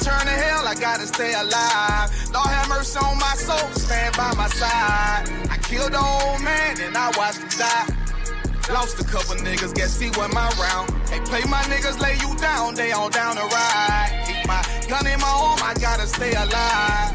turn to hell, I gotta stay alive. Lord have mercy on my soul, stand by my side. I killed the old man and I watched him die. Lost a couple niggas, guess he wasn't my round. Hey, play my niggas, lay you down, they on down the ride. Keep my gun in my arm, I gotta stay alive.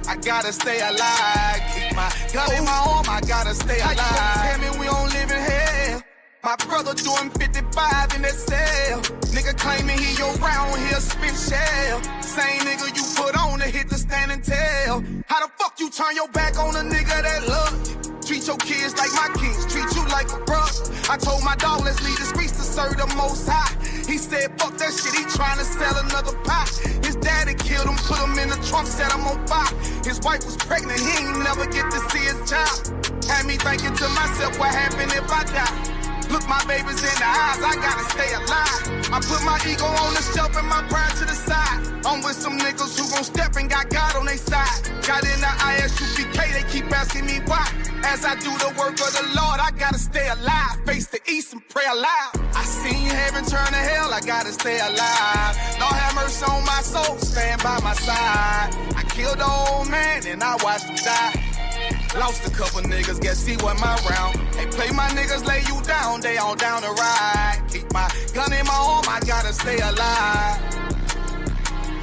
I gotta stay alive. Keep my gun in my arm, I gotta stay alive. Tell me we don't live in hell. My brother doing 55 in that cell. Nigga claiming he your round, he'll spin shell. Same nigga you put on to hit the stand and tell. How the fuck you turn your back on a nigga that love you? Treat your kids like my kids, treat you like a brother. I told my dog, let's leave the streets to serve the most high. He said, fuck that shit, he tryna sell another pie. His daddy killed him, put him in the trunk, set him on fire. His wife was pregnant, he ain't never get to see his child. Had me thinking to myself, what happened if I die? Look my babies in the eyes, I gotta stay alive. I put my ego on the shelf and my pride to the side. I'm with some niggas who gon' step and got God on their side. Got in the ISUPK, they keep asking me why. As I do the work of the Lord, I gotta stay alive. Face the east and pray aloud. I seen heaven turn to hell, I gotta stay alive. Lord have mercy on my soul, stand by my side. I killed the old man and I watched him die. Lost a couple niggas, guess he wasn't my round. Hey, play my niggas, lay you down, they on down the ride. Keep my gun in my arm, I gotta stay alive.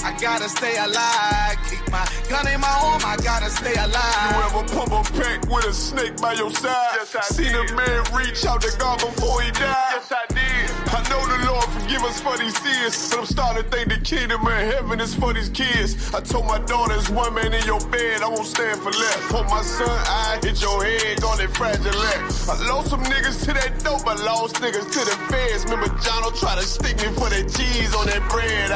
I gotta stay alive. Keep my gun in my arm, I gotta stay alive. You ever pump a pack with a snake by your side? Yes, I Seen did. a man reach out to God before he died? Yes, I did. I know the Lord forgive us for these sins, but I'm starting to think the kingdom of heaven is for these kids. I told my daughter, there's one man in your bed, I won't stand for less. For my son, I hit your head, on that fragile leg. I lost some niggas to that dope, I lost niggas to the feds. Remember Jono tried to stick me for that cheese on that bread,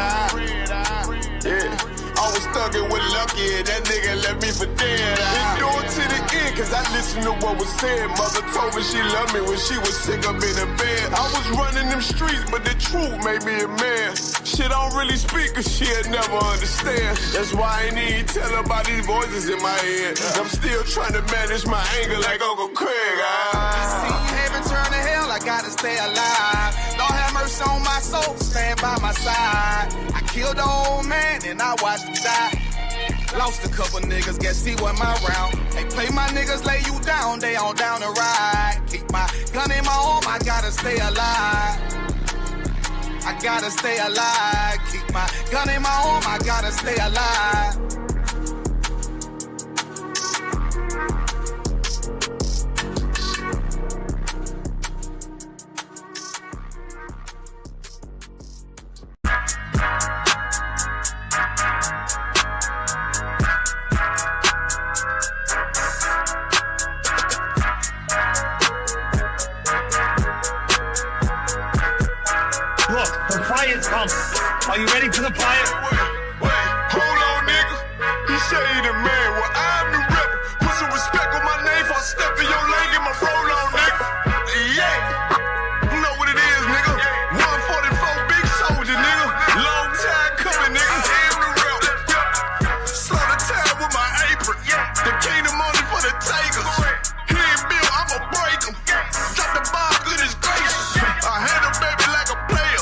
yeah. I was thuggin' with Lucky, that nigga left me for dead. Endure to the end, cause I listened to what was said. Mother told me she loved me when she was sick up in the bed. I was running them streets, but the truth made me a man. Shit, I don't really speak, cause she'll never understand. That's why I ain't even tell her about these voices in my head. I'm still trying to manage my anger like Uncle Craig. I seen heaven turn to hell, I gotta stay alive. Lord have mercy on my soul, stand by my side. I killed the old man and I watched him die. Lost a couple niggas, guess he wasn't my round. Hey, play my niggas, lay you down, they on down the ride. Keep my gun in my arm, I gotta stay alive. I gotta stay alive. Keep my gun in my arm, I gotta stay alive. Look, the fire's coming. Are you ready for the fire? Wait, hold on, nigga. He say he the man, well, I'm the rep. Put some respect on my name, if I step in your lane, get my roll on, nigga. Yeah, you know what it is, nigga. 144 big soldier, nigga. Long time coming, nigga. I'm the rep. Slow the time with my apron. The kingdom only for the takers. He ain't built, I'ma break him. Drop the ball, goodness gracious. I handle baby like a player.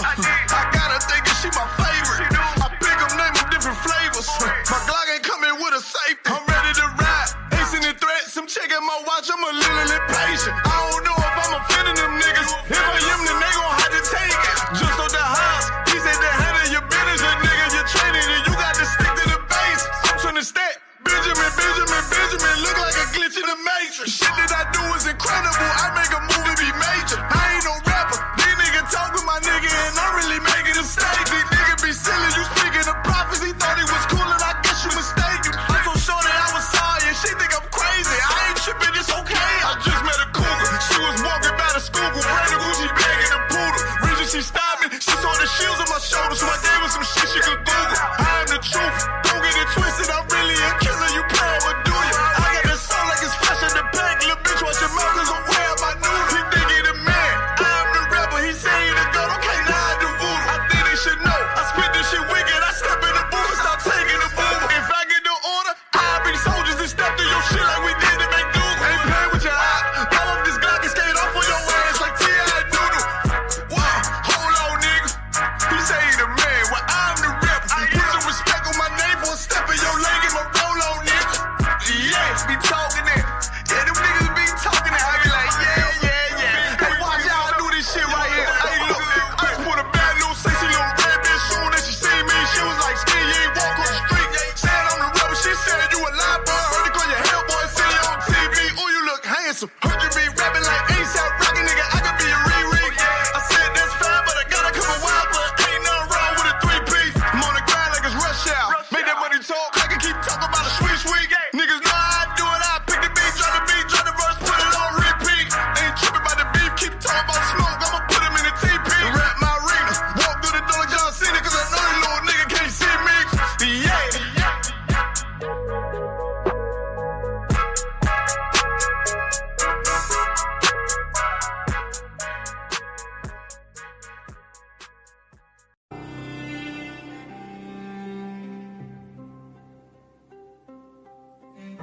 I got her thinking she my favorite. I pick them, name them different flavors. My Glock ain't coming with a safety. I'm ready to ride. Facing the threats, I'm checking my watch. I'm a little impatient. I don't know if I'm offending them niggas. If I am, then they gon' have to take it. Just on the house, he said to handle your business, and nigga, you're training and you got to stick to the base. I'm trying to stack. Benjamin, look like a glitch in the matrix. Shit that I do is incredible. I make a movie be major. I ain't no rapper. These niggas talk with my nigga and I'm really making a mistake. These niggas be silly. You speaking of prophecy, thought he was cool and I guess you mistaken. I'm so sure that I was sorry and she think I'm crazy. I ain't tripping, it's okay. I just met a cougar. She was walking by the school with brand new Gucci bag and a poodle. Reason she stopped me, she saw the shields on my shoulders, so I gave her some shit she could Google. I am the truth. Don't get it twisted. I'm really a killer. You playing, but do you? I got the soul like it's fresh in the pack. Little bitch, watch your mouth 'cause I'm way up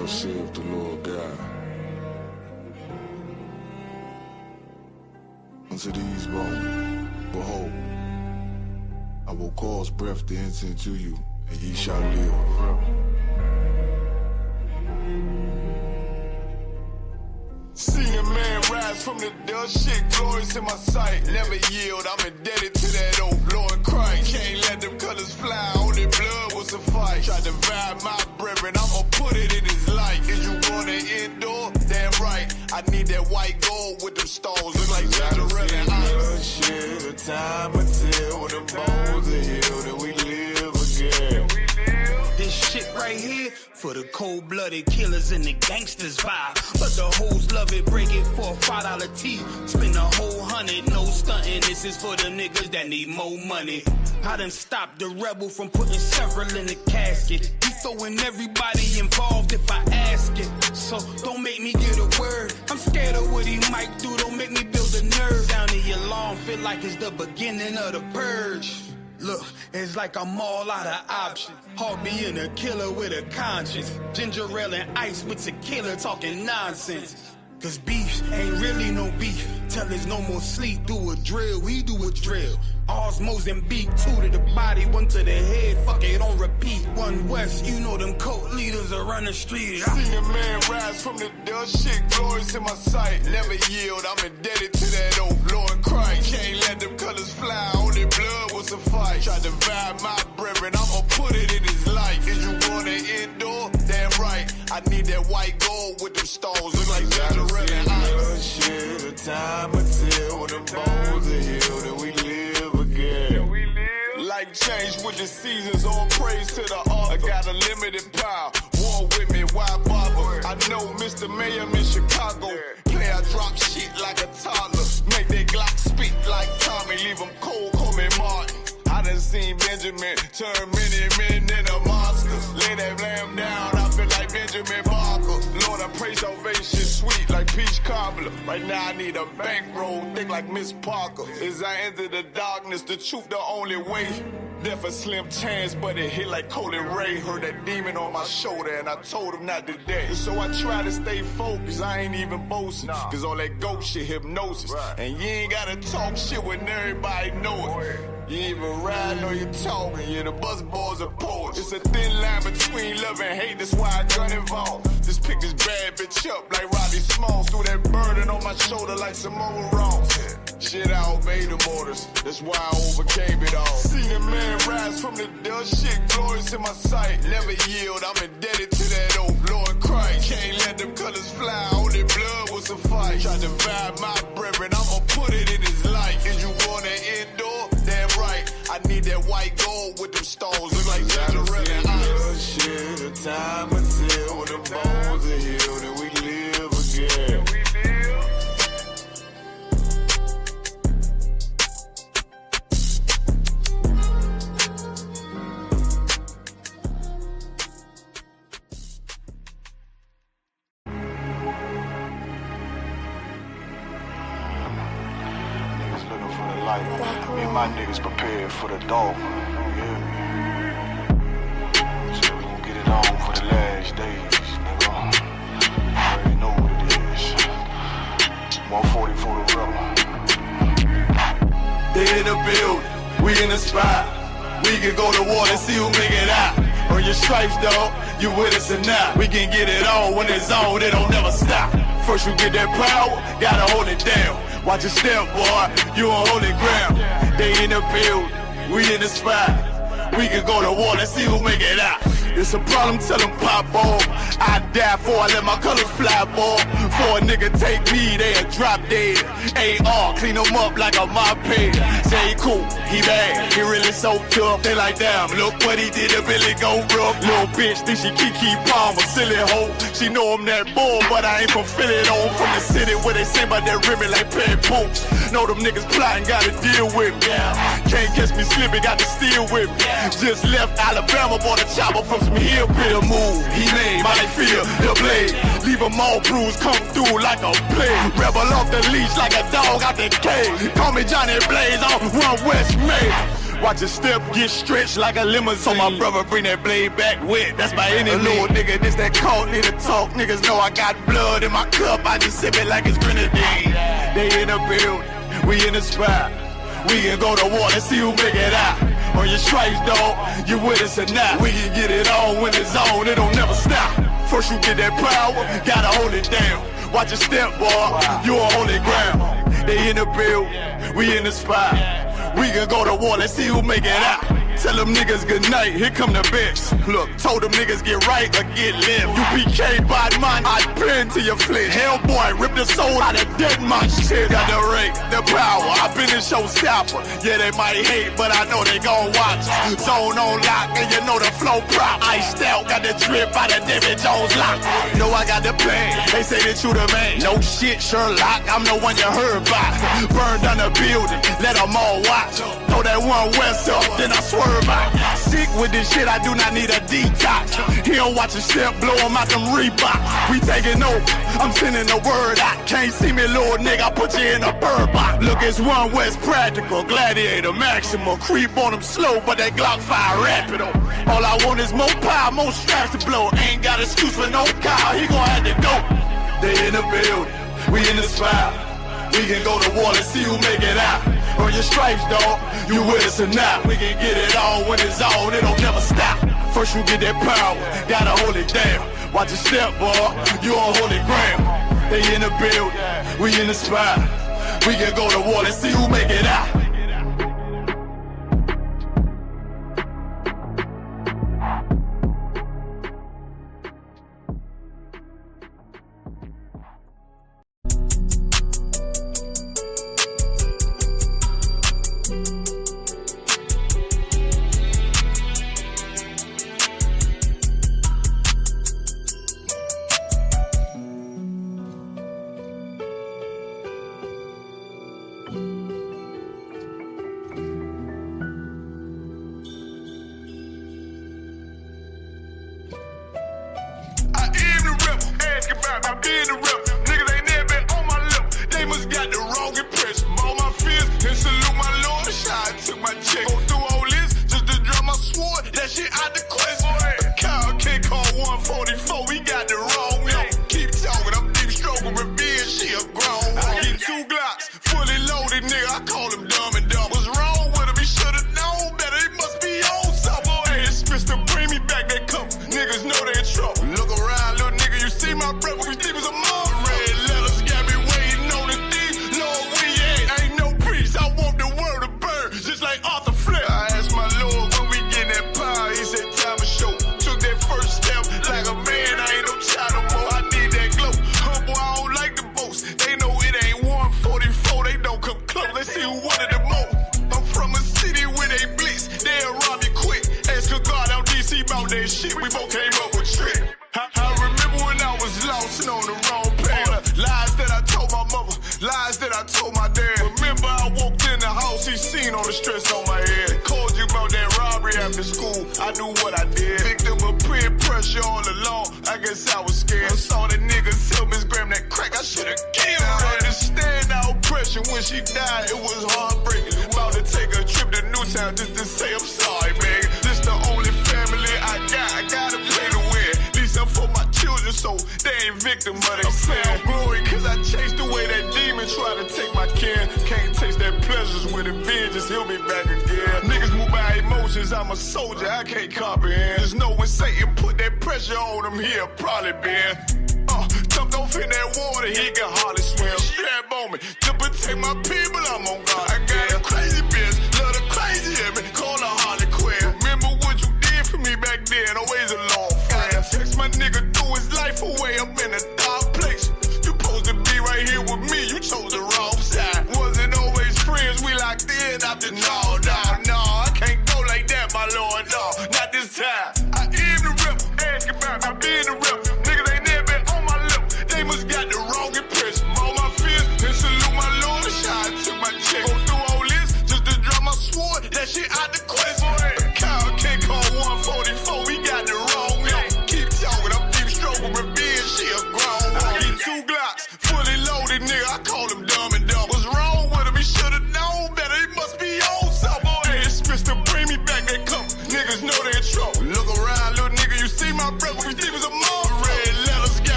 Thus saith the Lord God. Unto these bones, behold, I will cause breath to enter into you, and ye shall live. Seen a man rise from the dust, shit glorious in my sight. Never yield, I'm indebted to that old Lord Christ. Can't let them colors fly, only blood will suffice. Tried to vibe my brethren, I'ma put it in his life. Is you gonna endure? Damn right, I need that white gold with them stones. Look like Yagarwap and ice. Shit, the time until when the bones are healed and we live again. This shit right here for the cold-blooded killers and the gangsters vibe. But the hoes love it, break it for a $5 T. Spend a whole 100, no stunting. This is for the niggas that need more money. I done stopped the rebel from putting several in the casket. He throwing everybody involved if I ask it. So don't make me get a word. I'm scared of what he might do. Don't make me build a nerve. Down in your lawn, feel like it's the beginning of the purge. Look, it's like I'm all out of options. Hard being a killer with a conscience. Ginger ale and ice with tequila talking nonsense. Cause beef ain't really no beef. Till there's no more sleep, do a drill, we do a drill. Ours Mozambique, 2 to the body, 1 to the head, fuck it, on repeat. 1 West, you know them cult leaders are on the street. Seen a man rise from the dust, shit glorious in my sight. Never yield, I'm indebted to that old Lord Christ. Can't let them colors fly, only blood will suffice. Tried to vibe my brethren, I'ma put it in his life. Is you gonna endure? Damn right, I need that white gold with them stones. Look like Yagarwap and ice. Shit, the time until when the bones are healed and we live again. Life change with the seasons, all praise to the author. I got a limited power, war with me, why bother? I know Mr. Mayhem in Chicago. Play, I drop shit like a toddler. Make that Glock speak like Tommy, leave him cold, call me Martin. I done seen Benjamin turn many men into monsters. Lay that lamb down, I feel like Benjamin Barker. Lord, I pray salvation sweet like peach cobbler. Right now I need a bankroll, thick like Miss Parker. As I enter the darkness, the truth the only way. Death a slim chance, but it hit like Colin Ray. Heard that demon on my shoulder and I told him not today. So I try to stay focused, I ain't even boasting. Cause all that ghost shit hypnosis. And you ain't gotta talk shit when everybody know it. You ain't even riding or you talking, yeah, the bus boys are poets. It's a thin line between love and hate, that's why I got involved. Just pick this bad bitch up like Roddy Smalls. Threw that burden on my shoulder like Samoa Ross. Shit, I obeyed the orders, that's why I overcame it all. Seen a man rise from the dust, shit glorious in my sight. Never yield, I'm indebted to that old Lord Christ. Can't let them colors fly, only blood will suffice. Tried to vibe my brethren, I'ma put it in his life. Is you wanna endure? Damn right, I need that white gold with them stones. Look like Yagarwap and ice. Shit, the time until when the bones are healed and we live again. Me and my niggas prepared for the dog. Yeah. So we gon' get it on for the last days, nigga. You already know what it is. 140 for the rebel. They in the building, we in the spot. We can go to war and see who make it out. Earn your stripes, dog, you with us or not. We can get it on when it's on, it don't never stop. First you get that power, gotta hold it down. Watch your step, boy, you on holy ground. They in the building, we in the spot. We can go to war and see who make it out. It's a problem, tell them pop off. I die for I let my colors fly, boy. For a nigga take me, they'll drop dead. AR, clean them up like a mop head. Say he cool, he bad, he really so tough. They like, damn, look what he did to Billy go rough. Little bitch, think she Kiki Palmer, silly hoe. She know I'm that bull, but I ain't from Philly though. From the city where they say about that ribbon like pet poops. Know them niggas plotting, gotta deal with me. Can't catch me slipping, got to steal with me. Just left Alabama, bought a chopper from some hillbilly move. He made my feel the blade. Leave them all bruised, come through like a plague. Rebel off the leash like a dog out the cage. Call me Johnny Blaze off 1 West May. Watch your step get stretched like a limousine. So my brother bring that blade back wet, that's my enemy. A little nigga, this that cold nigga talk. Niggas know I got blood in my cup, I just sip it like it's grenadine. They in the building, we in the spot. We can go to war and see who make it out. On your stripes, dog, you with us or not. We can get it on when it's on, it don't never stop. First you get that power, gotta hold it down. Watch your step, boy, you on holy ground. They in the building, we in the spot. We can go to war, let's see who make it out. Tell them niggas good night, here come the bitch. Look, told them niggas get right or get left. You PK by mine, I pen to your flesh. Hellboy, rip the soul out of dead man shit. Got the rate, the power, I been a showstopper. Yeah, they might hate, but I know they gon' watch. Zone on lock, and you know the flow prop. Iced out, got the drip out of David Jones lock. Know I got the plan, they say that you the man. No shit, Sherlock, I'm the one you heard about. Burn down the building, let them all watch. Throw that one west up, then I swerve. Sick with this shit, I do not need a detox. He don't watch a step, blow him out them Reeboks. We taking over, I'm sending the word out. Can't see me, little nigga, I put you in a bird box. Look, it's one West practical, gladiator, maximum. Creep on them slow, but that Glock fire rapid. All I want is more power, more straps to blow. Ain't got excuse for no cow, he gon' have to go. They in the building, we in the spot. We can go to war and see who make it out. On your stripes, dog, you with us or not. We can get it on when it's on, it don't never stop. First you get that power, gotta hold it down. Watch your step, boy, you on holy ground. They in the building, we in the spot. We can go to war and see who make it out. I'm a soldier, I can't comprehend. There's no one Satan put that pressure on him, he'll probably been jumped off in that water, he can hardly swim. Strap on me, to protect my people, I'm on God. I got a crazy bitch, love the crazy in me, call her Harley Quinn. Remember what you did for me back then, always a long friend. Text my nigga threw his life away up in a dark place. You supposed to be right here with me, you chose the wrong side. Wasn't always friends, we locked in after no, I can't go like that, my lord, no, not this time. I am the rebel, ask about I been the rebel. Niggas ain't never been on my level, they must got the wrong impression. All my fears, and salute my lord, shot, took my check.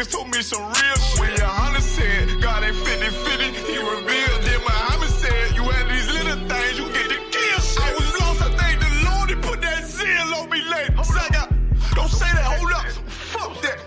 niggas told me some real shit. When Johanna said, God ain't 50-50, he revealed. Then Muhammad said, you had these little things, you get to kill shit. I was lost, I thank the Lord, he put that zeal on me late. Don't say that, hold up, fuck that.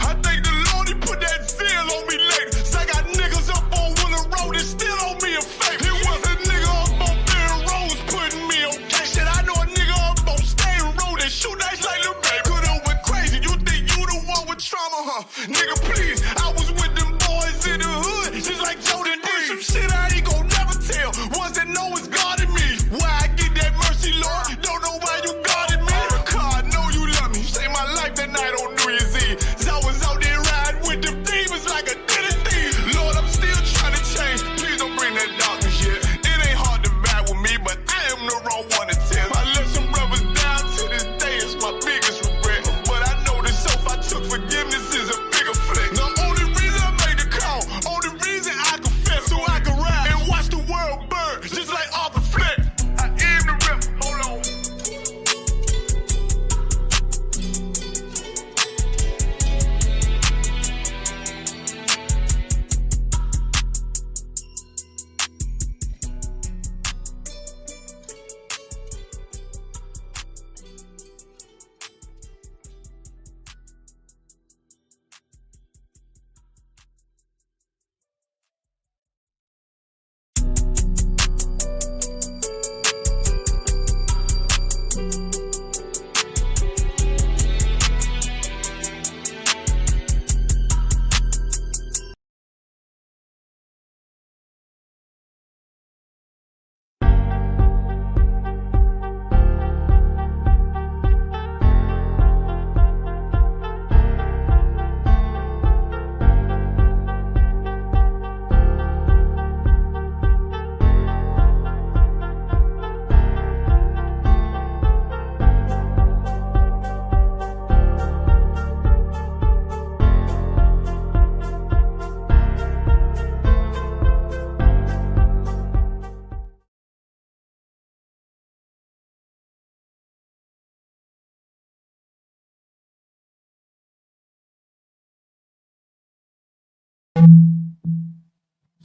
I thank the Lord, he put that zeal on me late. So I got niggas up on Willow Road and still on me a fake. It was a nigga up on Bear Roads putting me on case. Shit, I know a nigga up on Stain Road and shoot nice like Lil Baby. Could've went crazy, you think you the one with trauma, huh? Nigga, please, I was with them boys in the hood, just like Jordan did. Some shit I ain't gon' never tell. Ones that know it's God in me. Why I get that mercy, Lord? Don't know why you guarded me. God, I know you love me. You saved my life that night on New Year's Eve. I was out there riding with them demons like a dinner thief. Lord, I'm still trying to change. Please don't bring that darkness yet. It ain't hard to battle with me, but I am the wrong one to tell. I left some brothers down to this day. It's my biggest regret. But I know the self I took forgiveness is a bigger flex. The only reason I made the call, only reason I confess, so I can ride and watch the world burn, just like Arthur Fleck. I am the rep. Hold on.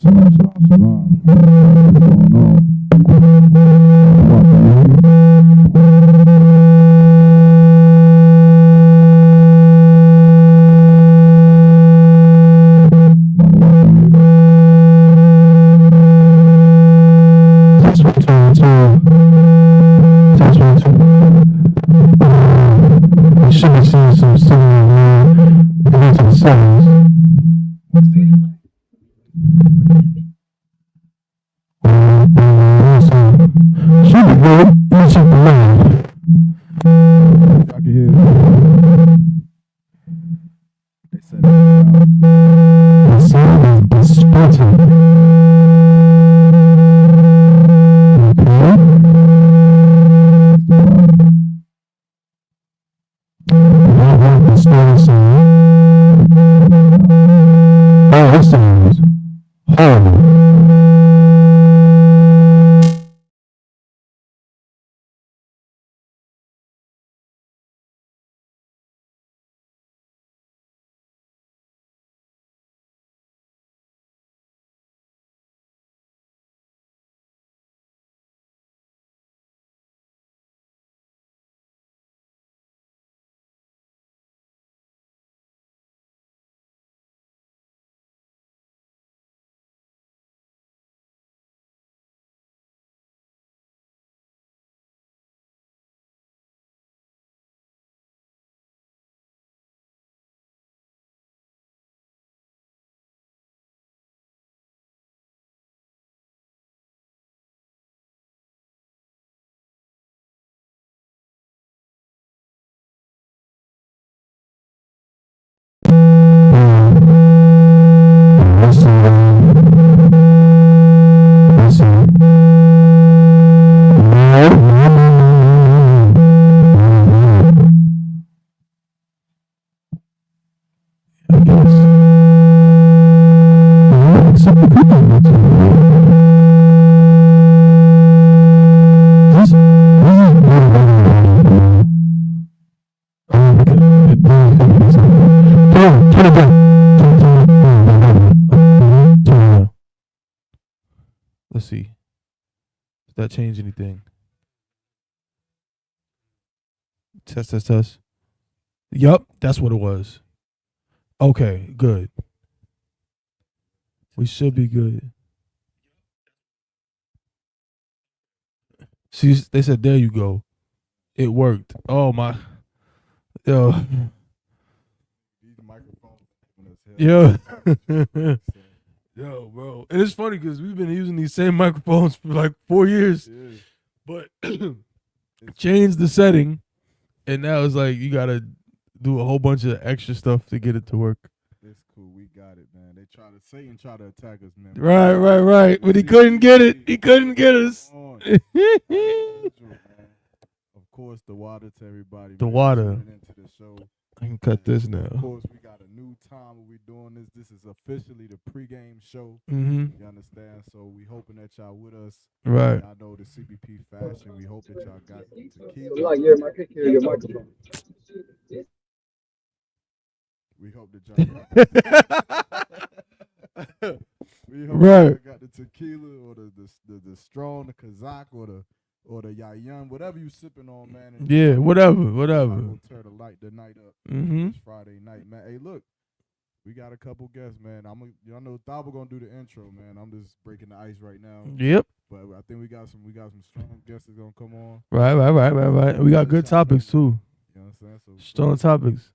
Shalom, shalom, shalom. What's going on? You should be seeing some similar going to the sevens. Should be good. Let's check the line. I can hear it. They said the sound has been splitting. Okay. Now what the story sound. Oh, this sounds horrible. down. Turn it down. Let's see. Does that change anything? Test. Yup, that's what it was. Okay, good. We should be good. See, they said, there you go. It worked. Oh, my. Yo. These microphones. Yo. Yo, bro. And it's funny because we've been using these same microphones for like 4 years. Yeah. But changed the setting. And now it's like you got to do a whole bunch of extra stuff to get it to work. It's cool. We got it, man. Satan tried to attack us, man. Right. But he couldn't get it. He couldn't get us. Of course, the water to everybody. The man, water. tuning into the show. I can cut this now. Of course, we got a new time when we're doing this. This is officially the pregame show. Mm-hmm. You understand? So we hoping that y'all with us. Right. I know the CBP fashion. We hope that y'all got the tequila. Your microphone. We hope that y'all Right. got the tequila or the strong, the Kazakh or the Yayan, whatever you sipping on, man. And Yeah, whatever. We'll tear the night up Mm-hmm. this Friday night, man. Hey, look, we got a couple guests, man. I know Thaba gonna do the intro, man. I'm just breaking the ice right now. Yep. But I think we got some strong guests that's gonna come on. Right. We got good topics too. You know what I'm saying? So Strong topics.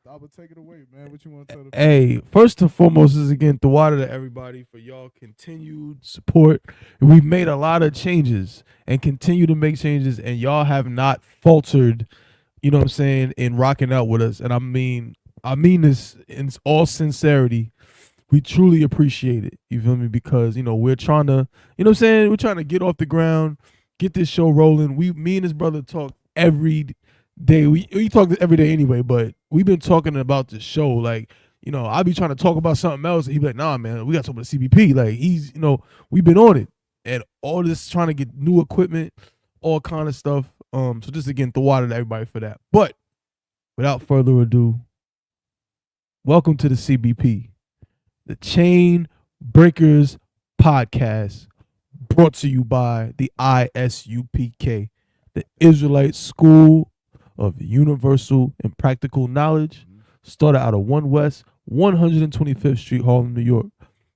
Thaba, take it away, man. What you want to tell the Hey, first and foremost is again the water to everybody for y'all continued support. We've made a lot of changes and continue to make changes, and y'all have not faltered, you know what I'm saying, in rocking out with us. And I mean this in all sincerity. We truly appreciate it. You feel me? Because, we're trying to, you know what I'm saying? We're trying to get off the ground, get this show rolling. Me and his brother talk every day. We talk every day anyway, but we've been talking about the show. Like, I'll be trying to talk about something else, and he'd be like, nah, man, we got to talk about CBP. Like, we've been on it. And all this trying to get new equipment, all kind of stuff. So just again, the water to everybody for that. But without further ado, welcome to the CBP, the Chain Breakers Podcast, brought to you by the ISUPK, the Israelite School of Universal and Practical Knowledge, started out of 1 West 125th Street, Harlem, New York.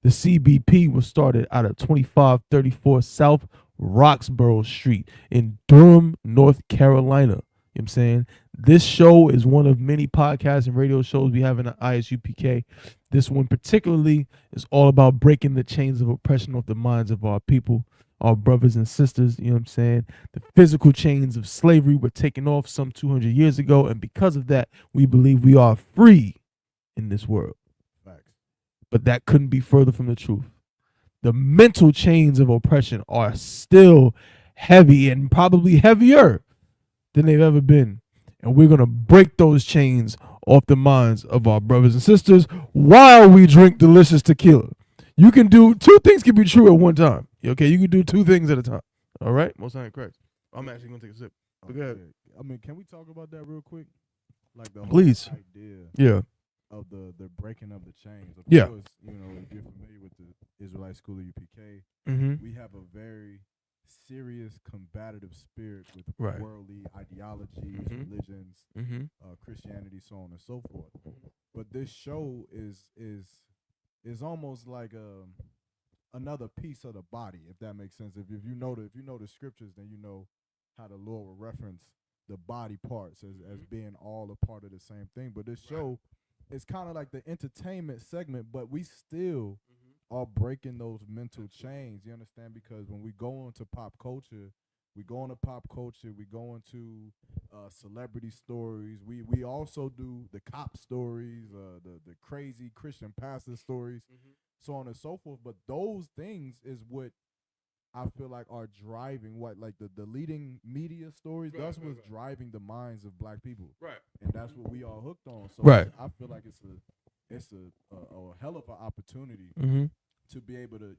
The CBP was started out of 2534 South Roxborough Street in Durham, North Carolina. You know what I'm saying? This show is one of many podcasts and radio shows we have in the ISUPK. This one particularly is all about breaking the chains of oppression off the minds of our people, our brothers and sisters. You know what I'm saying? The physical chains of slavery were taken off some 200 years ago, and because of that, we believe we are free in this world. Facts. But that couldn't be further from the truth. The mental chains of oppression are still heavy and probably heavier than they've ever been. And we're going to break those chains off the minds of our brothers and sisters while we drink delicious tequila. You can do two things can be true at one time. Okay, you can do two things at a time. All right? Most time correct. I'm actually going to take a sip. But go ahead. I mean, can we talk about that real quick? Like the whole Please. idea of the breaking of the chains. Of course, if you're familiar with the Israelite School of UPK, we have a very serious combative spirit with worldly ideologies, religions, Christianity, so on and so forth. But this show is almost like another piece of the body, if that makes sense. If you know the scriptures, then you know how the Lord will reference the body parts as being all a part of the same thing. But this show is kind of like the entertainment segment, but we still are breaking those mental chains. You understand? Because when we go into pop culture, we go into celebrity stories. We also do the cop stories, the crazy Christian pastor stories, so on and so forth. But those things is what I feel like are driving the leading media stories. That's what's driving the minds of black people. Right. And that's what we all hooked on. So I feel like it's a hell of an opportunity to be able to,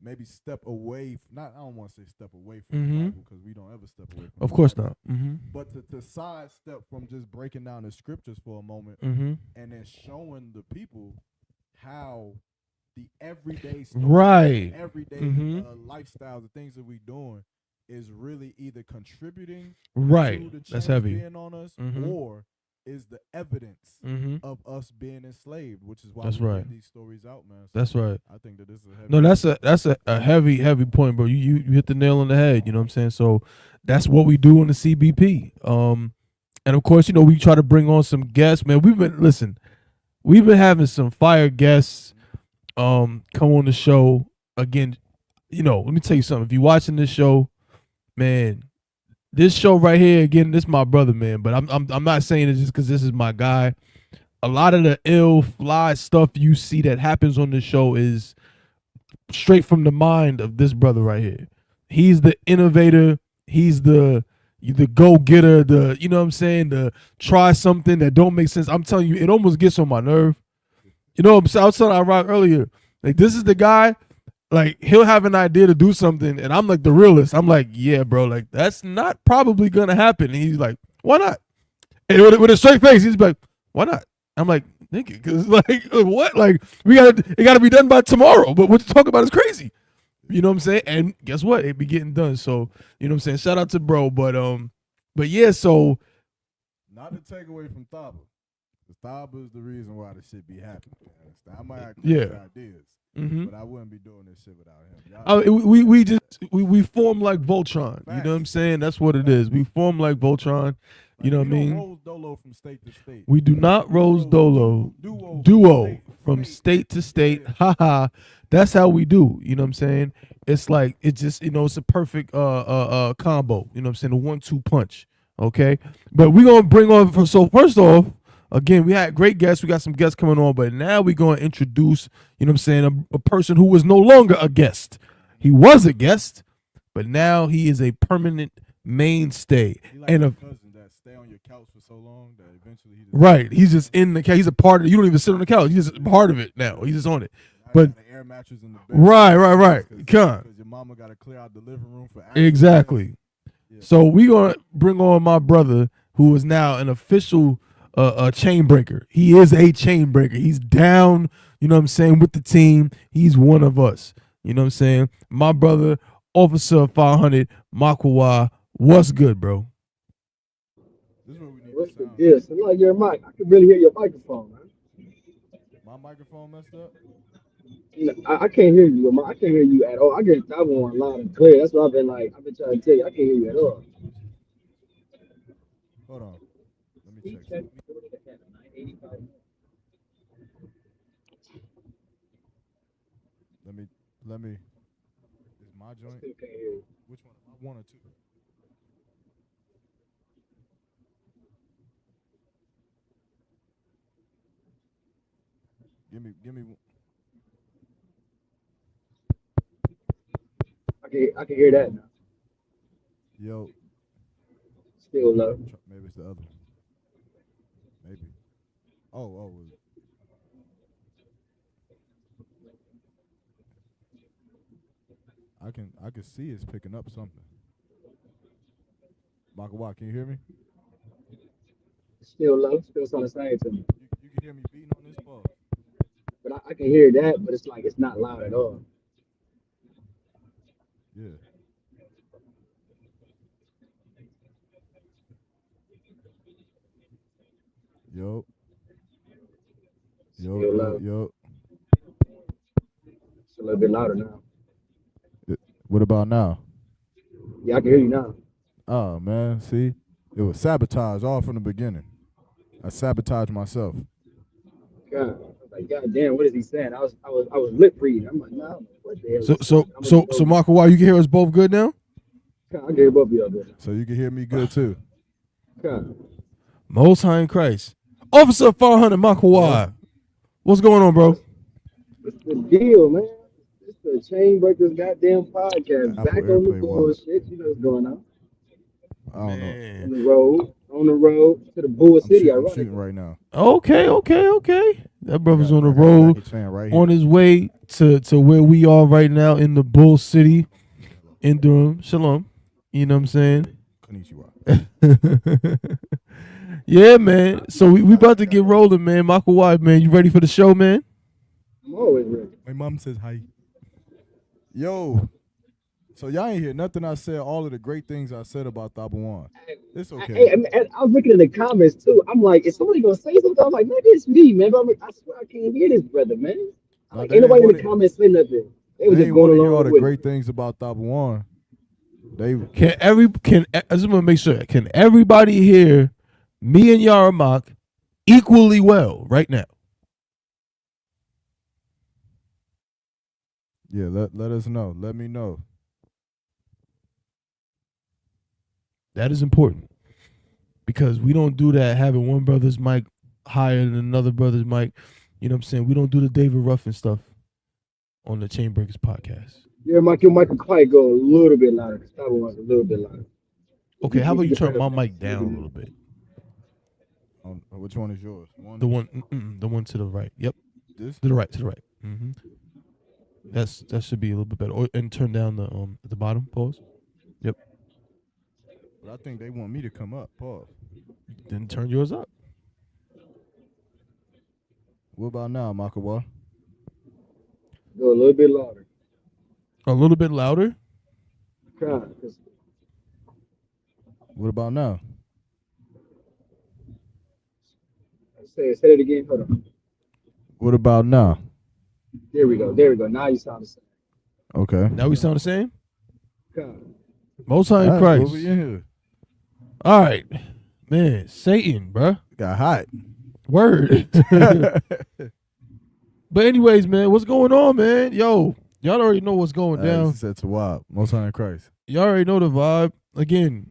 maybe step away. I don't want to say step away from the Bible because we don't ever step away from. Of course not. But to sidestep from just breaking down the scriptures for a moment and then showing the people how the everyday story, everyday lifestyle, the things that we doing is really either contributing to the change being on us or is the evidence of us being enslaved, which is why we bring these stories out, man. So that's right. I think that this is a heavy that's a heavy point, bro. You hit the nail on the head. You know what I'm saying? So that's what we do on the CBP. And of course, we try to bring on some guests, man. We've been having some fire guests come on the show. Again, let me tell you something. If you're watching this show, man, this show right here, again, this is my brother, man. But I'm not saying it just because this is my guy. A lot of the ill fly stuff you see that happens on the show is straight from the mind of this brother right here. He's the innovator. He's the go-getter, you know what I'm saying, the try something that don't make sense. I'm telling you, it almost gets on my nerve. I was telling Iraq earlier, like, this is the guy, like, he'll have an idea to do something, and I'm like the realist. I'm like, yeah, bro, like, that's not probably going to happen. And he's like, why not? And with a straight face, he's like, why not? I'm like, nigga, because, like, what? Like, it got to be done by tomorrow, but what you talk about is crazy. You know what I'm saying? And guess what? It be getting done. So, you know what I'm saying? Shout out to bro. But yeah, so. Not to take away from Thaba. Thaba is the reason why the shit be happening. I might have crazy ideas, but I wouldn't be doing this shit without him. We form like Voltron. Facts. You know what I'm saying? That's what it is. We form like Voltron. You know what I mean? We don't rose dolo from state to state. We do not rose dolo. Duo from state to state. Haha. That's how we do. You know what I'm saying? It's like, it's just, it's a perfect combo. You know what I'm saying? A 1-2 punch. Okay? But we're going to bring on, so first off, again, we had great guests. We got some guests coming on, but now we're going to introduce, you know what I'm saying, a person who was no longer a guest. He was a guest, but now he is a permanent mainstay. Like and a cousin that stay on your couch for so long that eventually he's just in the couch. He's a part of it. You don't even sit on the couch. He's just part of it now. He's just on it. But the air mattress in the bed. Right. Because your mama got to clear out the living room for exactly. Yeah. So we're going to bring on my brother, who is now an official chain breaker. He is a chain breaker. He's down, you know what I'm saying, with the team. He's one of us. You know what I'm saying? My brother, Officer 500, Maqawah. What's good, bro? This is what we need. What's the deal? It's like your mic. I can really hear your microphone, man. My microphone messed up? I can't hear you. I can't hear you at all. I get Thabawan loud and clear. That's what I've been trying to tell you. I can't hear you at all. Hold on. Let me check. Let me. Is my joint? Which one? One or two? Give me. I can hear that now. Yo. Still low. Maybe it's the other one. Maybe. Oh. I can see it's picking up something. Maqawah, can you hear me? Still low. Still sound the same to me. You can hear me beating on this ball. But I can hear that, but it's like it's not loud at all. Yeah. Yo. It's a little bit louder now. What about now? Yeah, I can hear you now. Oh man, see, it was sabotage all from the beginning. I sabotaged myself. God, I was like, God damn, what is he saying? I was lip reading. I'm like, nah, what the hell? So Maqawah, you can hear us both good now? God, I can hear both of y'all good. So you can hear me good too. God. Most High in Christ. Officer 500 Maqawah. What's going on, bro? What's the deal, man? It's the Chain Breakers goddamn podcast. Back on the bullshit. You know what's going on. I don't know. On the road to the Bull City. I'm shooting right now. Okay. That brother's on the road, on his way to where we are right now in the Bull City in Durham. Shalom. You know what I'm saying? Yeah, man. So we about to get rolling, man. Maqawah, man. You ready for the show, man? I'm always ready. My mom says hi. Yo. So y'all ain't hear nothing I said, all of the great things I said about Thabawan. It's okay. I was looking in the comments too. I'm like, is somebody gonna say something? I'm like, maybe it's me, man. But I'm like, I swear I can't hear this brother, man. Like, ain't nobody in the comments say nothing. They were just going along all the with great things about Thabawan. I just want to make sure. Can everybody hear me and Yaramach equally well right now? Yeah, let us know. Let me know. That is important because we don't do that having one brother's mic higher than another brother's mic. You know what I'm saying? We don't do the David Ruffin stuff on the Chainbreakers podcast. Yeah, Mike, your mic can probably go a little bit louder because that one's a little bit louder. Okay, how about you turn my mic down a little bit? Which one is yours? The one to the right. Yep. This? To the right. Mm-hmm. That should be a little bit better. And turn down the bottom. Pause. Yep. But I think they want me to come up. Pause. Then turn yours up. What about now, Maqawah? Go a little bit louder. A little bit louder? God, what about now? Say it again. Hold on. What about now? There we go. Now you sound the same. Okay. Now we sound the same? God. Most High in Christ. What we in here? All right. Man, Satan, bruh. Got hot. Word. But anyways, man, what's going on, man? Yo, y'all already know what's going down. Said to Wab. Most High in Christ. Y'all already know the vibe. Again,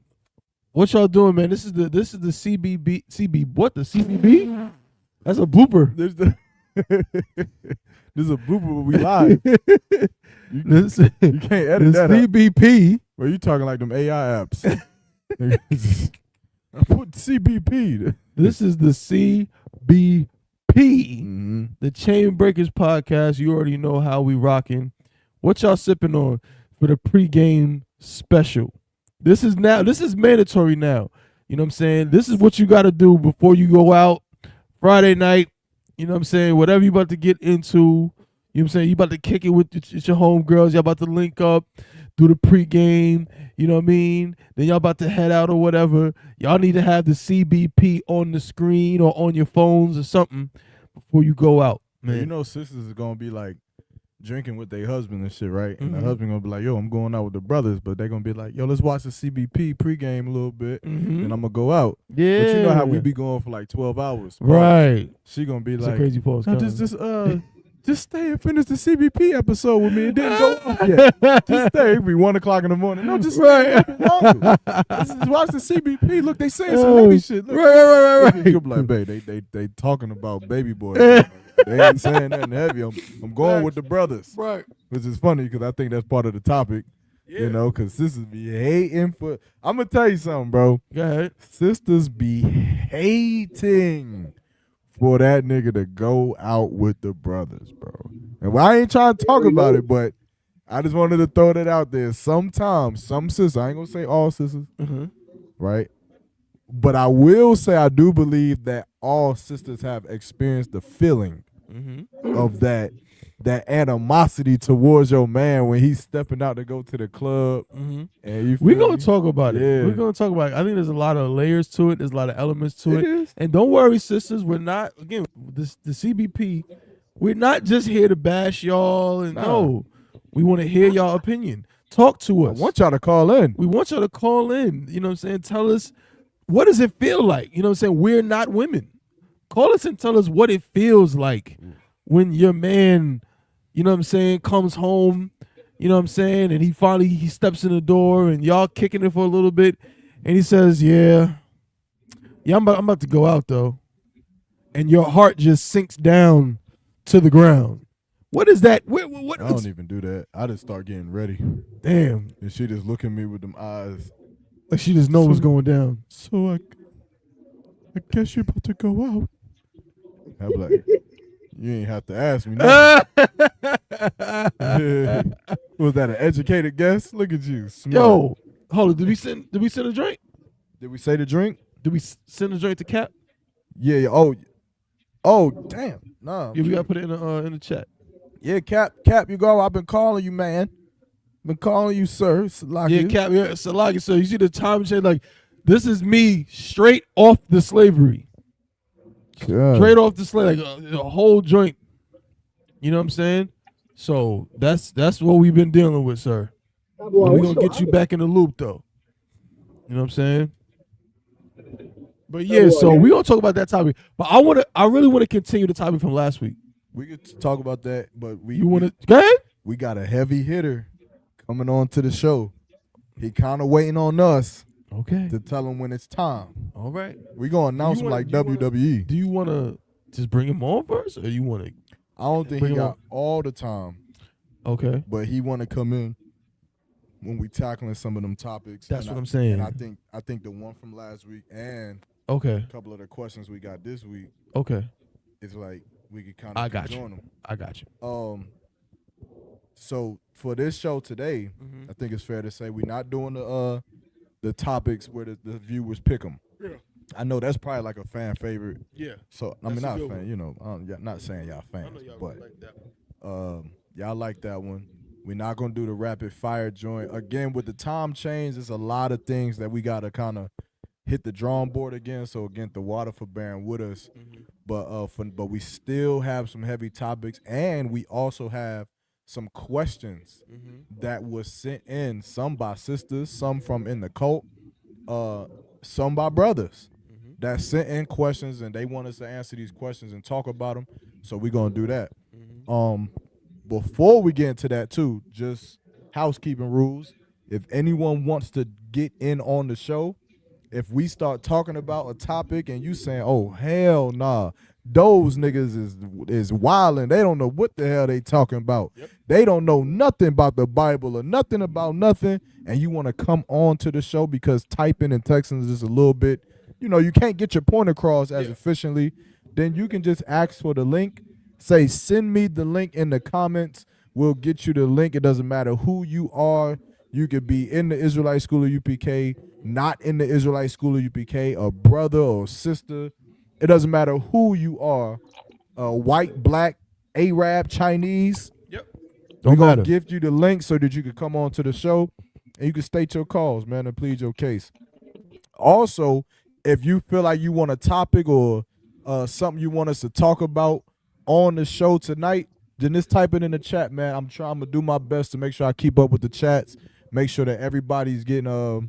what y'all doing, man? This is the CBB. What, the CBB? That's a blooper. There's a blooper when we live. You can't edit that. CBP. Well, you talking like them AI apps. I put CBP. This is the CBP. The Chainbreakers podcast. You already know how we rocking. What y'all sipping on for the pregame special? This is mandatory now. You know what I'm saying? This is what you got to do before you go out Friday night. You know what I'm saying? Whatever you about to get into, you know what I'm saying? You about to kick it with your homegirls. Y'all about to link up, do the pregame. You know what I mean? Then y'all about to head out or whatever. Y'all need to have the CBP on the screen or on your phones or something before you go out, man. You know sisters is going to be like drinking with their husband and shit, right? And the husband going to be like, yo, I'm going out with the brothers. But they're going to be like, yo, let's watch the CBP pregame a little bit. And I'm going to go out. Yeah. But you know how we be going for like 12 hours. Right. She going to be It's like, a crazy pause. just stay and finish the CBP episode with me. It didn't go off yet. Just stay. It'll be 1 o'clock in the morning. No, just stay. Just watch the CBP. Look, they saying some heavy shit. Look. Right. You'll be like, babe, they talking about baby boy. They ain't saying nothing heavy. I'm going with the brothers. Right. Which is funny because I think that's part of the topic. Yeah. You know, because sisters be hating for. I'm going to tell you something, bro. Go ahead. Sisters be hating for that nigga to go out with the brothers, bro. And I ain't trying to talk about it, but I just wanted to throw that out there. Sometimes, some sisters, I ain't going to say all sisters, right? But I will say I do believe that all sisters have experienced the feeling of that animosity towards your man when he's stepping out to go to the club. And we're going to talk about it. Yeah. We're going to talk about it. I think there's a lot of layers to it. There's a lot of elements to it. Is. And don't worry, sisters. We're not, again, the CBP, we're not just here to bash y'all. And no, we want to hear y'all opinion. Talk to us. I want y'all to call in. We want y'all to call in. You know what I'm saying? Tell us, what does it feel like? You know what I'm saying? We're not women. Call us and tell us what it feels like when your man, you know what I'm saying, comes home, you know what I'm saying, and he steps in the door and y'all kicking it for a little bit, and he says, yeah, I'm about to go out though. And your heart just sinks down to the ground. What is that? What I don't even do that. I just start getting ready. Damn. And she just look at me with them eyes. Like she just knows what's going down. So I guess you're about to go out. I'm like, You ain't have to ask me. Was that an educated guess? Look at you. Smart. Yo, hold on. Did we send a drink? Did we say the drink? Did we send a drink to Cap? Yeah. Oh, damn. Nah. Yeah, we gotta put it in the chat. Yeah, Cap, you go. I've been calling you, man. Been calling you, sir. Salaki. Yeah, Cap. Yeah, Salaki. So you see the time change? Like, this is me straight off the slavery. God. Straight off the slave, like a whole joint. You know what I'm saying? So that's what we've been dealing with, sir. We're gonna get you back in the loop, though. You know what I'm saying? But yeah, so we're gonna talk about that topic. But I really want to continue the topic from last week. We could talk about that, but you want to go ahead? We got a heavy hitter coming on to the show. He kind of waiting on us. Okay. To tell him when it's time. All right. We're going to announce him like WWE. Do you want to just bring him on first, or you want to? I don't think he got all the time. Okay. But he want to come in when we tackling some of them topics. That's what I'm saying. And I think the one from last week and a couple of the questions we got this week. Okay. It's like we could kind of join them. I got you. So for this show today, I think it's fair to say we're not doing the topics where the viewers pick them. Yeah. I know that's probably like a fan favorite. Yeah. So I mean, not a fan, you know. Not saying y'all fans, but like that one. y'all like that one. We're not gonna do the rapid fire joint again with the time change. There's a lot of things that we gotta kind of hit the drawing board again. So again, the water for bearing with us. But we still have some heavy topics, and we also have some questions that was sent in, some by sisters, some from in the cult, some by brothers that sent in questions, and they want us to answer these questions and talk about them. So we're gonna do that. Before we get into that too, just housekeeping rules. If anyone wants to get in on the show, if we start talking about a topic and you saying, "Oh hell nah, those niggas is wilding. They don't know what the hell they talking about. Yep. They don't know nothing about the Bible or nothing about nothing," and you want to come on to the show because typing and texting is just a little bit, you can't get your point across as efficiently, then you can just ask for the link. Say, send me the link in the comments. We'll get you the link. It doesn't matter who you are. You could be in the Israelite School of UPK, not in the Israelite School of UPK, a brother or sister. It doesn't matter who you are, white, black, Arab, Chinese. Yep. We're going to give you the link so that you can come on to the show and you can state your cause, man, and plead your case. Also, if you feel like you want a topic or something you want us to talk about on the show tonight, then just type it in the chat, man. I'm going to do my best to make sure I keep up with the chats, make sure that everybody's getting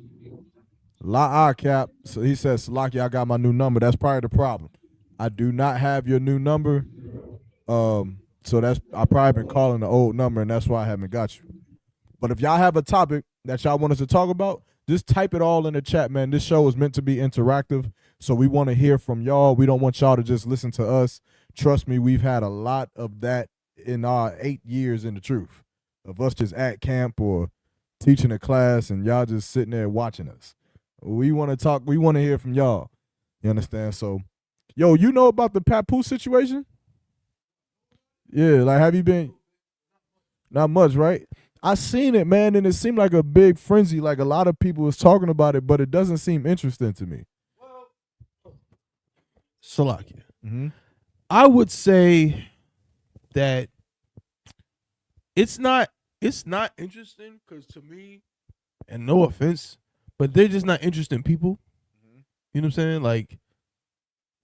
La Cap. So he says, Salaki, I got my new number. That's probably the problem. I do not have your new number. So I probably been calling the old number, and that's why I haven't got you. But if y'all have a topic that y'all want us to talk about, just type it all in the chat, man. This show is meant to be interactive, so we want to hear from y'all. We don't want y'all to just listen to us. Trust me, we've had a lot of that in our 8 years in the truth, of us just at camp or teaching a class and y'all just sitting there watching us. We want to talk. We want to hear from y'all. You understand? So, yo, you know about the Papoose situation? Yeah, like, have you been? Not much, right? I seen it, man, and it seemed like a big frenzy. Like, a lot of people was talking about it, but it doesn't seem interesting to me. Salakia. I would say that it's not interesting because, to me, and no offense, but they're just not interesting people. You know what I'm saying? Like,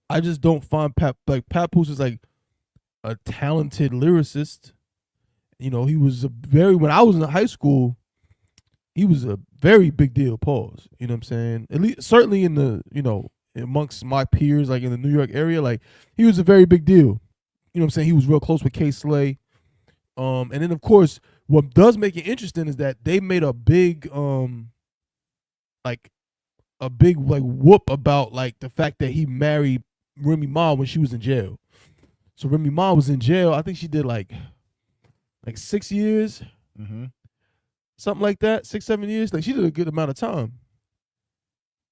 I just don't find Papoose is like a talented lyricist. He was when I was in high school, he was a very big deal, pause. You know what I'm saying? At least, certainly in the, amongst my peers, like in the New York area, like, he was a very big deal. You know what I'm saying? He was real close with K Slay. And then, of course, what does make it interesting is that they made a big whoop about, like, the fact that he married Remy Ma when she was in jail. So Remy Ma was in jail. I think she did like 6 years, something like that, 6-7 years. Like, she did a good amount of time.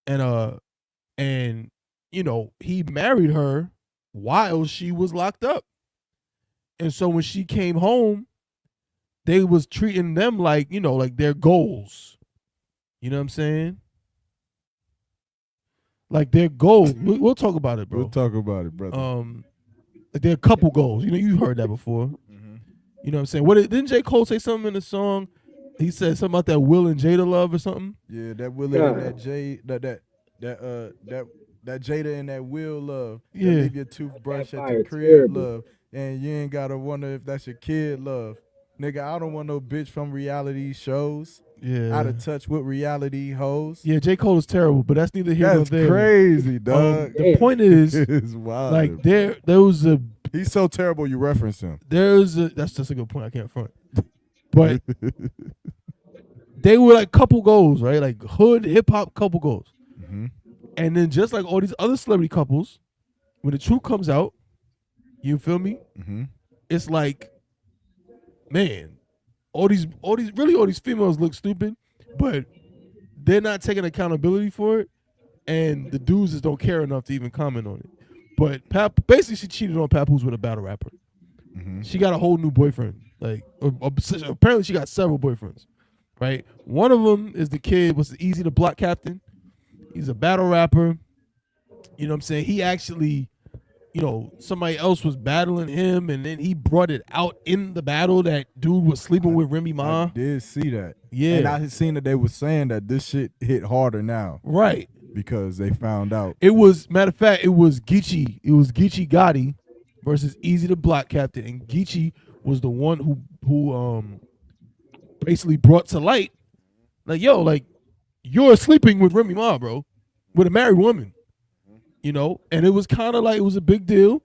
And he married her while she was locked up. And so when she came home, they was treating them like, like their goals. You know what I'm saying? Like their goals. We'll talk about it, bro. We'll talk about it, brother. Like their couple goals. You heard that before. Mm-hmm. You know what I'm saying? Didn't J. Cole say something in the song? He said something about that Will and Jada love or something? Yeah, that Will and that J that Jada and that Will love. Yeah. Leave your toothbrush at the crib love. And you ain't gotta wonder if that's your kid love. Nigga, I don't want no bitch from reality shows. Yeah. Out of touch with reality hoes. Yeah, J. Cole is terrible, but that's neither here nor there. That's crazy, dog. The point is, it's wild. Like there was a. He's so terrible. You reference him. That's just a good point. I can't front. But they were like couple goals, right? Like hood hip hop couple goals. Mm-hmm. And then just like all these other celebrity couples, when the truth comes out, you feel me? Mm-hmm. It's like, man, all these females look stupid, but they're not taking accountability for it, and the dudes just don't care enough to even comment on it. But basically, she cheated on Papoose with a battle rapper. Mm-hmm. She got a whole new boyfriend. Like apparently, she got several boyfriends. Right? One of them is the kid was Easy the Block Captain. He's a battle rapper. You know what I'm saying? He actually, somebody else was battling him, and then he brought it out in the battle that dude was sleeping with Remy Ma. I did see that. Yeah. And I had seen that they were saying that this shit hit harder now. Right. Because they found out. It was, matter of fact, it was Geechee. It was Geechee Gotti versus Easy the Block Captain. And Geechee was the one who basically brought to light, like, you're sleeping with Remy Ma, bro, with a married woman, and it was kind of like, it was a big deal,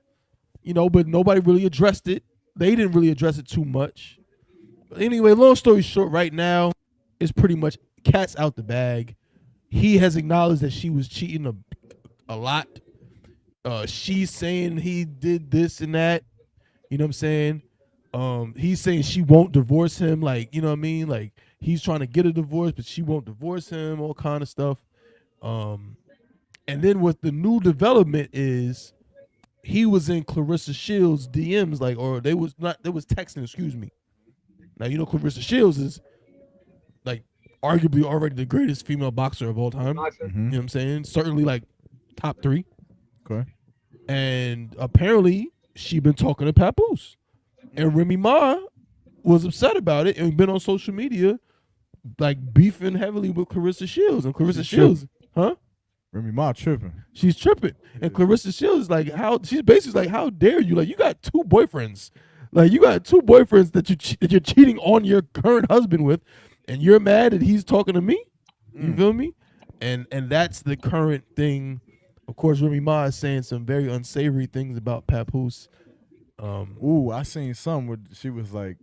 but nobody really addressed it. They didn't really address it too much. But anyway, long story short, right now, it's pretty much cat's out the bag. He has acknowledged that she was cheating a lot. She's saying he did this and that. You know what I'm saying? He's saying she won't divorce him, like, you know what I mean? Like, he's trying to get a divorce, but she won't divorce him, all kind of stuff. And then what the new development is, he was in Clarissa Shields' DMs, they was texting, excuse me. Now, Clarissa Shields is, like, arguably already the greatest female boxer of all time. Mm-hmm. You know what I'm saying? Certainly, like, top 3. Okay. And apparently, she been talking to Papoose. And Remy Ma was upset about it and been on social media, like, beefing heavily with Clarissa Shields. And Clarissa Shields, huh? Remy Ma tripping. She's tripping. And Clarissa Shields is like, she's basically like, how dare you? Like, you got 2 boyfriends. Like, you got 2 boyfriends that you're cheating on your current husband with, and you're mad that he's talking to me? You feel me? And that's the current thing. Of course, Remy Ma is saying some very unsavory things about Papoose. I seen some where she was like,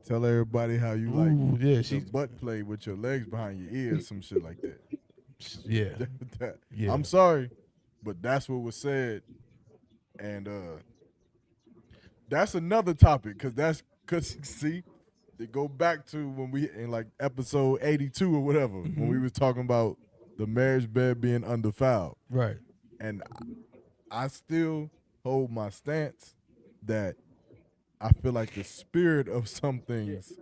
tell everybody how you like butt play with your legs behind your ears, some shit like that. Yeah. Yeah. I'm sorry, but that's what was said. And that's another topic, because see, they go back to when we in like episode 82 or whatever, when we was talking about the marriage bed being undefiled. Right. And I still hold my stance that I feel like the spirit of some things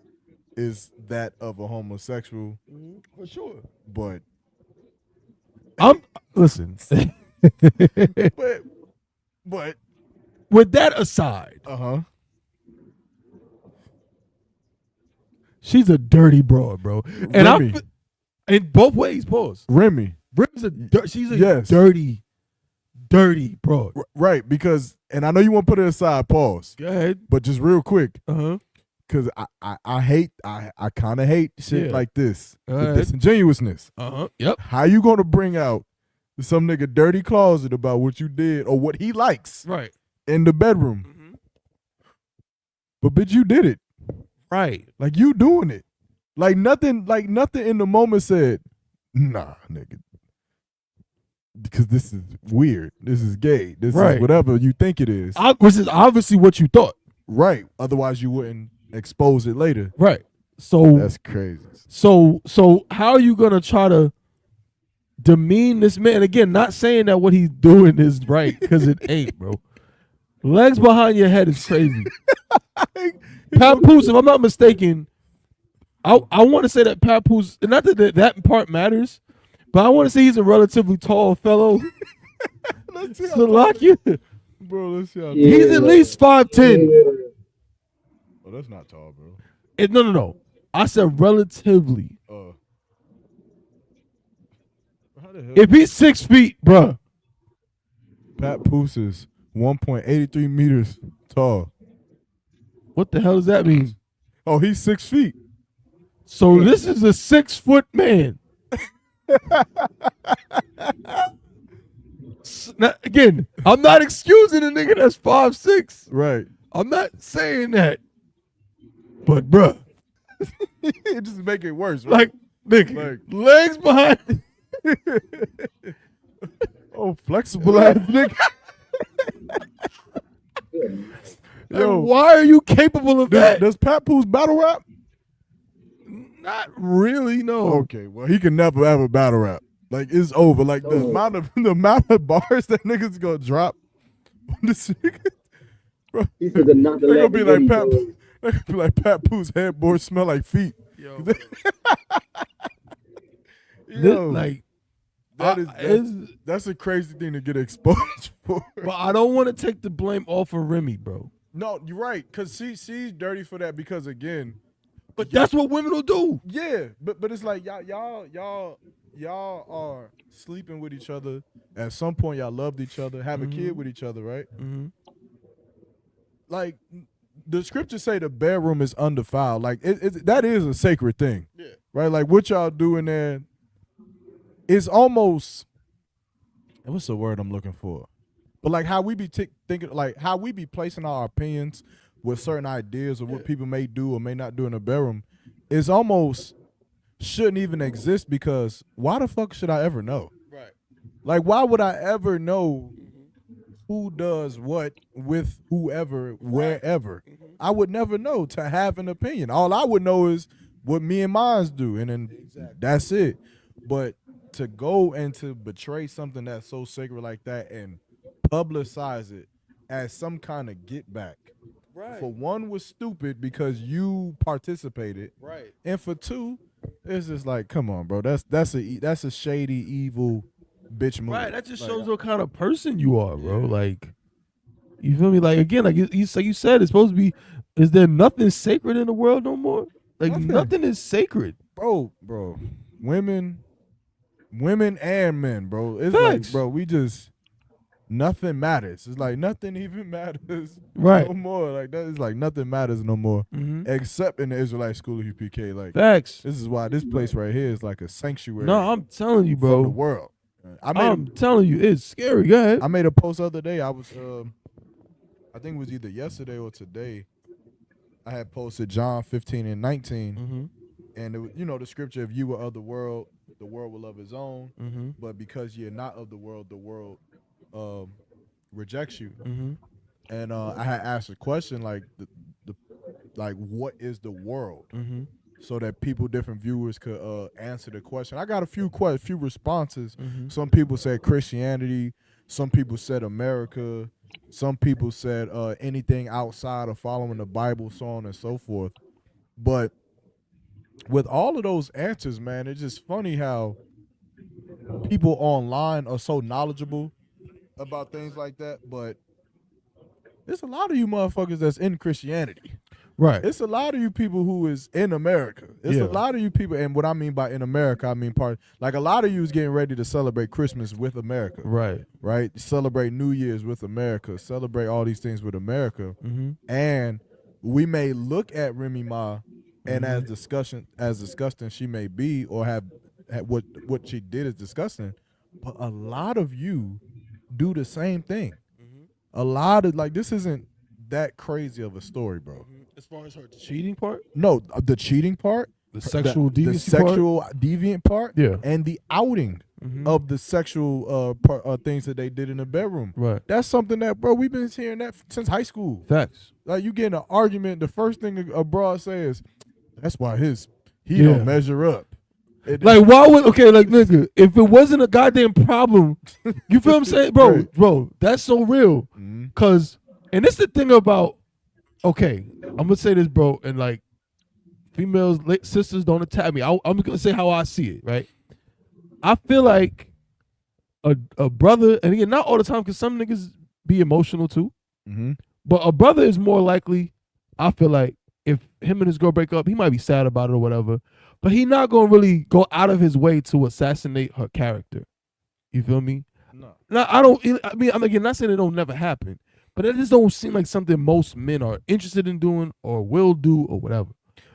is that of a homosexual. For sure. But listen. but with that aside, she's a dirty broad, bro. And Remy. In both ways, pause. Remy. She's a dirty broad. Right, because, and I know you want to put it aside, pause. Go ahead. But just real quick, because I kind of hate shit like this. The disingenuousness. Yep. How you going to bring out some nigga dirty closet about what you did or what he likes in the bedroom? But bitch, you did it. Right. Like, you doing it. Like nothing in the moment said, nah, nigga. Because this is weird. This is gay. This is whatever you think it is. Which is obviously what you thought. Right. Otherwise you wouldn't expose it later. Right. So that's crazy. So how are you gonna try to demean this man? Again, not saying that what he's doing is right, because it ain't, bro. Legs behind your head is crazy. Papoose, if I'm not mistaken, I want to say that Papoose, not that part matters, but I want to say he's a relatively tall fellow. Let's see So lock you. Bro, let's see how He's at least 5'10". Oh, that's not tall, bro. No. I said relatively. How the hell? If he's 6 feet, bruh. Papoose is 1.83 meters tall. What the hell does that mean? Oh, he's 6 feet. So this is a 6 foot man. Now, again, I'm not excusing a nigga that's 5'6". Right. I'm not saying that. But bruh. It just make it worse. Right? Like, nigga, legs behind. Oh, flexible ass nigga. Yo, why are you capable of that? Does Papoose battle rap? Not really, no. Okay, well, he can never ever battle rap. Like, it's over. Like, the amount of bars that niggas gonna drop on this nigga. Bro, they're gonna be like Papoose. They're gonna be like Papoose headboard smell like feet. Yo. Yo, like, that's a crazy thing to get exposed for. But I don't want to take the blame off of Remy, bro. No, you're right, because she's dirty for that because, again. But that's what women will do. Yeah, but it's like y'all are sleeping with each other. At some point, y'all loved each other, have a kid with each other, right? Mm-hmm. Like, the scriptures say the bedroom is undefiled. Like, that is a sacred thing. Yeah. Right? Like, what y'all do in there is almost, what's the word I'm looking for? But, like, how we be thinking, like, how we be placing our opinions with certain ideas of what people may do or may not do in the bedroom is almost shouldn't even exist, because why the fuck should I ever know? Right. Like, why would I ever know who does what with whoever, wherever? I would never know to have an opinion. All I would know is what me and mine do, and then that's it. But to go and to betray something that's so sacred like that and publicize it as some kind of get back. Right. For one, was stupid because you participated. Right. And for two, it's just like, come on, bro. That's a shady, evil bitch move. Right. That just shows what kind of person you are, bro. Like, you feel me? Like, again, like you said, it's supposed to be. Is there nothing sacred in the world no more? Like, nothing is sacred, bro. Women and men, bro. It's Facts. like, bro, we just. Nothing matters. It's like nothing even matters right. no more. Like, that is like nothing matters no more, except in the Israelite school of UPK. Like, facts. This is why this place right here is like a sanctuary. No, I'm telling you, bro. From the world. I'm telling you, it's scary. Go ahead. I made a post the other day. I was, I think it was either yesterday or today. I had posted John 15 and 19, and it was, the scripture: if you were of the world will love his own. But because you're not of the world rejects you. And I had asked a question like like what is the world, so that different viewers could answer the question. I got a few responses. Some people said Christianity, some people said America, some people said anything outside of following the Bible, so on and so forth. But with all of those answers, man, it's just funny how people online are so knowledgeable about things like that, but there's a lot of you motherfuckers that's in Christianity. Right. It's a lot of you people who is in America. It's a lot of you people, and what I mean by in America, I mean like a lot of you is getting ready to celebrate Christmas with America. Right. Right. Celebrate New Year's with America. Celebrate all these things with America. And we may look at Remy Ma, and as disgusting she may be, or have what she did is disgusting, but a lot of you do the same thing. A lot of, like, this isn't that crazy of a story, bro. As far as her cheating part? No, the cheating part, the sexual deviant part, yeah, and the outing of the sexual things that they did in the bedroom. Right. That's something that, bro, we've been hearing that since high school. Facts. Like, you get in an argument, the first thing a broad says, that's why he don't measure up. Like, why would, like, nigga, if it wasn't a goddamn problem, you feel what I'm saying? Bro, that's so real. Because, and it's the thing about okay, I'm gonna say this, bro, and like females, sisters, don't attack me. I'm gonna say how I see it, right? I feel like a brother, and again, not all the time, because some niggas be emotional too. Mm-hmm. But a brother is more likely, I feel like, if him and his girl break up, he might be sad about it or whatever, but he not gonna really go out of his way to assassinate her character. You feel me? No. Now, I mean, I'm again not saying it don't never happen, but it just don't seem like something most men are interested in doing or will do or whatever.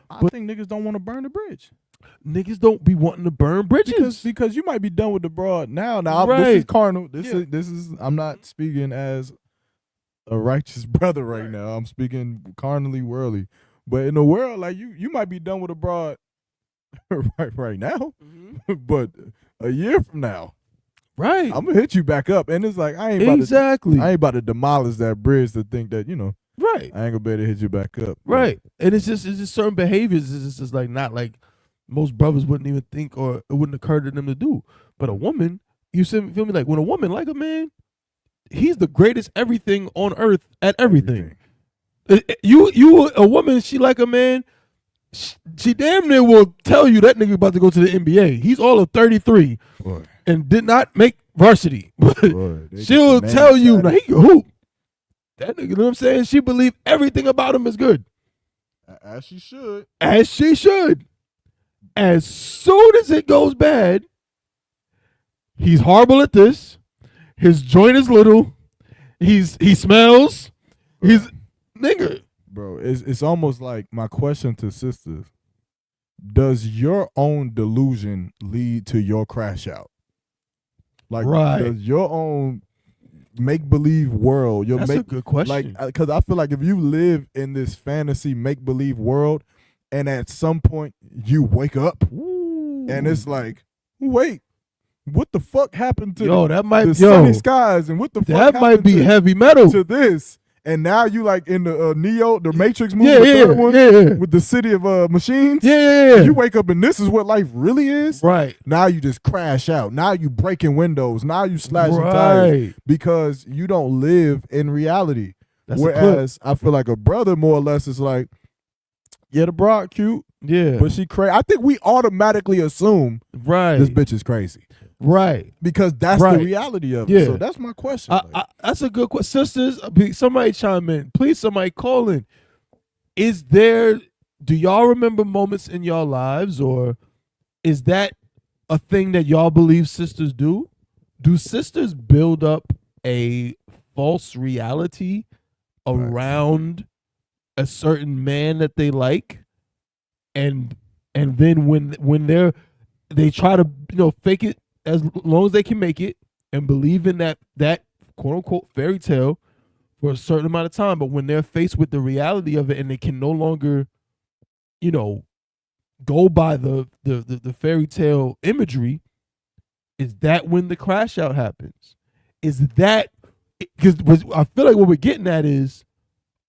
I think niggas don't want to burn the bridge. Niggas don't be wanting to burn bridges because you might be done with the broad now. Now right. This is carnal. This is. I'm not speaking as a righteous brother right now. I'm speaking carnally, worldly. But in the world, like you might be done with a broad right now, but a year from now, right? I'm gonna hit you back up, and it's like I ain't about to demolish that bridge to think that right. I ain't gonna be able to hit you back up, right? And it's just certain behaviors. It's just like not like most brothers wouldn't even think or it wouldn't occur to them to do. But a woman, you feel me? Like when a woman like a man, he's the greatest everything on earth at everything. You a woman, she like a man, she damn near will tell you that nigga about to go to the NBA. He's all of 33 and did not make varsity. She'll tell you, nah, he can hoop. That nigga, you know what I'm saying? She believe everything about him is good. As she should. As she should. As soon as it goes bad, he's horrible at this. His joint is little. He smells. He's nigga. Bro, it's almost like my question to sisters. Does your own delusion lead to your crash out? Like, does your own make-believe world, that's a good question. Like, because I feel like if you live in this fantasy make-believe world, and at some point you wake up, and it's like, wait, what the fuck happened to the sunny skies, and what the fuck that might be heavy metal to this? And now you like in the Neo, the Matrix movie, with the city of machines. You wake up and this is what life really is. Right. Now you just crash out. Now you breaking windows. Now you slashing tires because you don't live in reality. Whereas I feel like a brother more or less is like, yeah, the broad cute. Yeah. But she crazy. I think we automatically assume this bitch is crazy. Right. Because that's the reality of it. So that's my question. That's a good question. Sisters, somebody chime in. Please, somebody call in. Do y'all remember moments in y'all lives, or is that a thing that y'all believe sisters do? Do sisters build up a false reality around a certain man that they like? And then when they try to fake it as long as they can make it and believe in that quote unquote fairy tale for a certain amount of time, but when they're faced with the reality of it and they can no longer, go by the fairy tale imagery, is that when the crash out happens? Is that because I feel like what we're getting at is,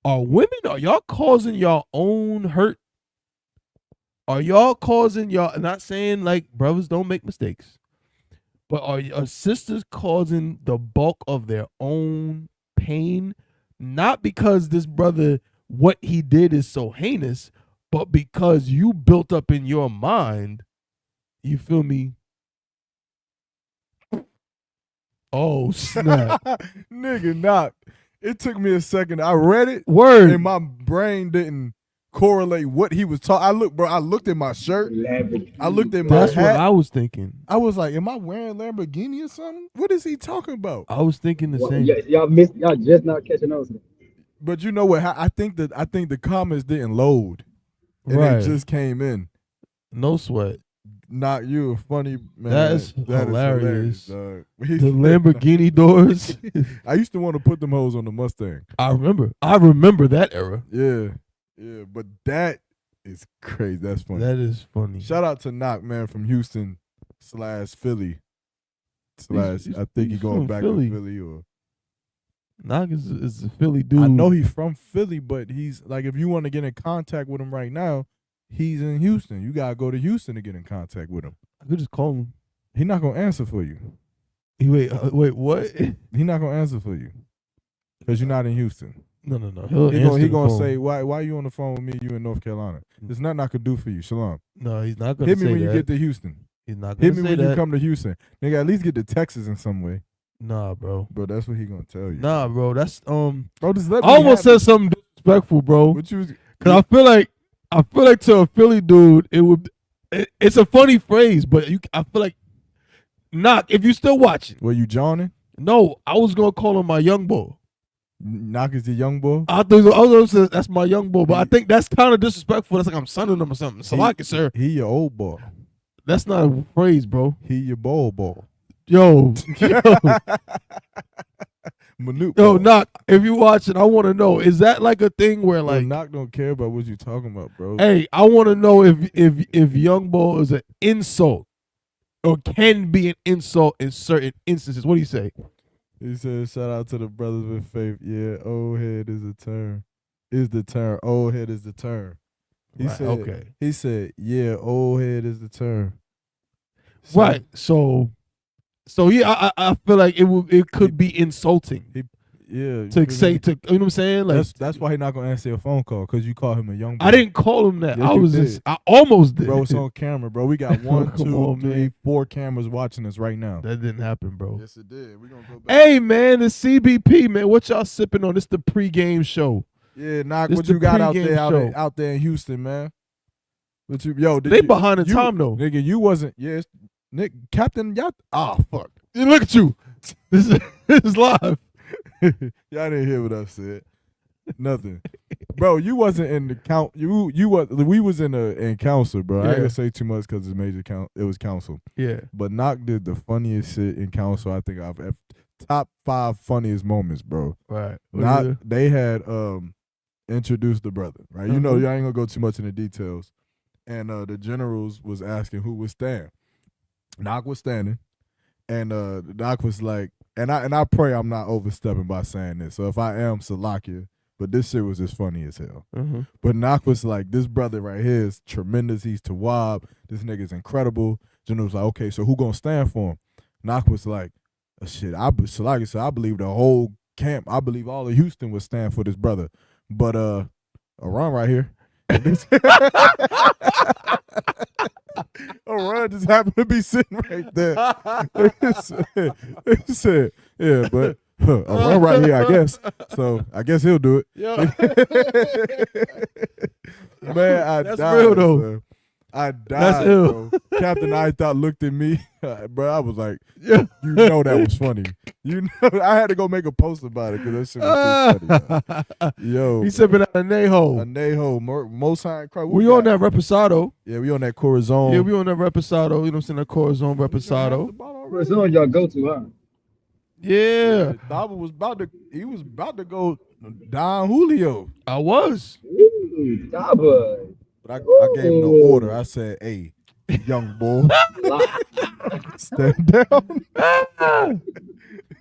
are y'all causing your own hurt? Are y'all causing y'all? Not saying like brothers don't make mistakes, but are sisters causing the bulk of their own pain? Not because this brother, what he did is so heinous, but because you built up in your mind, you feel me? Oh, snap. Nigga, not. It took me a second. I read it. Word. And my brain didn't correlate what he was talking. I looked at my shirt. I looked at my hat. That's what I was thinking. I was like, am I wearing Lamborghini or something? What is he talking about? I was thinking the same. Y'all just not catching on. But you know what? I think the comments didn't load. And it just came in. No sweat. Not you, funny man. That hilarious. The Lamborghini doors. I used to want to put them hoes on the Mustang. I remember that era. Yeah, but that is crazy. That's funny. That is funny. Shout out to Knock, man, from Houston / Philly / I think he's going back to Philly or. Knock is a Philly dude. I know he's from Philly, but he's like, if you want to get in contact with him right now, he's in Houston. You gotta go to Houston to get in contact with him. I could just call him. He's not gonna answer for you. Wait, what? He's not gonna answer for you because you're not in Houston. No. He gonna say, why you on the phone with me? You in North Carolina? There's nothing I could do for you. Shalom. No, he's not gonna hit me say when that. you get to Houston. He's not gonna hit me say when that. you come to Houston. Nigga, at least get to Texas in some way. Nah, bro. Bro, that's what he gonna tell you. Nah, bro. That's Bro, just let I me almost have said something disrespectful, bro. What you? Cause I feel like to a Philly dude, it's a funny phrase, but I feel like Knock, if you still watching. Were you Johnning? No, I was gonna call him my young boy. Knock is the young boy? I was gonna say that's my young boy, but I think that's kind of disrespectful. That's like I'm sonning him or something. So like it, sir. He your old boy. That's not a phrase, bro. He your boy. Yo. Manute. Yo, Knock, if you watching, I want to know, is that like a thing where like Knock don't care about what you talking about, bro? Hey, I want to know if young boy is an insult or can be an insult in certain instances. What do you say? He said, shout out to the brothers with faith. Yeah, old head is the term. Old head is the term. He Right, said, okay. He said, yeah, old head is the term. Right. So yeah, I feel like it could be insulting. To say to, you know what I'm saying? Like that's why he's not gonna answer your phone call, because you call him a young boy. I didn't call him that. Yes, I almost did. Bro, it's on camera, bro. We got 1, 2, on, 3, man. 4 cameras watching us right now. That didn't happen, bro. Yes, it did. We gonna go back. Hey man, the CBP, man. What y'all sipping on? This the pregame show. Yeah, Knock, This what the you got out pregame there show. out there in Houston, man? They behind the time though. Nigga, you wasn't. Yes, Nick, Captain. Y'all. Fuck. Look at you. This is live. Y'all didn't hear what I said. Nothing, bro. You wasn't in the count. You was. We was in council, bro. I ain't gonna say too much because it's major count. It was council. Yeah. But Knock did the funniest shit in council. I think I've ever. Top 5 funniest moments, bro. Right. They had introduced the brother, right? You know, y'all ain't gonna go too much into details. And the generals was asking who would stand. Knock was standing, and Knock was like, and I pray I'm not overstepping by saying this. So if I am, Salakia, but this shit was just funny as hell. But Knock was like, this brother right here is tremendous. He's Tawab. This nigga's incredible. General was like, okay, so who gonna stand for him? Knock was like, shit, Salakia said, I believe the whole camp, I believe all of Houston would stand for this brother. But Aron right here. Aron just happened to be sitting right there. He said, yeah, but Aron right here, I guess. So I guess he'll do it. Yeah. Man, I That's died. real though. Sir. I died, That's ill. bro. Captain I thought looked at me, bro. I was like, you know that was funny. You know, I had to go make a post about it because that shit was too funny. Yo, He sipping at a Neho. A Neho, Most High Christ. We on that Reposado. Yeah, we on that Corazon. Yeah, we on that Reposado. You know what I'm saying? That Corazon Reposado. What's on y'all go to, huh? Yeah. Thaba was about to go Don Julio. I was. Ooh, Thaba. But I gave him the order. I said, hey, young boy, stand down.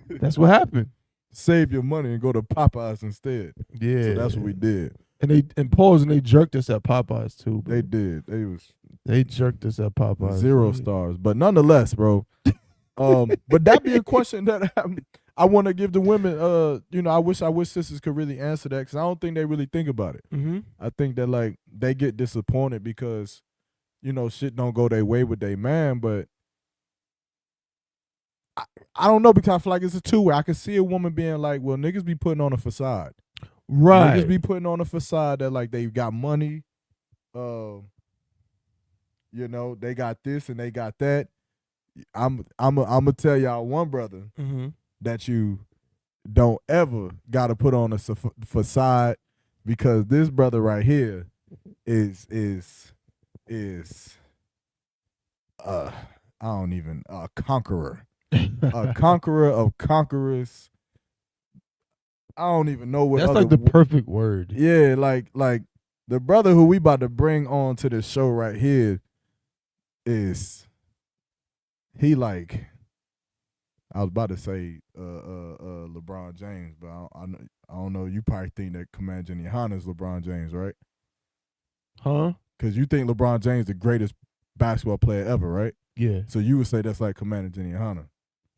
That's what happened. Save your money and go to Popeyes instead. Yeah. So that's what we did. And they jerked us at Popeyes too. Bro. They did. They jerked us at Popeyes. 0 stars. But nonetheless, bro. But that be a question that I want to give the women. I wish sisters could really answer that, because I don't think they really think about it. I think that like they get disappointed because, shit don't go their way with their man. But I don't know, because I feel like it's a two-way. I can see a woman being like, well, niggas be putting on a facade. Right. Niggas be putting on a facade that like they got money. They got this and they got that. I'm gonna tell y'all one brother that you don't ever gotta put on a facade, because this brother right here is I don't even a conqueror, a conqueror of conquerors. I don't even know what. That's like the perfect word. Yeah, like the brother who we about to bring on to the show right here is. He like, I was about to say LeBron James, but I don't know. You probably think that Commander Johnny is LeBron James, right? Huh? Because you think LeBron James the greatest basketball player ever, right? Yeah. So you would say that's like Commander Johnny.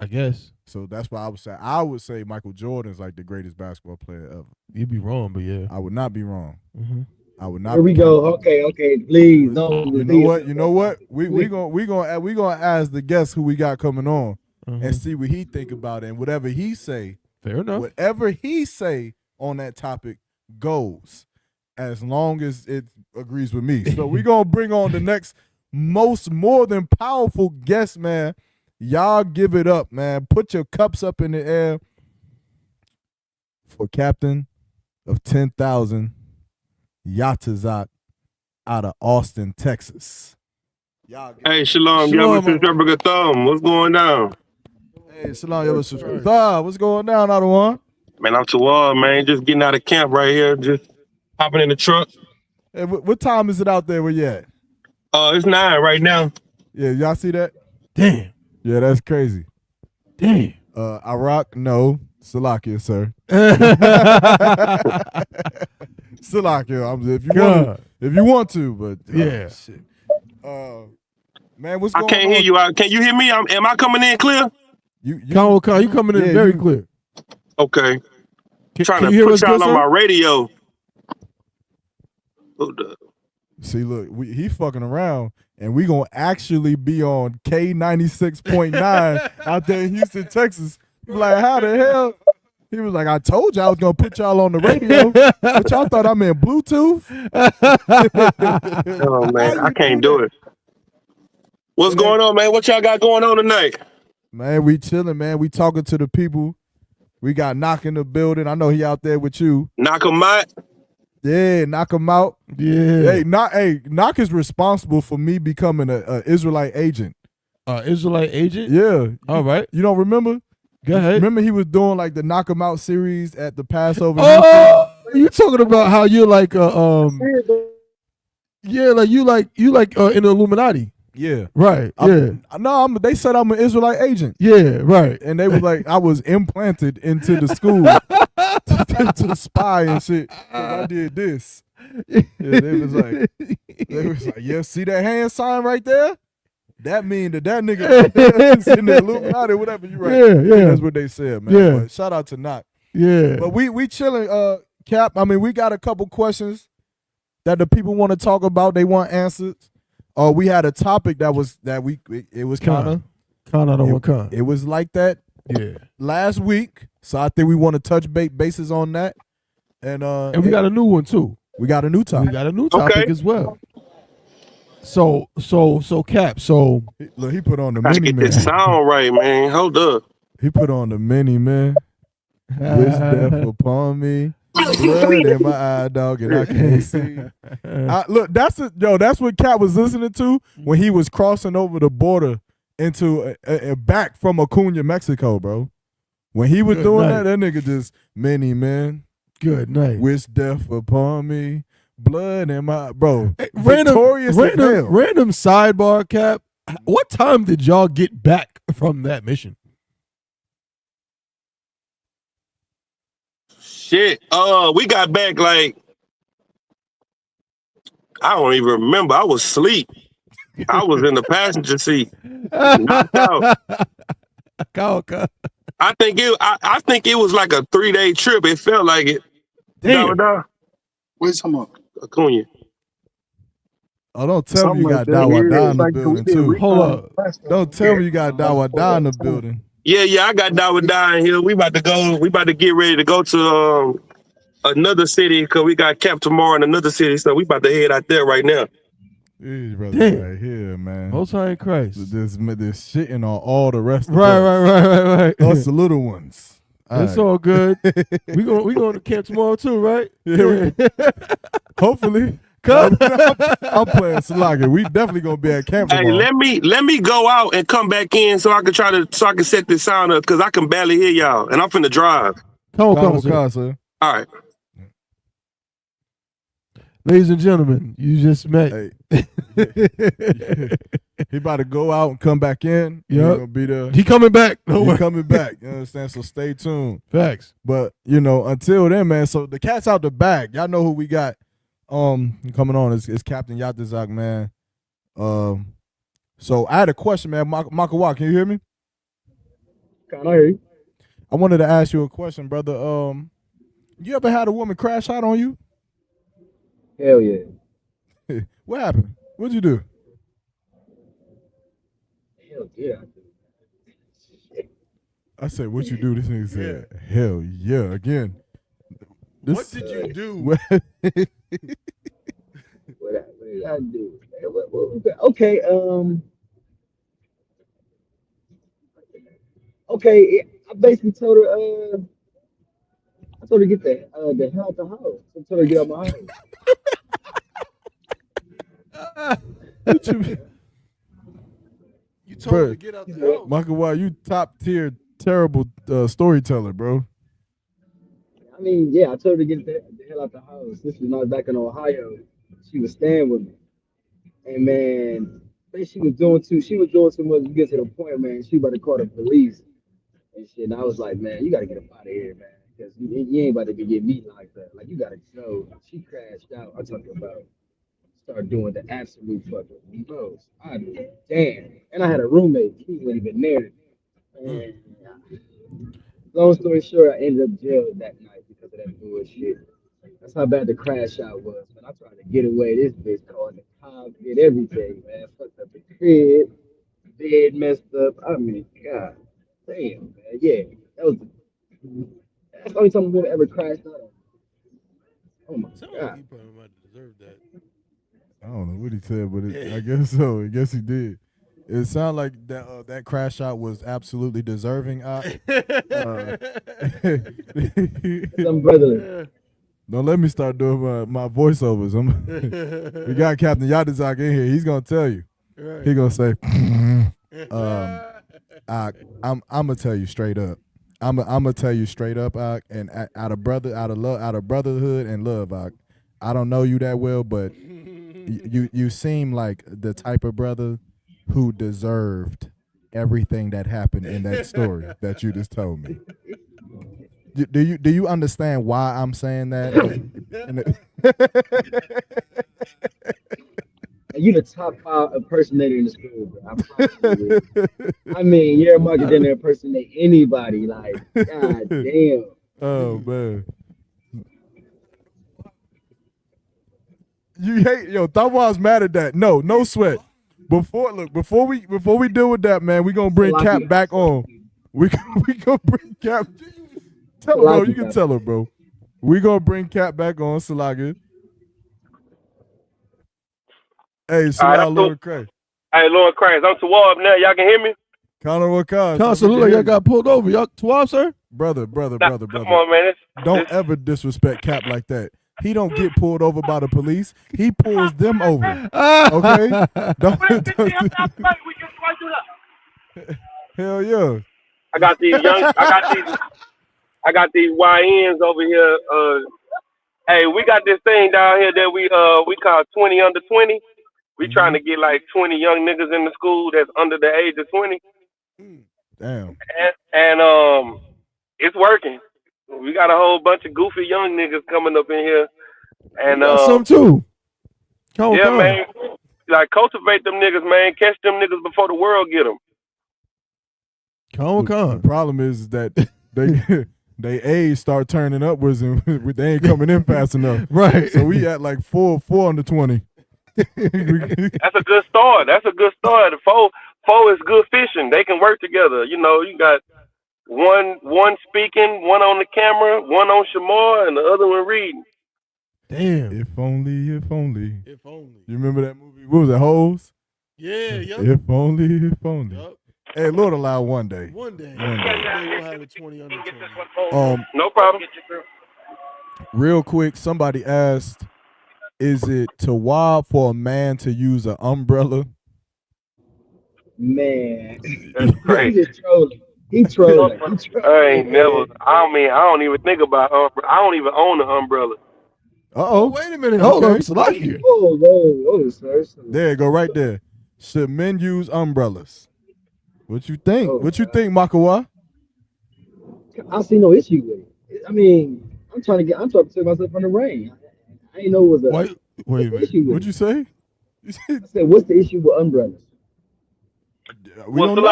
I guess. So that's why I would say Michael Jordan's like the greatest basketball player ever. You'd be wrong, but yeah. I would not be wrong. Mm-hmm. I would not. Here we go. Okay, please. No, you know what? We gonna ask the guest who we got coming on and see what he think about it, and whatever he say. Fair enough. Whatever he say on that topic goes, as long as it agrees with me. So we gonna bring on the next more than powerful guest, man. Y'all give it up, man. Put your cups up in the air for Captain of 10,000. Yatazak out of Austin, Texas. Hey, Shalom, Yagarwap Thumb. What's going down? Hey, Shalom, Yagarwap. What's going down, Adawan? Man, I'm Thabawan, man. Just getting out of camp right here. Just hopping in the truck. Hey, what time is it out there where you at? It's 9 right now. Yeah, y'all see that? Damn. Yeah, that's crazy. Damn. Iraq, no. Salakia, sir. Salakia, if you want to, but yeah. Shit. Man, what's going on? I can't hear you. Can you hear me? Am I coming in clear? You coming in very clear. Okay. Trying can to put y'all on my radio. See, look, he fucking around, and we gonna actually be on K96.9 out there in Houston, Texas. Like, how the hell? He was like, I told you I was gonna put y'all on the radio, but y'all thought I'm in Bluetooth. Oh man, I can't do it. What's going on, man? What y'all got going on tonight? Man, we chilling, man. We talking to the people. We got Knock in the building. I know he out there with you. Knock him out. Yeah, knock him out. Yeah. Knock is responsible for me becoming a Israelite agent. Israelite agent? Yeah. All right. You don't remember? Go ahead. Remember he was doing like the Knock 'em Out series at the Passover. Oh, you talking about how you're like you like in the Illuminati. Yeah. Right. They said I'm an Israelite agent. Yeah, right. And they was like, I was implanted into the school to spy and shit. I did this. Yeah, they was like, yeah, see that hand sign right there? That mean that nigga is in the Illuminati or whatever. You right. Yeah. That's what they said, man. Yeah. But shout out to Knock. Yeah. But we chilling, Cap. I mean, we got a couple questions that the people want to talk about. They want answers. We had a topic it was kind of it was like that last week. So I think we want to touch bases on that. And we got a new one too. We got a new topic. We got a new topic as well. So Cap, look, he put on the Gotta mini get man. this sound right, man. Hold up. He put on the mini man. Wish death upon me. Blood in my eye, dog, and I can't see. Look, that's what Cap was listening to when he was crossing over the border into back from Acuna, Mexico, bro. When he was doing that nigga just mini man. Good night. Wish death upon me. Blood in my bro. Hey, random sidebar, Cap. What time did y'all get back from that mission? Shit. We got back like I don't even remember. I was asleep. I was in the passenger seat. Knocked out. I think it was like a 3-day trip. It felt like it. Damn. Wait some more. Acuna. Oh, don't tell me you got Dawada in the building too. Hold up. Don't tell me you got Dawada in the building. Yeah, I got Dawada in here. We about to get ready to go to another city because we got camp tomorrow in another city. So we about to head out there right now. These brothers right here, man. Most High in Christ. This shitting on all the rest of Right. Us the little ones. It's all good. we going to camp tomorrow too, right? Yeah. Hopefully. I'm playing Salaka. We definitely gonna be at camp tomorrow. Hey, let me go out and come back in so I can set this sound up because I can barely hear y'all and I'm finna drive. Come on, sir. All right. Ladies and gentlemen, you just met. Hey. He about to go out and come back in. Yeah, gonna be there. He coming back. He coming back. You understand? So stay tuned. Facts. But until then, man. So the cat's out the bag. Y'all know who we got. Coming on is Captain Yatazak, man. So I had a question, man. Maqawah, can you hear me? Kind of hear you. I wanted to ask you a question, brother. You ever had a woman crash out on you? Hell yeah. What happened? What'd you do? Hell yeah. I said, what you do? This nigga said, hell yeah. Again. What did you do? What did I do? Okay, okay, I basically told her, I told her to get the hell out the house. I told her to get out my house. You told her to get out the house. Maqawah, you top tier terrible storyteller, bro. I mean, yeah, I told her to get the hell out the house. This was not back in Ohio. She was staying with me. And man, she was doing too much to get to the point, man. She about to call the police and shit. And I was like, man, you gotta get up out of here, man. Because you ain't about to get me like that. Like, you gotta go. She crashed out. I'm talking about start doing the absolute fucking most. I mean, damn. And I had a roommate. He wasn't even there. And long story short, I ended up jail that night because of that bullshit. That's how bad the crash out was, man. I tried to get away. This bitch called the cops, did everything, man. Fucked up the crib, bed messed up. I mean, god damn, man. Yeah, that's the only time a woman ever crashed out on me. Oh my god. He probably might deserve that. I don't know what he said, but I guess so. I guess he did. It sounded like that crash out was absolutely deserving. Some brotherly. Don't let me start doing my voiceovers. We got Captain Yadizak in here. He's gonna tell you. Right. He gonna say, I'm gonna tell you straight up. I'm gonna tell you straight up, and out of brotherhood and love, I don't know you that well, but you seem like the type of brother who deserved everything that happened in that story that you just told me. Do you understand why I'm saying that? You the top 5 impersonator in the school, bro. I mean, Yaramach didn't impersonate anybody. Like, god damn. Oh man. You hate Thabawan's mad at that. No sweat. Before we deal with that, man, we gonna bring Cap back on. We gonna bring Cap. Tell her, bro. You can tell her, bro. We gonna bring Cap back on, Salaga. Hey, Salaga, Lord Christ. Hey, Lord Christ, I'm Tawab now. Y'all can hear me? Connor, what kind? Constantly, y'all got pulled over. Y'all Tawab, sir? Brother. Come on, man. Don't ever disrespect Cap like that. He don't get pulled over by the police. He pulls them over. Okay? Hell yeah. I got these YNs over here. Hey, we got this thing down here that we call 20 under 20. We trying to get like 20 young niggas in the school that's under the age of 20. Damn. And it's working. We got a whole bunch of goofy young niggas coming up in here. And some too. Man. Like, cultivate them niggas, man. Catch them niggas before the world get them. The problem is that they age start turning upwards and they ain't coming in fast enough. Right. So we at like 4 under 20. That's a good start. The four is good fishing. They can work together. You know, you got one speaking, one on the camera, one on Shamar, and the other one reading. Damn. If only. You remember that movie? What was it, Hoes? Yeah, yep. If only. Yep. Hey, Lord allow one day. One day we'll have a 20 under 20. No problem. Real quick, somebody asked, is it tawab for a man to use an umbrella? Man. That's crazy. He's trolling. I don't even think about umbrella. I don't even own an umbrella. Uh-oh. Wait a minute. Hold on. Salaki. Whoa, sir. There you go, right there. Should men use umbrellas? What you think? What you think, Maqawah? I see no issue with it. I mean, I'm trying to protect myself from the rain. I ain't know it was a. Wait a minute. What'd you say? I said, what's the issue with umbrellas? We don't know.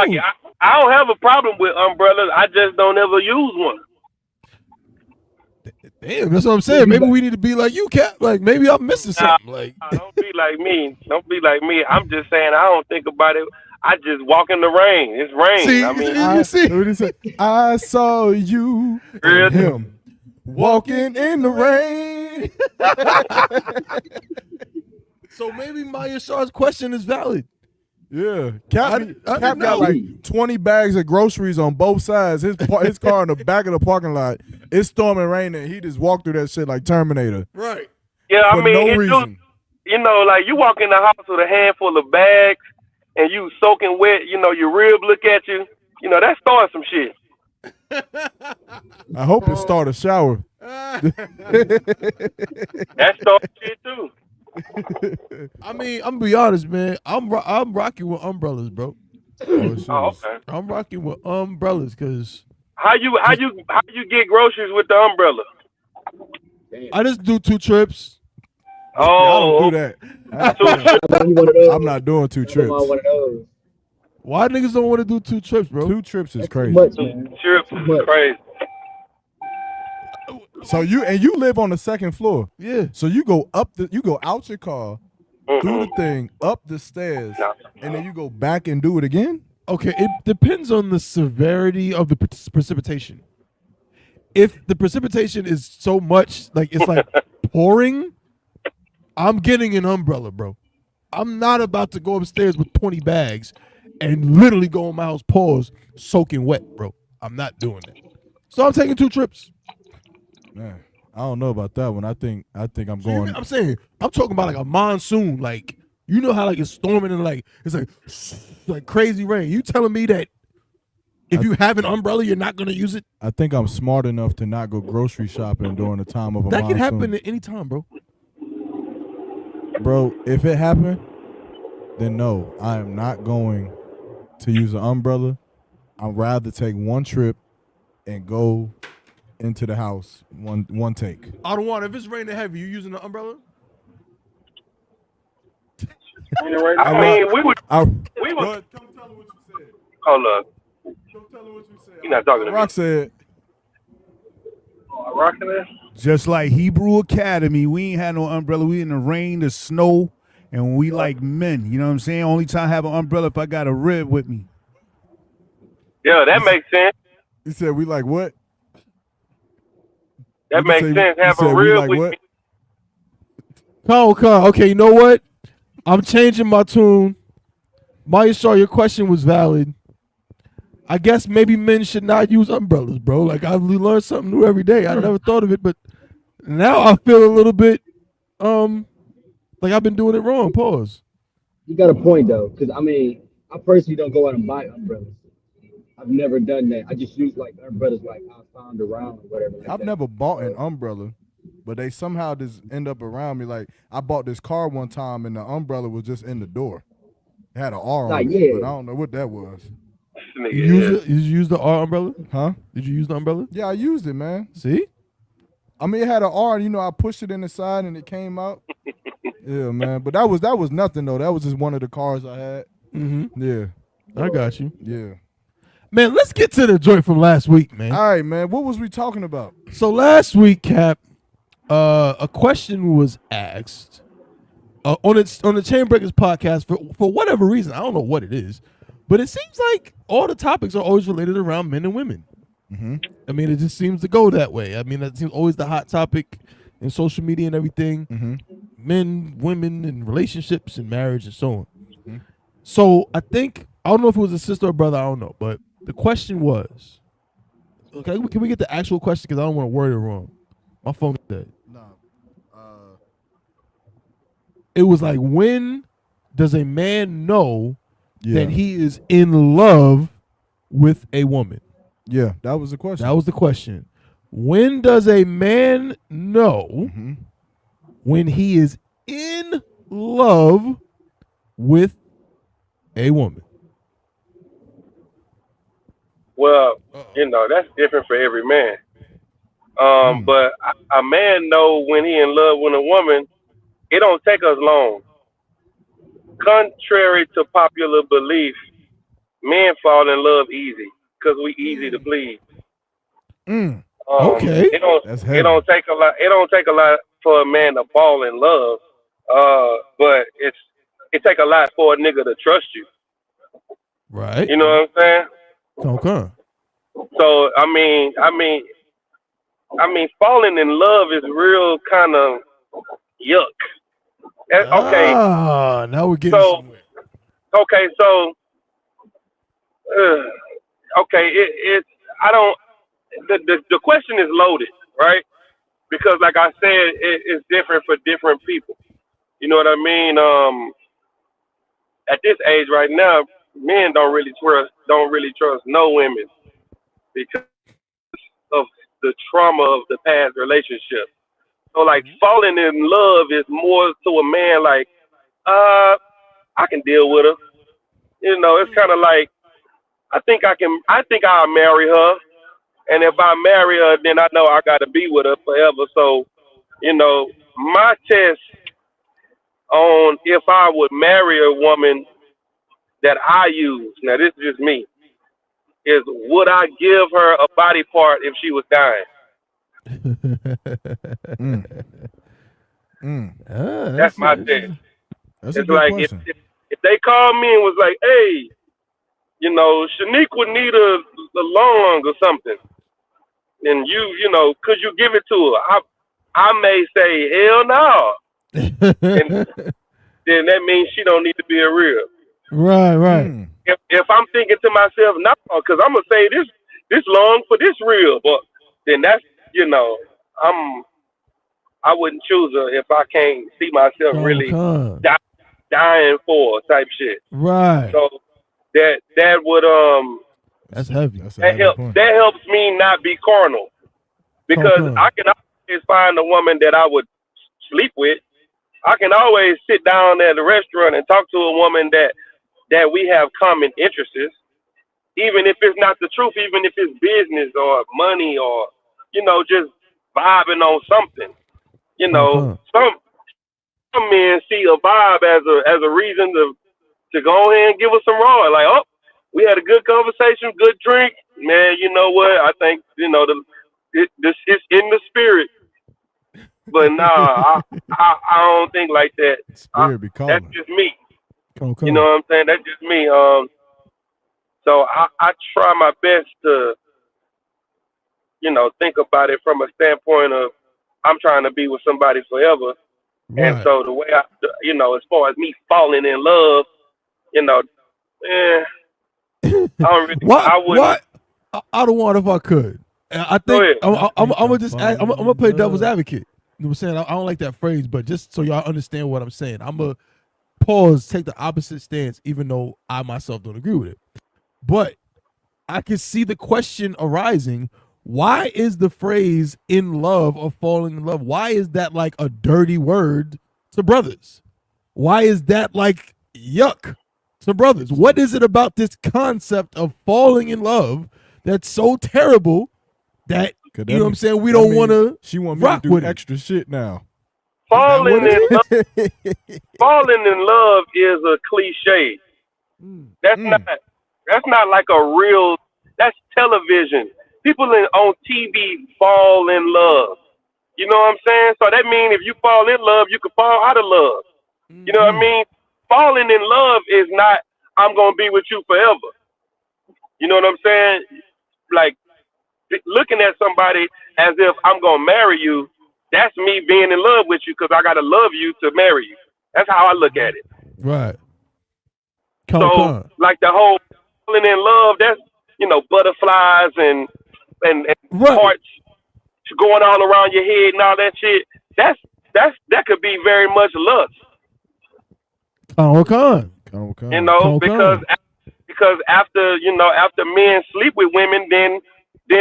I don't have a problem with umbrellas. I just don't ever use one. Damn, that's what I'm saying. Maybe we need to be like you, Cap. Like maybe I'm missing something. Like don't be like me. Don't be like me. I'm just saying I don't think about it. I just walk in the rain. It's rain. See, I mean, you see. What did he say? I saw you and him walking in the rain. So maybe Maya Shaw's question is valid. Yeah, Cap got know. like 20 bags of groceries on both sides. His car in the back of the parking lot. It's storming rain, and he just walked through that shit like Terminator. Right. yeah, I For mean, no it reason. you know, like you walk in the house with a handful of bags and you soaking wet. You know, your rib look at you. You know, that starts some shit. I hope it start a shower. That starts shit too. I mean, I'm gonna be honest, man. I'm rocking with umbrellas, bro. Oh, okay. I'm rocking with umbrellas because How you get groceries with the umbrella? I just do 2 trips. Oh, I don't do that. I'm not doing 2 trips. One of those. Why niggas don't want to do 2 trips, bro? 2 trips is crazy. Much, man. trips is crazy. So you live on the 2nd floor. Yeah. So you go out your car, do the thing, up the stairs, and then you go back and do it again? Okay, it depends on the severity of the precipitation. If the precipitation is so much, like it's like pouring, I'm getting an umbrella, bro. I'm not about to go upstairs with 20 bags and literally go in my house, pause, soaking wet, bro. I'm not doing that. So I'm taking 2 trips. Man, I don't know about that one. I think I'm going. I'm saying, I'm talking about like a monsoon, like you know how like it's storming and like it's like crazy rain. You telling me that if you have an umbrella, you're not gonna use it? I think I'm smart enough to not go grocery shopping during the time of a That monsoon. can happen at any time, bro. Bro, if it happened, then no, I am not going to use an umbrella. I'd rather take 1 trip and go into the house one take. I don't want. If it's raining heavy, you using the umbrella? I mean, we would. Come tell her what you said. Hold up. Come tell her what you said. You're not talking to me. Rock said. Rock there? Just like Hebrew Academy, we ain't had no umbrella. We in the rain, the snow, and we like men. You know what I'm saying? Only time I have an umbrella if I got a rib with me. Yeah, that makes sense. He said we like what? That makes sense. Have a real with me. Carl. Okay, you know what? I'm changing my tune. Maya Shaw, your question was valid. I guess maybe men should not use umbrellas, bro. Like we learn something new every day. I never thought of it, but now I feel a little bit like I've been doing it wrong. Pause. You got a point though, because I mean, I personally don't go out and buy umbrellas. I've never done that. I just use like umbrellas like I found around or whatever. Like I've never bought an umbrella, but they somehow just end up around me. Like I bought this car one time and the umbrella was just in the door. It had an R on it, but I don't know what that was. Did you use the R umbrella? Huh? Did you use the umbrella? Yeah, I used it, man. See? I mean, it had an R, and I pushed it in the side and it came out. Yeah, man. But that was nothing though. That was just one of the cars I had. Mm-hmm. Yeah. I got you. Yeah. Man, let's get to the joint from last week, man. All right, man. What was we talking about? So last week, Cap, a question was asked on the Chainbreakers podcast for whatever reason. I don't know what it is, but it seems like all the topics are always related around men and women. Mm-hmm. I mean, it just seems to go that way. I mean, that seems always the hot topic in social media and everything. Mm-hmm. Men, women, and relationships and marriage and so on. Mm-hmm. So I don't know if it was a sister or brother. I don't know, but the question was, okay, can we get the actual question? Because I don't want to word it wrong. My phone is dead. No. It was like, when does a man know Yeah. that he is in love with a woman? Yeah, that was the question. That was the question. When does a man know when he is in love with a woman? Well, that's different for every man. But a man know when he in love with a woman, it don't take us long. Contrary to popular belief, men fall in love easy because we easy to please. Okay. It don't take a lot. It don't take a lot for a man to fall in love. But it take a lot for a nigga to trust you. Right. You know what I'm saying? Okay. So I mean, falling in love is real kind of yuck. Okay. Now we're getting somewhere. Okay, so okay, it's I don't. The question is loaded, right? Because like I said, it's different for different people. You know what I mean? At this age right now, men don't really trust no women because of the trauma of the past relationship. So like falling in love is more to a man like, I can deal with her. You know, it's kind of like I think I'll marry her, and if I marry her, then I know I got to be with her forever. So, you know, my test on if I would marry a woman that I use, now this is just me, is would I give her a body part if she was dying? That's my test. That's it's like if they called me and was like, hey, you know, Shanique would need a lung or something, and you know, could you give it to her? I may say hell no, and then that means she don't need to be a real. Right. If I'm thinking to myself, no, because I'm gonna say this long for this real, but then that's, you know, I wouldn't choose her if I can't see myself really dying for type shit. Right. So that would that's heavy. That helps me not be carnal, because I can always find a woman that I would sleep with. I can always sit down at the restaurant and talk to a woman that we have common interests, even if it's not the truth, even if it's business or money or, you know, just vibing on something. You know, some men see a vibe as a reason to go ahead and give us some raw. Like, oh, we had a good conversation, good drink, man. You know what? I think, you know, this is in the spirit. But nah, I don't think like that. Spirit be calling. That's just me. You know what I'm saying? That's just me. So I try my best to, you know, think about it from a standpoint of I'm trying to be with somebody forever. Right. And so the way you know, as far as me falling in love, you know, I don't really. I wouldn't. I don't want if I could. I think I'm gonna just I'm gonna play devil's advocate. You know what I'm saying? I don't like that phrase, but just so y'all understand what I'm saying, I'm gonna pause, take the opposite stance, even though I myself don't agree with it. But I can see the question arising: why is the phrase "in love" or "falling in love"? Why is that like a dirty word to brothers? Why is that like yuck to brothers? What is it about this concept of falling in love that's so terrible that, you know what I'm saying, we don't want to she want me to do extra shit now? Falling in love is a cliche. That's not like a real. That's television. People on TV fall in love. You know what I'm saying? So that means if you fall in love, you can fall out of love. You know what I mean? Falling in love is not, I'm going to be with you forever. You know what I'm saying? Like, looking at somebody as if I'm going to marry you, that's me being in love with you because I got to love you to marry you. That's how I look at it. Right. So, like the whole falling in love, that's, you know, butterflies and hearts going all around your head and all that shit. That could be very much lust. You know, because after, you know, after men sleep with women, then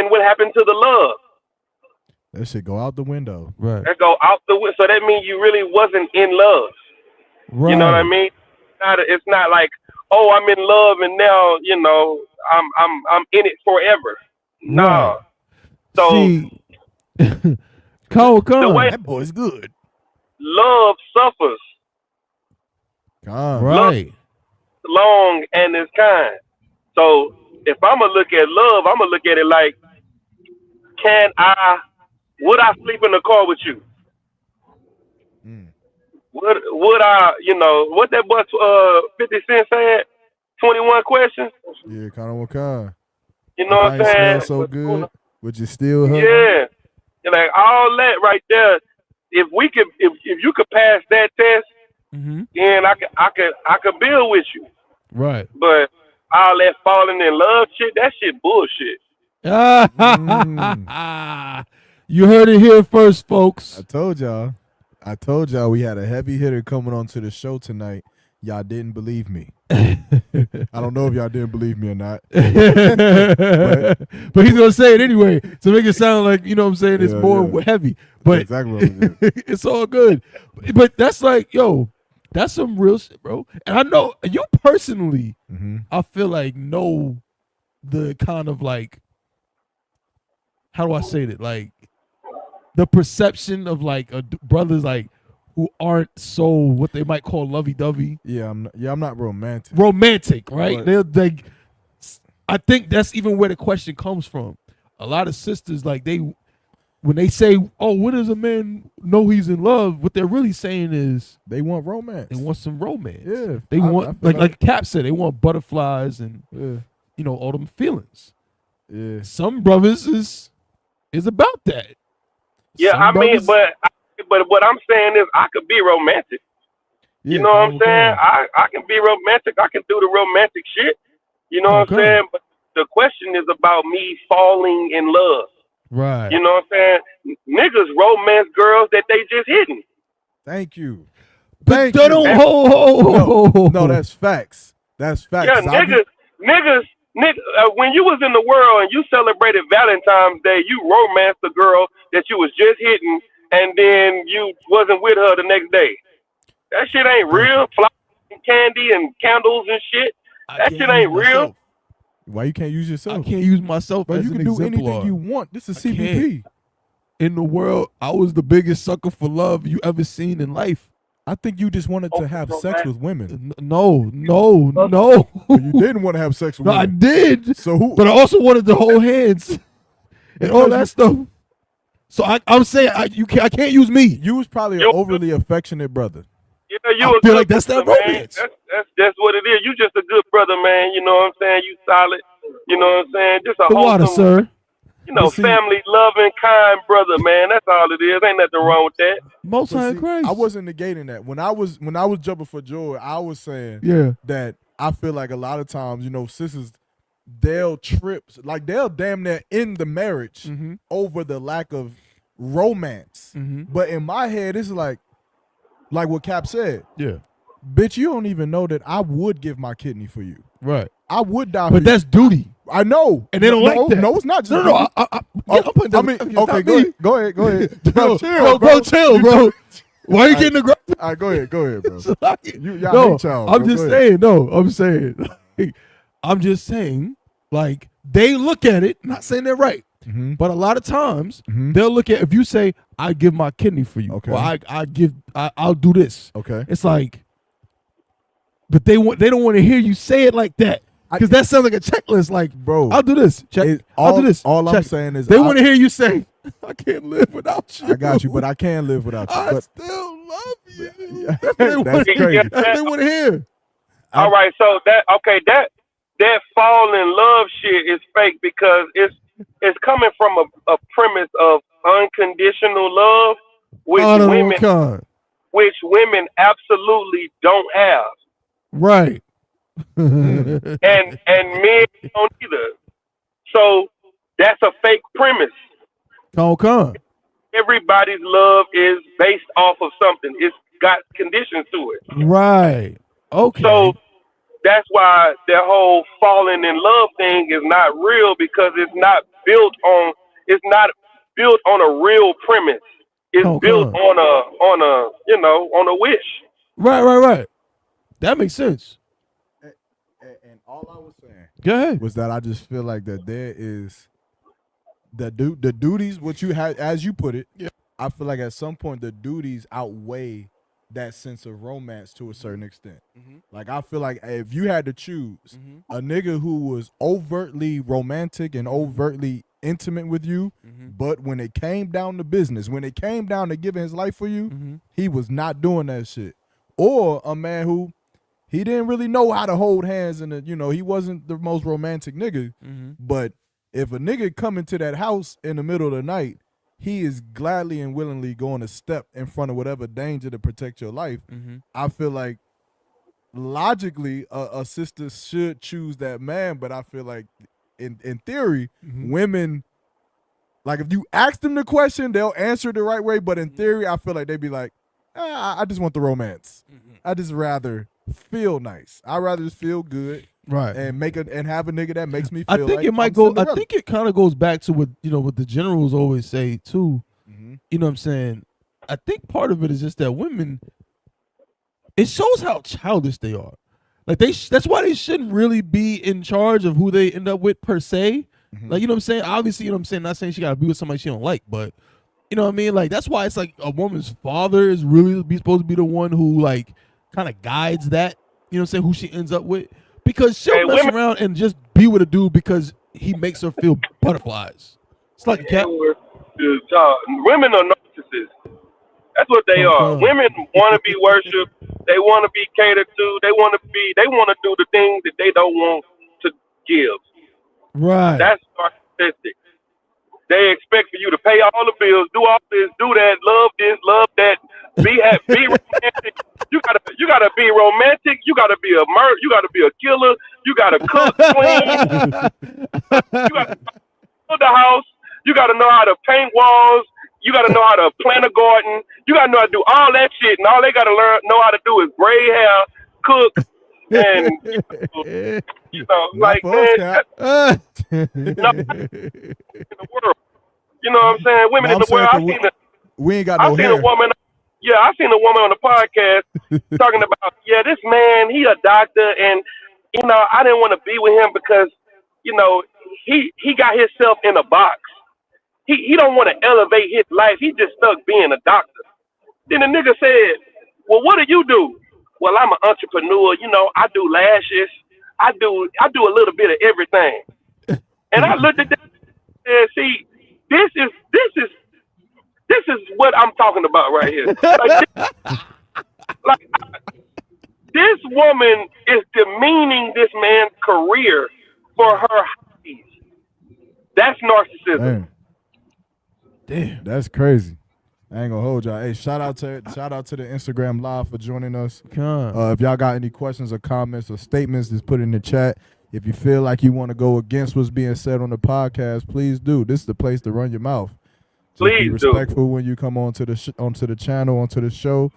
what happened to the love? That shit go out the window. Right. That go out the window. So that means you really wasn't in love. Right. You know what I mean? It's not like, oh, I'm in love and now, you know, I'm in it forever. Nah. Right. So see, the way that boy's good. Love suffers. Right. Long and is kind. So if I'm gonna look at love, I'm gonna look at it like, would I sleep in the car with you? Would I, what that boy 50 Cent said? 21 questions. Yeah, kind of what kind. You know what I'm saying? Smell so good, would you still hug me? Yeah, and like all that right there. If you could pass that test, then I could build with you. Right. But all that falling in love shit, that shit bullshit. You heard it here first, folks. I told y'all we had a heavy hitter coming onto the show tonight. Y'all didn't believe me. I don't know if y'all didn't believe me or not. But he's gonna say it anyway to make it sound like, you know what I'm saying, it's more heavy. But exactly what I'm saying. It's all good. But that's like, yo, that's some real shit, bro. And I know you personally, I feel like know the kind of like, how do I say it? Like the perception of like brothers like who aren't so what they might call lovey-dovey. Yeah, I'm not romantic. Romantic, right? I think that's even where the question comes from. A lot of sisters, like when they say, "Oh, when does a man know he's in love?" What they're really saying is they want romance. They want some romance. Yeah, they want like Cap said, they want butterflies and all them feelings. Yeah, some brothers is about that. Yeah, Some I mean, brothers- but what I'm saying is I could be romantic. Yeah, you know what I'm saying? I can be romantic. I can do the romantic shit. You know what I'm saying? But the question is about me falling in love. Right. You know what I'm saying? Niggas romance girls that they just hitting. Thank you. But no, that's facts. That's facts. Yeah, niggas, when you was in the world and you celebrated Valentine's Day, you romanced a girl that you was just hitting, and then you wasn't with her the next day. That shit ain't real. Flowers and candy and candles and shit. That shit ain't real. Why you can't use yourself? I can't use myself But as you an can do exemplar. anything you want. This is I CBP. In the world, I was the biggest sucker for love you ever seen in life. I think you just wanted to have sex with women. No. You didn't want to have sex with No, women. I did. So who? But I also wanted to hold hands and all that stuff. So I'm saying I can't use me. You was probably an overly affectionate brother. Yeah, I feel like that's that romance. That's what it is. You just a good brother, man. You know what I'm saying? You solid. You know what I'm saying? Just a The water, wholesome, sir. family loving, kind brother, man. That's all it is. Ain't nothing wrong with that. Most High Christ. I wasn't negating that. When I was jumping for joy, I was saying that I feel like a lot of times, sisters, they'll trip, like they'll damn near end the marriage over the lack of romance. But in my head, it's like what Cap said. Yeah. Bitch, you don't even know that I would give my kidney for you. Right. I would die for But you. that's duty. I know. And they don't like that. No, it's not just No. okay, go ahead. Bro, chill, bro. Why are you getting aggressive? All right, go ahead, bro. No, I'm just saying, like, they look at it, not saying they're right, but a lot of times they'll look at, if you say, I give my kidney for you, or I'll do this. Okay. It's like, but they don't want to hear you say it like that. Because that sounds like a checklist. Like, bro, I'll do this. Check. I'll do this. All check. I'm saying is they want to hear you say, I can't live without you. I got you, but I can live without you. I but still love you. That's crazy. That's what they want to hear. All right, so that fall in love shit is fake because it's coming from a premise of unconditional love, which women absolutely don't have. Right. and men don't either. So that's a fake premise. Come. Everybody's love is based off of something. It's got conditions to it. Right. Okay. So that's why their whole falling in love thing is not real because it's not built on a real premise. It's built on a wish. Right. That makes sense. And all I was saying was that I just feel like that there is the duties, what you had, as you put it. Yeah. I feel like at some point the duties outweigh that sense of romance to a certain extent. Like I feel like if you had to choose a nigga who was overtly romantic and overtly intimate with you, but when it came down to business, when it came down to giving his life for you, he was not doing that shit. Or a man who he didn't really know how to hold hands and he wasn't the most romantic nigga. But if a nigga come into that house in the middle of the night, he is gladly and willingly going to step in front of whatever danger to protect your life. I feel like logically a sister should choose that man, but I feel like in theory, women, like if you ask them the question, they'll answer it the right way. But in theory, I feel like they'd be like, I just want the romance. I just rather feel nice. I'd rather just feel good. Right. And have a nigga that makes me feel I think like it might I'm go. Cinderella. I think it kind of goes back to what the generals always say too. You know what I'm saying? I think part of it is just that women, it shows how childish they are. Like that's why they shouldn't really be in charge of who they end up with per se. Like, you know what I'm saying? Obviously, you know what I'm saying? Not saying she got to be with somebody she don't like, but you know what I mean? Like, that's why it's like a woman's father is really supposed to be the one who like kind of guides that, you know what I'm saying, who she ends up with. Because she'll mess around and just be with a dude because he makes her feel butterflies. It's like a cat. Women are narcissists. That's what they are. Women want to be worshipped. They want to be catered to. They want to do the things that they don't want to give. Right. That's narcissistic. They expect for you to pay all the bills, do all this, do that, love this, love that, be romantic. You gotta be romantic. You gotta be you gotta be a killer. You gotta cook, clean. You gotta build the house. You gotta know how to paint walls. You gotta know how to plant a garden. You gotta know how to do all that shit, and all they gotta know how to do is braid hair, cook, and like man, in the world. You know what I'm saying? Women in the world. We ain't got no hair. I seen a woman on the podcast talking about, this man, he a doctor, and I didn't want to be with him because, he got himself in a box. He don't want to elevate his life. He just stuck being a doctor. Then the nigga said, well, what do you do? Well, I'm an entrepreneur. I do lashes. I do a little bit of everything. And I looked at that and see, this is what I'm talking about right here. This woman is demeaning this man's career for her hobbies. That's narcissism. Damn, that's crazy. I ain't gonna hold y'all. Hey, shout out to the Instagram Live for joining us. If y'all got any questions or comments or statements, just put it in the chat. If you feel like you want to go against what's being said on the podcast, please do. This is the place to run your mouth. Just be respectful when you come onto the channel, onto the show,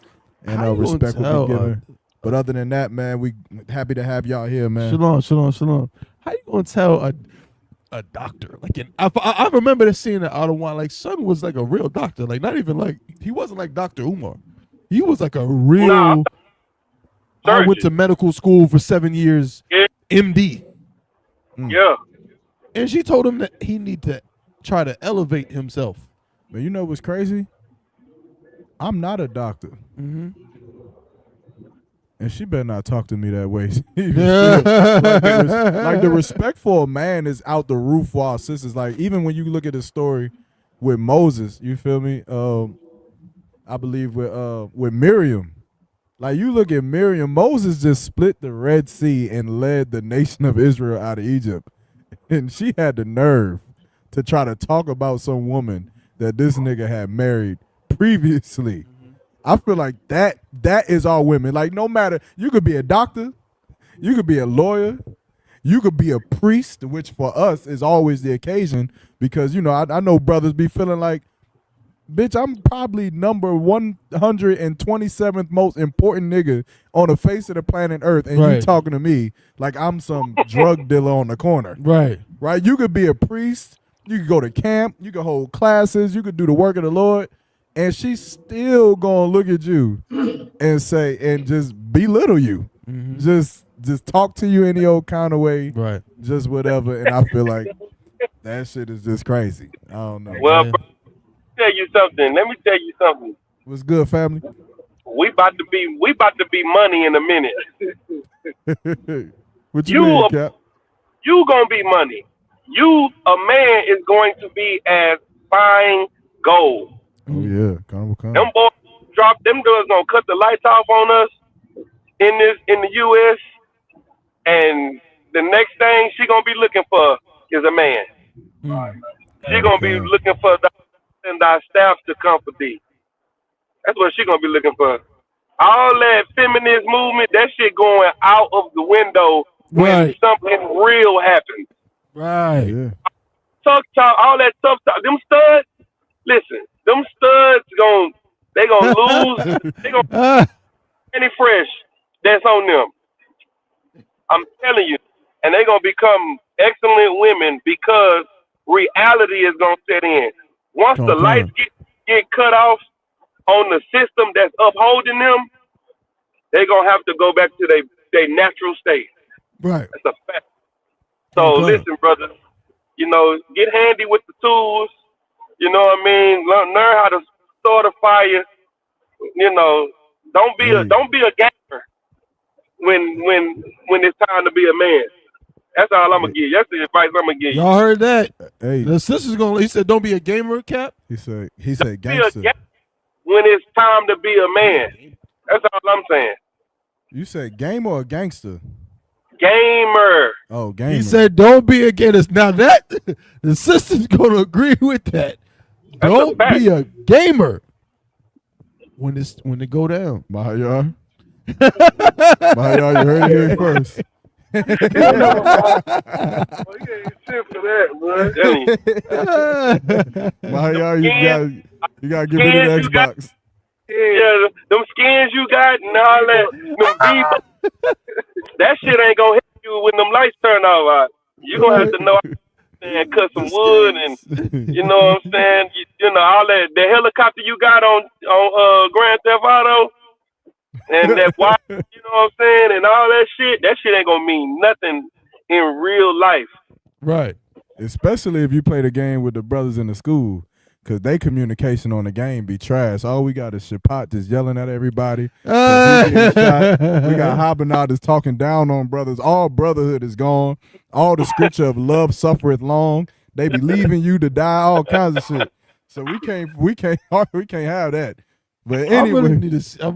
and respect what we giving. But other than that, man, we happy to have y'all here, man. Shalom. How you gonna tell a doctor? Like, I remember the scene that Ottawa, like, son was like a real doctor. Like, not even like, he wasn't like Dr. Umar. He was like a real. I went to medical school for 7 years, MD. Yeah. And she told him that he need to try to elevate himself. But you know what's crazy? I'm not a doctor. And she better not talk to me that way. like the respect for a man is out the roof for our sisters. Like, even when you look at the story with Moses, you feel me? I believe with Miriam. Like, you look at Miriam, Moses just split the Red Sea and led the nation of Israel out of Egypt. And she had the nerve to try to talk about some woman that this nigga had married previously. I feel like that is our women. Like, no matter, you could be a doctor, you could be a lawyer, you could be a priest, which for us is always the occasion, because, I know brothers be feeling like, bitch, I'm probably number 127th most important nigga on the face of the planet Earth, and you talking to me like I'm some drug dealer on the corner. Right. You could be a priest, you could go to camp, you could hold classes, you could do the work of the Lord, and she's still gonna look at you and say, and just belittle you. Just talk to you any old kind of way. Right. Just whatever. And I feel like that shit is just crazy. I don't know. Well, let me tell you something. What's good, family? We about to be money in a minute. What you mean, Cap? You gonna be money. You, a man, is going to be as fine gold. Oh yeah, Carnival Con. Them boys them girls gonna cut the lights off on us in the US, and the next thing she gonna be looking for is a man. She gonna be looking for and our staff to comfort thee. That's what she gonna be looking for. All that feminist movement, that shit going out of the window when something real happens. Right. Yeah. Talk, all that tough talk. Them studs, listen, them studs they gonna lose. They gonna any fresh that's on them. I'm telling you, and they gonna become excellent women because reality is gonna set in. Once the lights get cut off on the system that's upholding them, they're gonna have to go back to their natural state. Right. That's a fact. So listen, brothers, get handy with the tools. You know what I mean? Learn how to start a fire. Don't be a gamer when it's time to be a man. That's all I'm gonna give. That's the advice I'm gonna give you. Y'all heard that? Hey, the sister's he said, "Don't be a gamer, Cap." He said gangster. When it's time to be a man. That's all I'm saying. You said gamer or gangster? Gamer. Oh, gamer. He said, "Don't be a gamer." Now that the sister's gonna agree with that. Don't be a gamer when it go down. Mahayar. Mahayar, you heard it here first. You ain't shit for that, bro. Mahayar, you gotta get rid of the Xbox. Yeah, them skins you got and all that, that shit ain't gonna hit you when them lights turn off. You gonna have to know and cut some wood and you know what I'm saying. All that the helicopter you got on Grand Theft Auto and that wire, you know what I'm saying, and all that shit. That shit ain't gonna mean nothing in real life. Right. Especially if you play the game with the brothers in the school. Cause they communication on the game be trash. All we got is Shapat just yelling at everybody. We got Habanah that's talking down on brothers. All brotherhood is gone. All the scripture of love suffereth long. They be leaving you to die. All kinds of shit. So we can't have that. But anyway,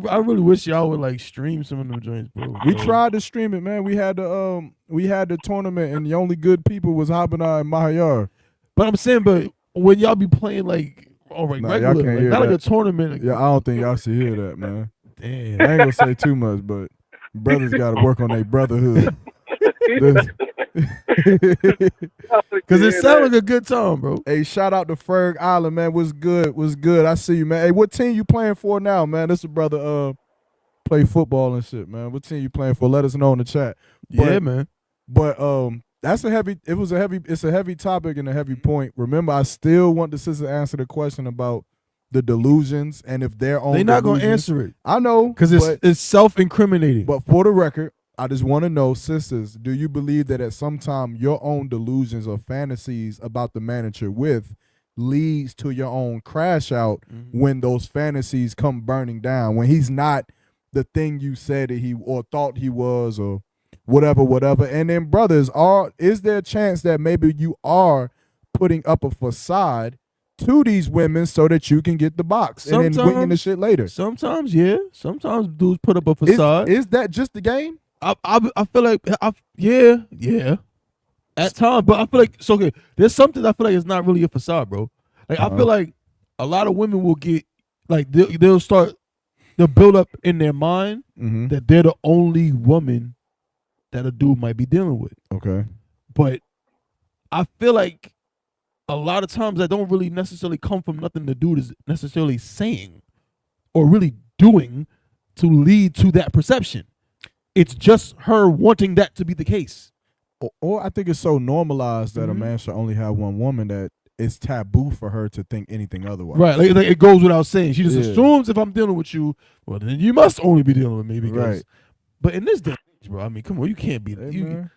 I really wish y'all would stream some of them joints, bro. We tried to stream it, man. We had the tournament, and the only good people was Habanah and Mahayar. But I'm saying, when y'all be playing regular, y'all can't hear not that. Like a tournament. Yeah, I don't think y'all should hear that, man. Damn. I ain't gonna say too much, but brothers got to work on their brotherhood. Cause it sounded like a good time, bro. Hey, shout out to Ferg Island, man. What's good? I see you, man. Hey, what team you playing for now, man? This a brother play football and shit, man. What team you playing for? Let us know in the chat. Yeah, man. But it's a heavy topic and a heavy point. Remember, I still want the sister to answer the question about the delusions and if they're on. They're not gonna answer it. I know, because it's self-incriminating. But for the record, I just want to know, sisters, do you believe that at some time your own delusions or fantasies about the man that you're with leads to your own crash out when those fantasies come burning down, when he's not the thing you said that he or thought he was or whatever. And then, brothers, is there a chance that maybe you are putting up a facade to these women so that you can get the box and then winging the shit later? Sometimes, yeah. Sometimes dudes put up a facade. Is that just the game? I feel like, yeah. At times, but I feel like it's okay. There's something I feel like it's not really a facade, bro. Like I feel like a lot of women will get they'll build up in their mind that they're the only woman that a dude might be dealing with. Okay. But I feel like a lot of times that don't really necessarily come from nothing the dude is necessarily saying or really doing to lead to that perception. It's just her wanting that to be the case. Or I think it's so normalized that a man should only have one woman that it's taboo for her to think anything otherwise. Right. Like it goes without saying. She just assumes if I'm dealing with you, well, then you must only be dealing with me. Because, right. But in this day, bro, I mean, come on, you can't be.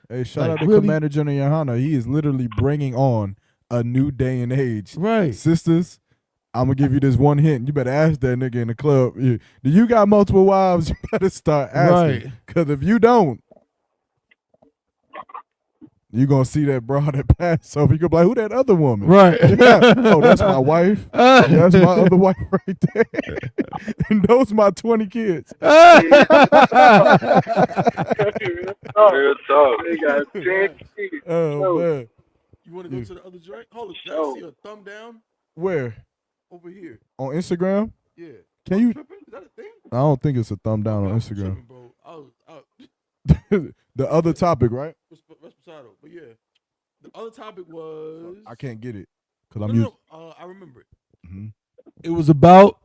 Hey, shout out to Commander General Yohana. He is literally bringing on a new day and age. Right. Sisters, I'm gonna give you this one hint. You better ask that nigga in the club. Do you got multiple wives? You better start asking. Right. Because if you don't, you gonna see that broad that pass over. You gonna be like, who that other woman? Right. Yeah. Oh, that's my wife. That's my other wife right there. And those my 20 kids. Real talk. They got 10 kids. Oh man. You want to go to the other joint? Hold on. Did I see a thumb down Where? over here? On Instagram? Yeah. Can you? Tripping? Is that a thing? I don't think it's a thumb down on Instagram. Tripping, bro. The other topic, right? Resposado. But yeah, the other topic was. I can't get it because I'm using. I remember it. Mm-hmm. It was about.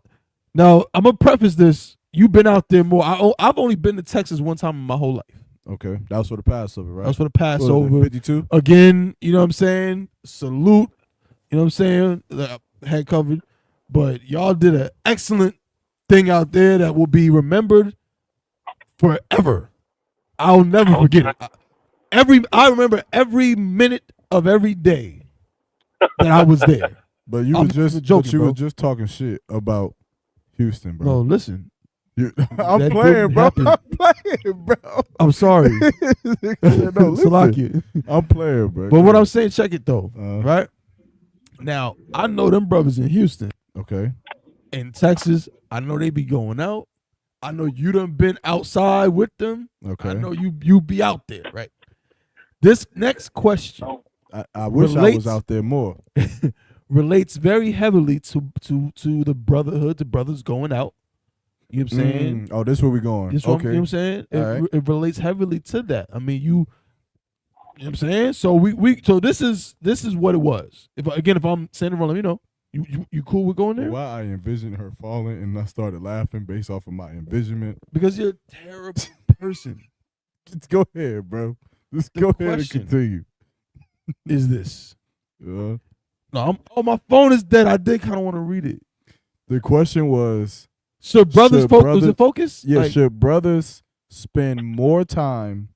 Now I'm gonna preface this. You've been out there more. I've only been to Texas one time in my whole life. Okay, that was for the Passover, right? That was for the Passover. 52. Again, you know what I'm saying? Salute. You know what I'm saying? The head covered. But y'all did an excellent thing out there that will be remembered forever. I'll never forget it. I remember every minute of every day that I was there. But you were just talking shit about Houston, bro. Bro, listen. I'm playing, bro. I'm playing, bro. I'm sorry. No, listen. I'm playing, bro. But what I'm saying, check it though. Right? Now, I know them brothers in Houston. Okay. In Texas, I know they be going out. I know you done been outside with them. Okay. I know you be out there, right? This next question. I wish I was out there more. Relates very heavily to the brotherhood, the brothers going out. You know what I'm saying? Oh, this is where we going. This okay. You know what I'm saying? Right. It relates heavily to that. I mean, you know what I'm saying? So so this is what it was. If I'm saying it wrong, let me know. You cool with going there? Why I envisioned her falling and I started laughing based off of my envisionment. Because you're a terrible person. Just go ahead, bro. Just go ahead and continue. Is this? No, my phone is dead. I did kind of want to read it. The question was, should brothers focus? Was it focus? Yeah, should brothers spend more time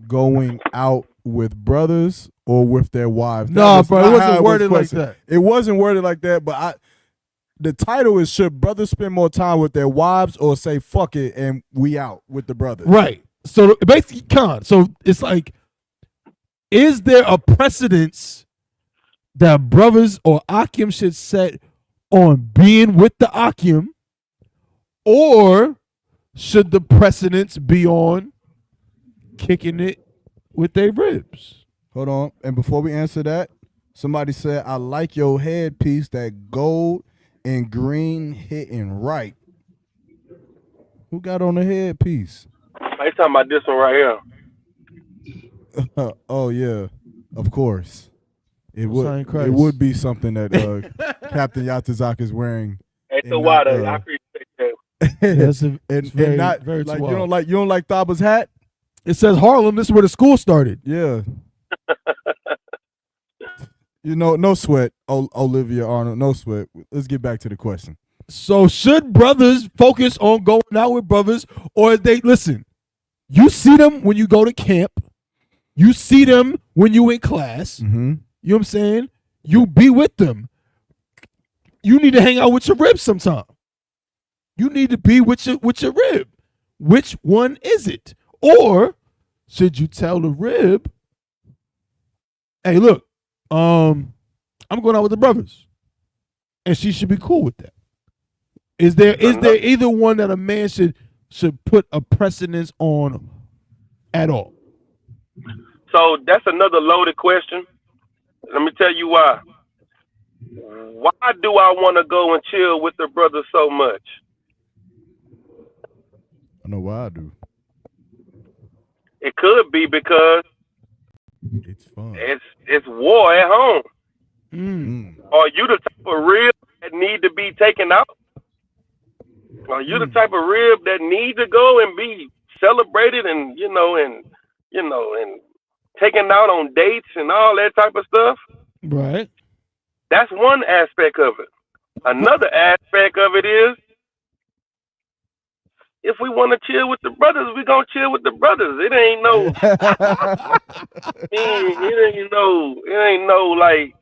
going out with brothers or with their wives? No, bro, it wasn't worded like that. It wasn't worded like that, but the title is, should brothers spend more time with their wives or say fuck it and we out with the brothers? Right. So basically, so it's like, is there a precedence that brothers or Akim should set on being with the Akim, or should the precedence be on kicking it with their ribs? Hold on. And before we answer that, somebody said, I like your headpiece, that gold and green hitting right. Who got on the headpiece? I ain't talking about this one right here. Oh, yeah. Of course. It would be something that Captain Yatazak is wearing. It's the water. I appreciate that. and not very like you don't like Thaba's hat? It says Harlem. This is where the school started. Yeah. No sweat, Olivia Arnold. No sweat. Let's get back to the question. So should brothers focus on going out with brothers, or they listen? You see them when you go to camp. You see them when you in class. Mm-hmm. You know what I'm saying? You be with them. You need to hang out with your rib sometime. You need to be with your rib. Which one is it? Or should you tell the rib, hey, look, I'm going out with the brothers, and she should be cool with that? Is there either one that a man should put a precedence on at all? So that's another loaded question. Let me tell you why. Why do I want to go and chill with the brothers so much? I know why I do. It could be because it's fun. It's war at home. Mm. Are you the type of rib that need to be taken out? Are you the type of rib that need to go and be celebrated and taken out on dates and all that type of stuff? Right. That's one aspect of it. Another aspect of it is, if we want to chill with the brothers, we gonna chill with the brothers. It ain't no, like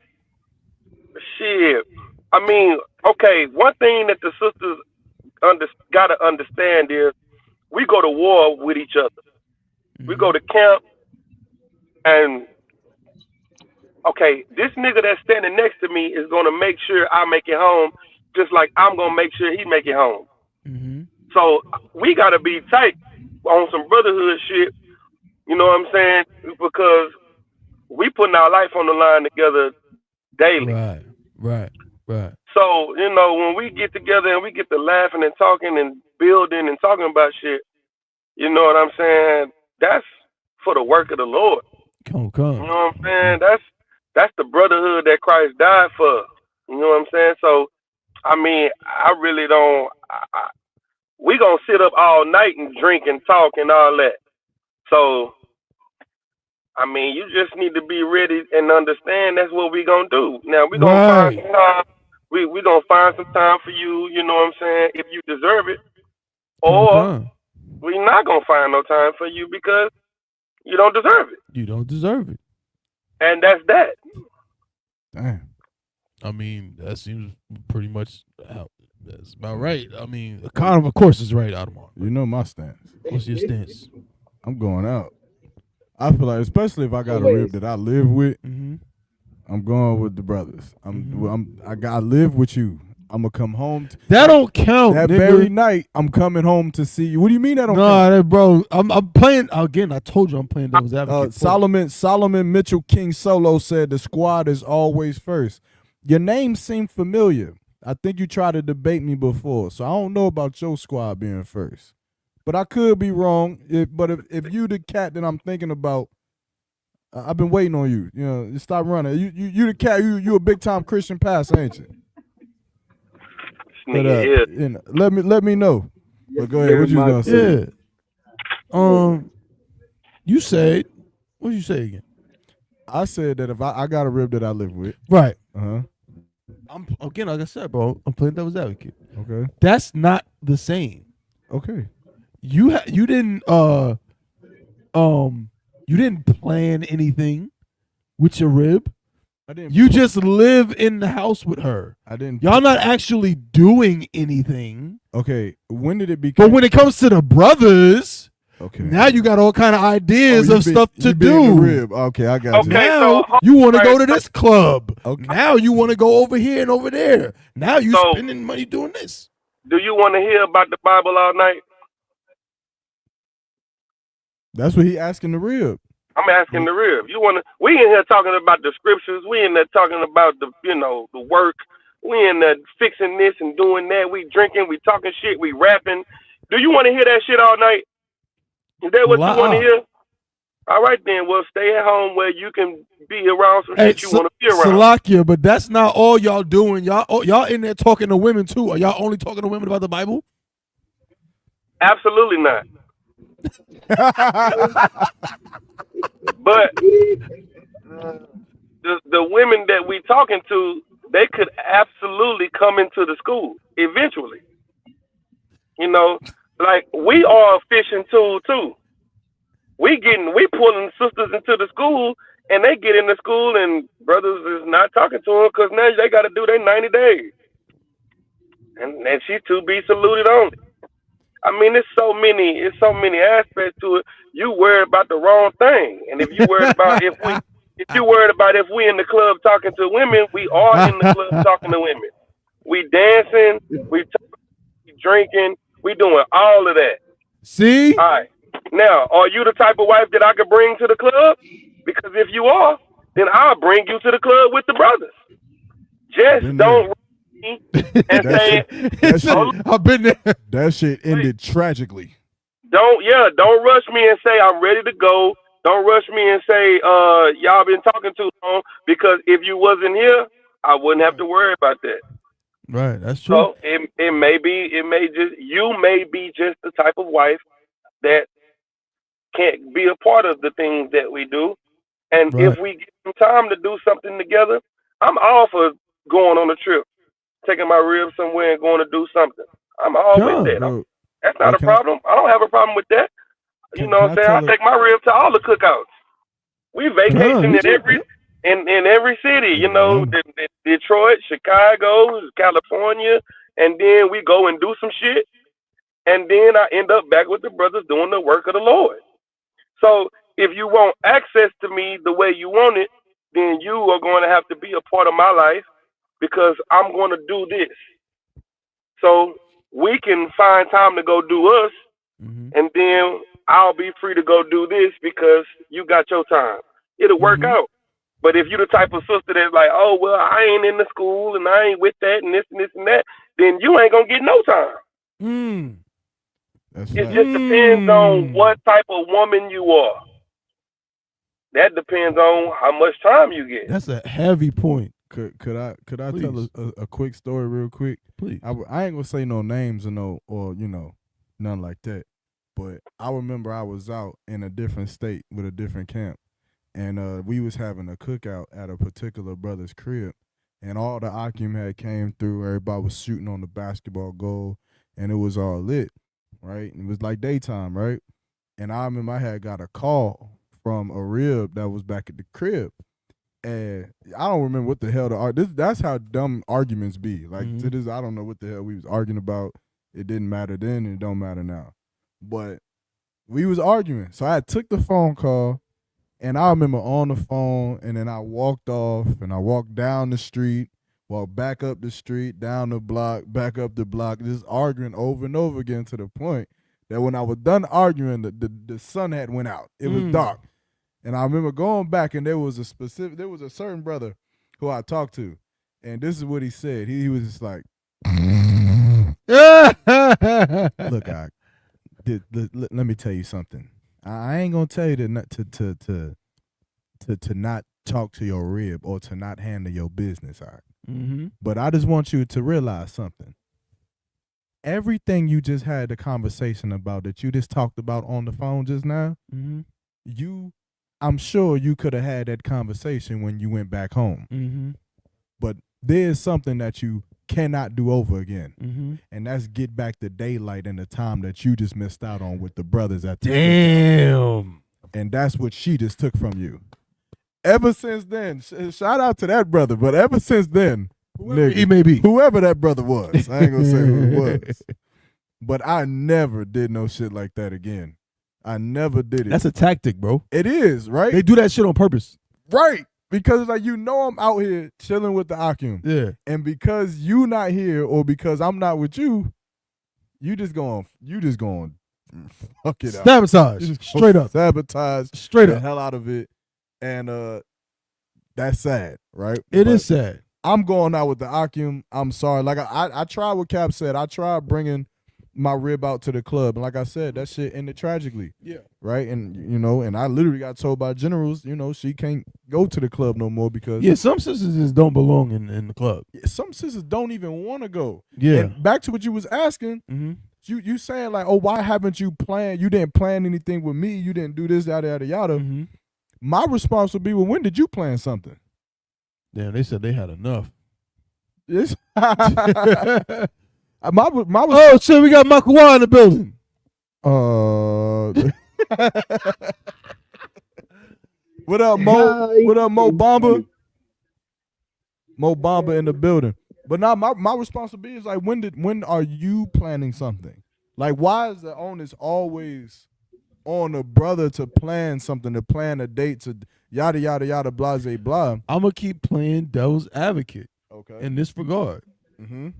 shit. I mean, okay, one thing that the sisters gotta understand is we go to war with each other. We go to camp, and okay, this nigga that's standing next to me is gonna make sure I make it home, just like I'm gonna make sure he make it home. So we gotta be tight on some brotherhood shit. You know what I'm saying? Because we putting our life on the line together daily. Right. So, you know, when we get together and we get to laughing and talking and building and talking about shit, you know what I'm saying? That's for the work of the Lord. Come. You know what I'm saying? That's the brotherhood that Christ died for. You know what I'm saying? So, I mean, I really don't. We gonna sit up all night and drink and talk and all that. So, I mean, you just need to be ready and understand that's what we gonna do. Now we gonna find some time. We gonna find some time for you. You know what I'm saying? If you deserve it, or we not gonna find no time for you because you don't deserve it. You don't deserve it, and that's that. Damn. I mean, that seems pretty much that's about right. I mean, of course, is right, Adamar. You know my stance. What's your stance? I'm going out. I feel like, especially if I got a rib that I live with, I'm going with the brothers. I live with you. I'm gonna come home. That don't count. That nigga. very night, I'm coming home to see you. What do you mean that don't count? Nah, bro. I'm playing again. I told you I'm playing devil's advocate. Solomon Mitchell King Solo said the squad is always first. Your name seemed familiar. I think you tried to debate me before, so I don't know about your squad being first. But I could be wrong. But if you the cat that I'm thinking about, I've been waiting on you. You know, stop running. You the cat. You a big time Christian pastor, ain't you? But, you know, let me know. But go ahead. What you gonna say? Yeah. You said, what did you say again? I said that if I got a rib that I live with, right? I'm again, like I said, bro. I'm playing devil's advocate. Okay. That's not the same. Okay. You didn't plan anything with your rib. I didn't. You just live in the house with her. I didn't. Y'all not actually doing anything. Okay. When did it become? But when it comes to the brothers, okay, now you got all kind of ideas of stuff to do. do. Rib. Okay, I got you. Now you want to go to this club. Okay. Now you want to go over here and over there. Now you spending money doing this. Do you want to hear about the Bible all night? That's what he asking the rib. I'm asking the rib. You wanna? We in here talking about the scriptures. We in there talking about the work. We in there fixing this and doing that. We drinking. We talking shit. We rapping. Do you want to hear that shit all night? Is that what you want to hear? All right then. Well, stay at home where you can be around some shit you want to be around. Salakia, but that's not all y'all doing. Y'all in there talking to women too. Are y'all only talking to women about the Bible? Absolutely not. But the women that we talking to, they could absolutely come into the school eventually. You know, like we are a fishing tool too. We pulling sisters into the school, and they get in the school, and brothers is not talking to them because now they got to do their 90 days, and she to be saluted only. I mean, it's so many aspects to it. You worried about the wrong thing, and if you worried about if we in the club talking to women, we are in the club talking to women. We dancing, we drinking, we doing all of that. See? All right. Now, are you the type of wife that I could bring to the club? Because if you are, then I'll bring you to the club with the brothers. Just don't me and say, I've been there. That shit ended tragically. Don't rush me and say I'm ready to go. Don't rush me and say y'all been talking too long, because if you wasn't here, I wouldn't have to worry about that. Right, that's true. So you may be just the type of wife that can't be a part of the things that we do. And if we get some time to do something together, I'm all for going on a trip, taking my ribs somewhere and going to do something. I'm all with that. That's not a problem. I don't have a problem with that. You know what I'm saying? I take my ribs to all the cookouts. We vacation at in every city, you know, Detroit, Chicago, California, and then we go and do some shit, and then I end up back with the brothers doing the work of the Lord. So if you want access to me the way you want it, then you are going to have to be a part of my life because I'm going to do this. So we can find time to go do us, and then I'll be free to go do this because you got your time. It'll work out. But if you the type of sister that's like, oh well, I ain't in the school and I ain't with that and this and this and that, then you ain't gonna get no time. It just depends on what type of woman you are. That depends on how much time you get. That's a heavy point. Could I tell a quick story real quick? Please. I ain't gonna say no names or nothing like that. But I remember I was out in a different state with a different camp, and we was having a cookout at a particular brother's crib, and all the Akim had came through. Everybody was shooting on the basketball goal, and it was all lit, right? And it was like daytime, right? And I remember I had got a call from a rib that was back at the crib. And I don't remember what the hell that's how dumb arguments be. Like to this, I don't know what the hell we was arguing about. It didn't matter then, and it don't matter now. But we was arguing. So I took the phone call, and I remember on the phone, and then I walked off, and I walked down the street, walked back up the street, down the block, back up the block, just arguing over and over again to the point that when I was done arguing, the sun had went out. It was dark. And I remember going back, and there was a certain brother who I talked to, and this is what he said. He was just like, "Look, let me tell you something. I ain't gonna tell you to not talk to your rib or to not handle your business, all right? But I just want you to realize something. Everything you just had a conversation about that you just talked about on the phone just now, I'm sure you could have had that conversation when you went back home. But there's something that you cannot do over again. And that's get back the daylight and the time that you just missed out on with the brothers at the Damn. And that's what she just took from you. Ever since then, shout out to that brother, but ever since then, whoever he may be, whoever that brother was, I ain't gonna say who it was. But I never did no shit like that again. I never did it. That's a tactic, bro. It is, right? They do that shit on purpose. Right. Because it's like, I'm out here chilling with the Akim. Yeah. And because you not here or because I'm not with you, you just going fuck it up. Sabotage. Straight up. Sabotage. Straight the up. hell out of it. And that's sad, right? It is sad. I'm going out with the Akim. I'm sorry. Like I tried what Cap said. I tried bringing my rib out to the club, and like I said, that shit ended tragically. Yeah. Right. And and I literally got told by generals, she can't go to the club no more because some sisters just don't belong in the club. Some sisters don't even want to go. Yeah. And back to what you was asking, you saying like, oh, why haven't you planned? You didn't plan anything with me. You didn't do this, yada yada yada. My response would be, well, when did you plan something? Damn, they said they had enough. Yes. Oh shit, we got Maqawah in the building. What up, Mo? What up, Mo Bamba? Mo Bamba in the building. But now my responsibility is like, when are you planning something? Like, why is the onus always on a brother to plan something, to plan a date, to yada yada yada blah blah blah? I'm gonna keep playing devil's advocate. Okay. In this regard. In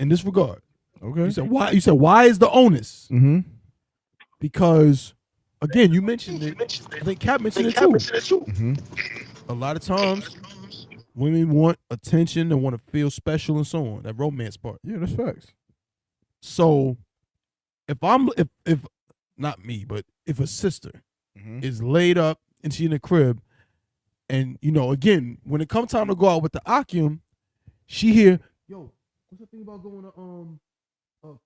this regard. Okay. You said why is the onus? Because again, you mentioned it. I think Cap mentioned it too. A lot of times women want attention and want to feel special and so on. That romance part. Yeah, that's facts. So if not me, but if a sister is laid up and she's in the crib, and again, when it comes time to go out with the Akim, she hear, yo, what's the thing about going to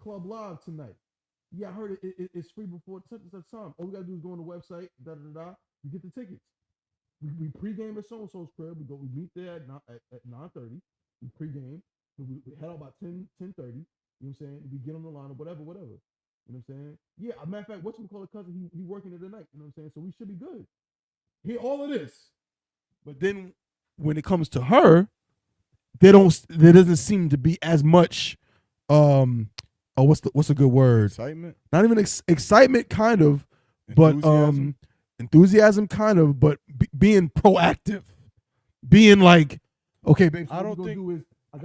Club Live tonight? Yeah, I heard it's free before such time. All we gotta do is go on the website, you get the tickets. We pregame at so-and-so's crib. We meet there at 9:30. We pregame. We head out about 10:30. You know what I'm saying? We get on the line or whatever. You know what I'm saying? Yeah, a matter of fact, what's we call a cousin? He working it tonight. You know what I'm saying? So we should be good. Hear all of this. But then when it comes to her, there doesn't seem to be as much what's a good word? Excitement? Not even excitement, kind of, but enthusiasm, kind of, but being proactive, being like, okay, babe, so I what don't we think gonna do is I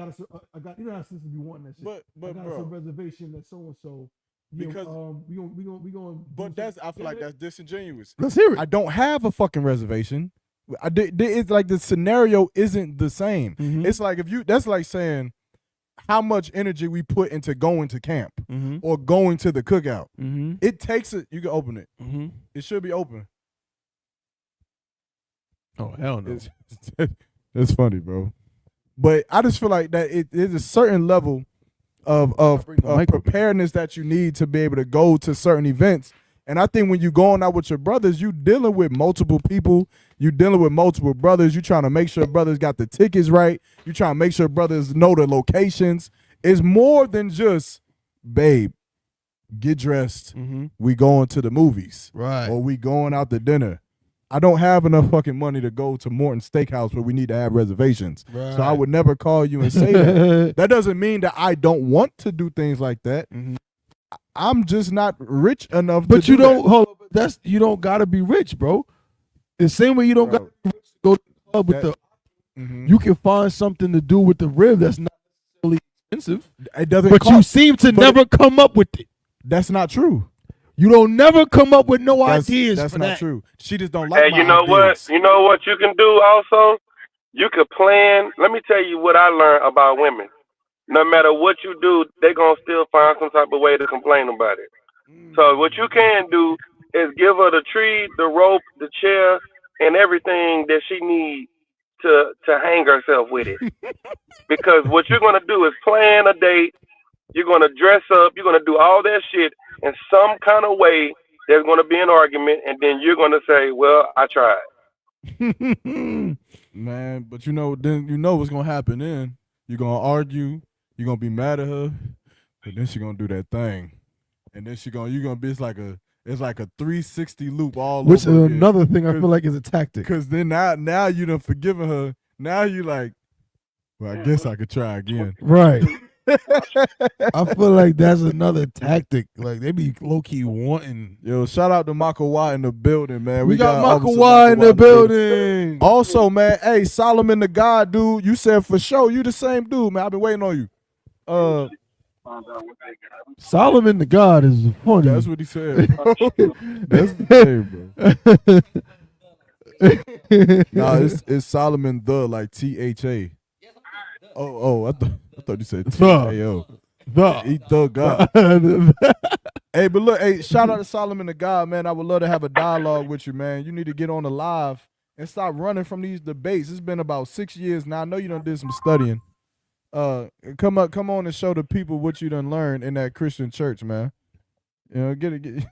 got you know how sisters be wanting that shit. But I got bro, some reservation that so and so. Because we gonna. But I feel like that's disingenuous. Let's hear it. I don't have a fucking reservation. It's like the scenario isn't the same. It's like that's like saying how much energy we put into going to camp or going to the cookout. It takes it. You can open it. It should be open. Oh hell no! It's funny, bro. But I just feel like that there's a certain level of preparedness that you need to be able to go to certain events. And I think when you going out with your brothers, you dealing with multiple people. You dealing with multiple brothers. You trying to make sure brothers got the tickets right. You trying to make sure brothers know the locations. It's more than just, babe, get dressed. We going to the movies. Right. Or we going out to dinner. I don't have enough fucking money to go to Morton Steakhouse where we need to have reservations. Right. So I would never call you and say that. That doesn't mean that I don't want to do things like that. I'm just not rich enough But to you do don't that. hold on, you don't gotta be rich, bro. The same way you don't gotta be rich to go to the club with you can find something to do with the rib that's not necessarily expensive. It doesn't But cost, you seem to never come up with it. That's not true. You don't never come up with no ideas. That's for not that. true. She just don't like Hey, my you know ideas. what? You know what you can do also? You could plan. Let me tell you what I learned about women. No matter what you do, they're going to still find some type of way to complain about it. So what you can do is give her the tree, the rope, the chair, and everything that she needs to hang herself with it. Because what you're going to do is plan a date. You're going to dress up. You're going to do all that shit in some kind of way. There's going to be an argument, and then you're going to say, well, I tried. Man, but then you know what's going to happen then. You're going to argue. You're going to be mad at her. But then she's going to do that thing. And then you're going to be, it's like a 360 loop all Which over is another thing I feel like is a tactic. Because then now you done forgiven her. Now you like, well, I guess I could try again. Right. I feel like that's another tactic. Like they be low key wanting. Yo, shout out to Maqawah in the building, man. We got Maqawah in the building. Also, man, hey, Solomon the God, dude. You said for sure you the same dude, man. I've been waiting on you. Solomon the God is funny. That's what he said, bro. That's the thing, bro. Nah, it's Solomon the, like THA. Oh, I thought you said TAO. He the God. Hey, but look, hey, shout out to Solomon the God, man. I would love to have a dialogue with you, man. You need to get on the live and stop running from these debates. It's been about 6 years now. I know you done did some studying. Come on and show the people what you done learned in that Christian church, man. You know, get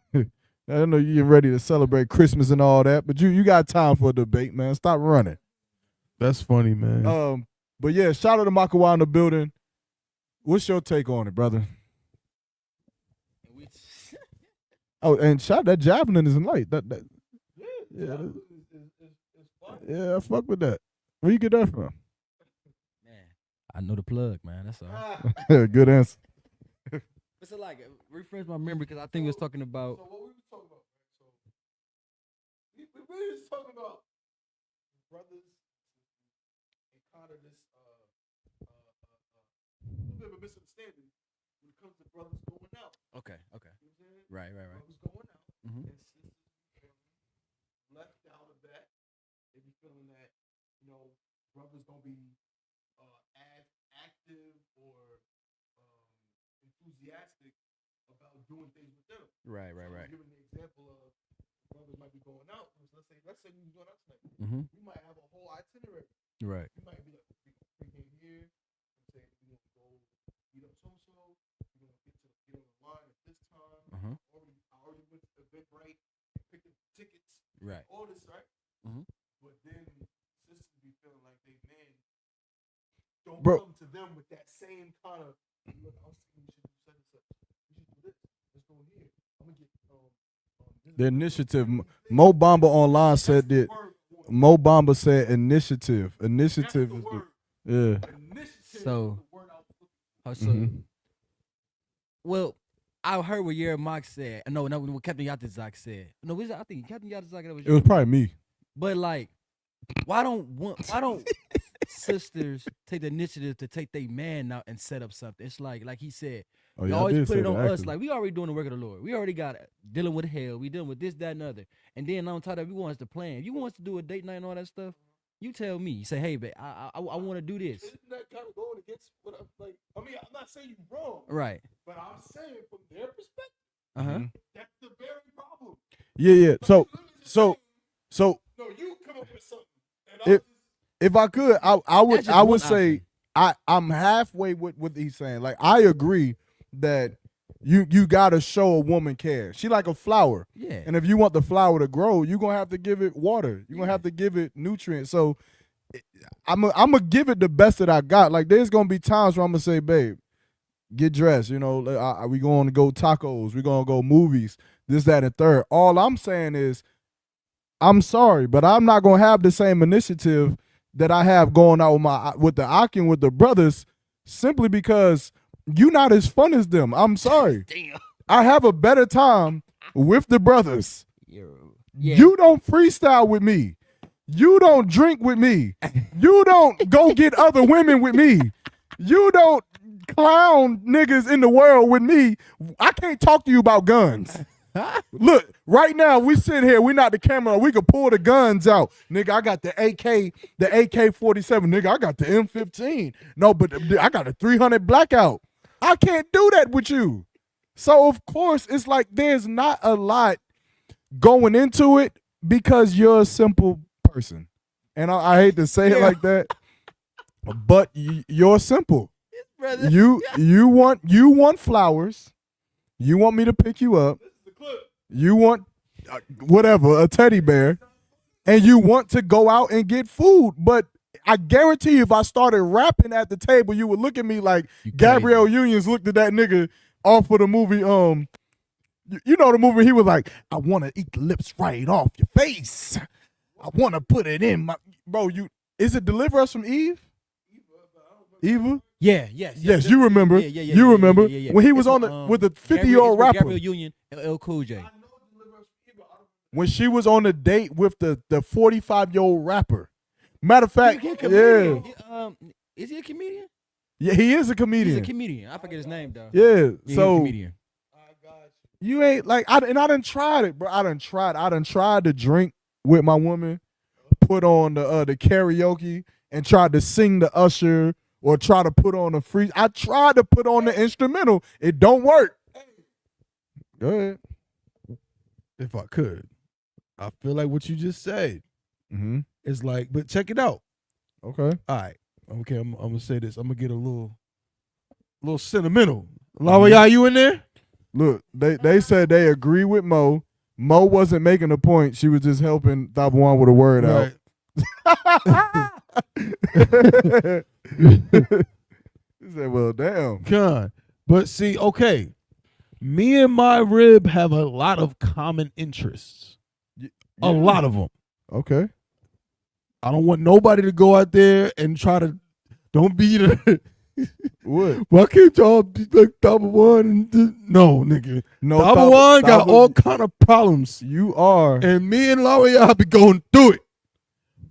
I know you're ready to celebrate Christmas and all that, but you got time for a debate, man. Stop running. That's funny, man. But yeah, shout out to Maqawah in the building. What's your take on it, brother? Oh, and shout out that javelin is light. Yeah, I fuck with that. Where you get that from? I know the plug, man. That's all. Good answer. So like, refresh my memory because I think we was talking about. So what we was talking about? We really was talking about brothers encounter this little bit of a misunderstanding when it comes to brothers going out. Okay. Right. Brothers going out. And sisters left out of that. They be feeling that, brothers don't be as active or enthusiastic about doing things with them. Right. Giving the example of brothers might be going out. Let's say we going out tonight. We might have a whole itinerary. Right. We might be like, we came here. Say we want to go meet up so. We're gonna get on the line at this time. I already went to the Eventbrite and picked up tickets. Right. All this, right? But then sisters be feeling like they men don't come to them with that same kind of. Look, I was thinking we should do such. We should do this. Let's go here. I'm gonna get the initiative. Mo Bamba online said that. Mo Bamba said initiative. Initiative is the So, well, I heard what Yaramach said. No, what Captain Yatazak said. No, I think Captain Yatazak. It was probably me. But like, why don't sisters take the initiative to take their man out and set up something? It's like he said, you always put it on us. Like, we already doing the work of the Lord. We already got dealing with hell. We dealing with this, that, and other. And then on top of that, we want us to plan. You want us to do a date night and all that stuff? You tell me. You say, hey, babe, I want to do this. Isn't that kind of going against what I'm like? I mean, I'm not saying you're wrong. Right. But I'm saying from their perspective, that's the very problem. Yeah. So. No, you come up with something. If I could, I would say I'm halfway with what he's saying. Like, I agree that you gotta show a woman care. She like a flower. Yeah. And if you want the flower to grow, you're gonna have to give it water. You're gonna have to give it nutrients. So I'm gonna give it the best that I got. Like, there's gonna be times where I'm gonna say, babe, get dressed. You know, we going to go tacos. We gonna go movies. This, that, and third. All I'm saying is, I'm sorry, but I'm not gonna have the same initiative that I have going out with the Aki and with the brothers, simply because you're not as fun as them. I'm sorry. Damn. I have a better time with the brothers. Yeah. You don't freestyle with me. You don't drink with me. You don't go get other women with me. You don't clown niggas in the world with me. I can't talk to you about guns. Look, right now we sit here, we not the camera, we can pull the guns out. Nigga, I got the AK-47. Nigga, I got the M15. No, but I got a 300 blackout. I can't do that with you. So of course, it's like there's not a lot going into it because you're a simple person. And I hate to say it like that, but you're simple. You want flowers. You want me to pick you up. You want whatever, a teddy bear, and you want to go out and get food. But I guarantee you, if I started rapping at the table, you would look at me like Gabrielle Unions looked at that nigga off of the movie. You know the movie, he was like, I want to eat the lips right off your face. I want to put it in my... Bro, is it Deliver Us from Eve? Eva? Yeah, yes. You remember. You remember. When he was with the 50-year-old rapper. Gabrielle Union, LL Cool J. When she was on a date with the 45-year-old rapper. Matter of fact, yeah. Is he a comedian? Yeah, he is a comedian. He's a comedian. I forget his name, though. Yeah, he's so a comedian. You ain't like, I done tried it, bro. I done tried to drink with my woman, put on the karaoke, and tried to sing the Usher or try to put on a free. I tried to put on the instrumental. It don't work. Go ahead. If I could, I feel like what you just said is like, but check it out. Okay. All right. Okay, I'm gonna say this. I'm gonna get a little sentimental. Lawa, you in there? Look, they said they agree with Mo. Mo wasn't making a point. She was just helping Thabawan with a word out. He said, well, damn. God. But see, okay. Me and my rib have a lot of common interests. A lot of them. Okay. I don't want nobody to go out there and try to, don't be the... What? Why can't y'all be like Thabawan? No, nigga. No, Thabawan got all kind of problems. You are. And me and Lawa be going through it.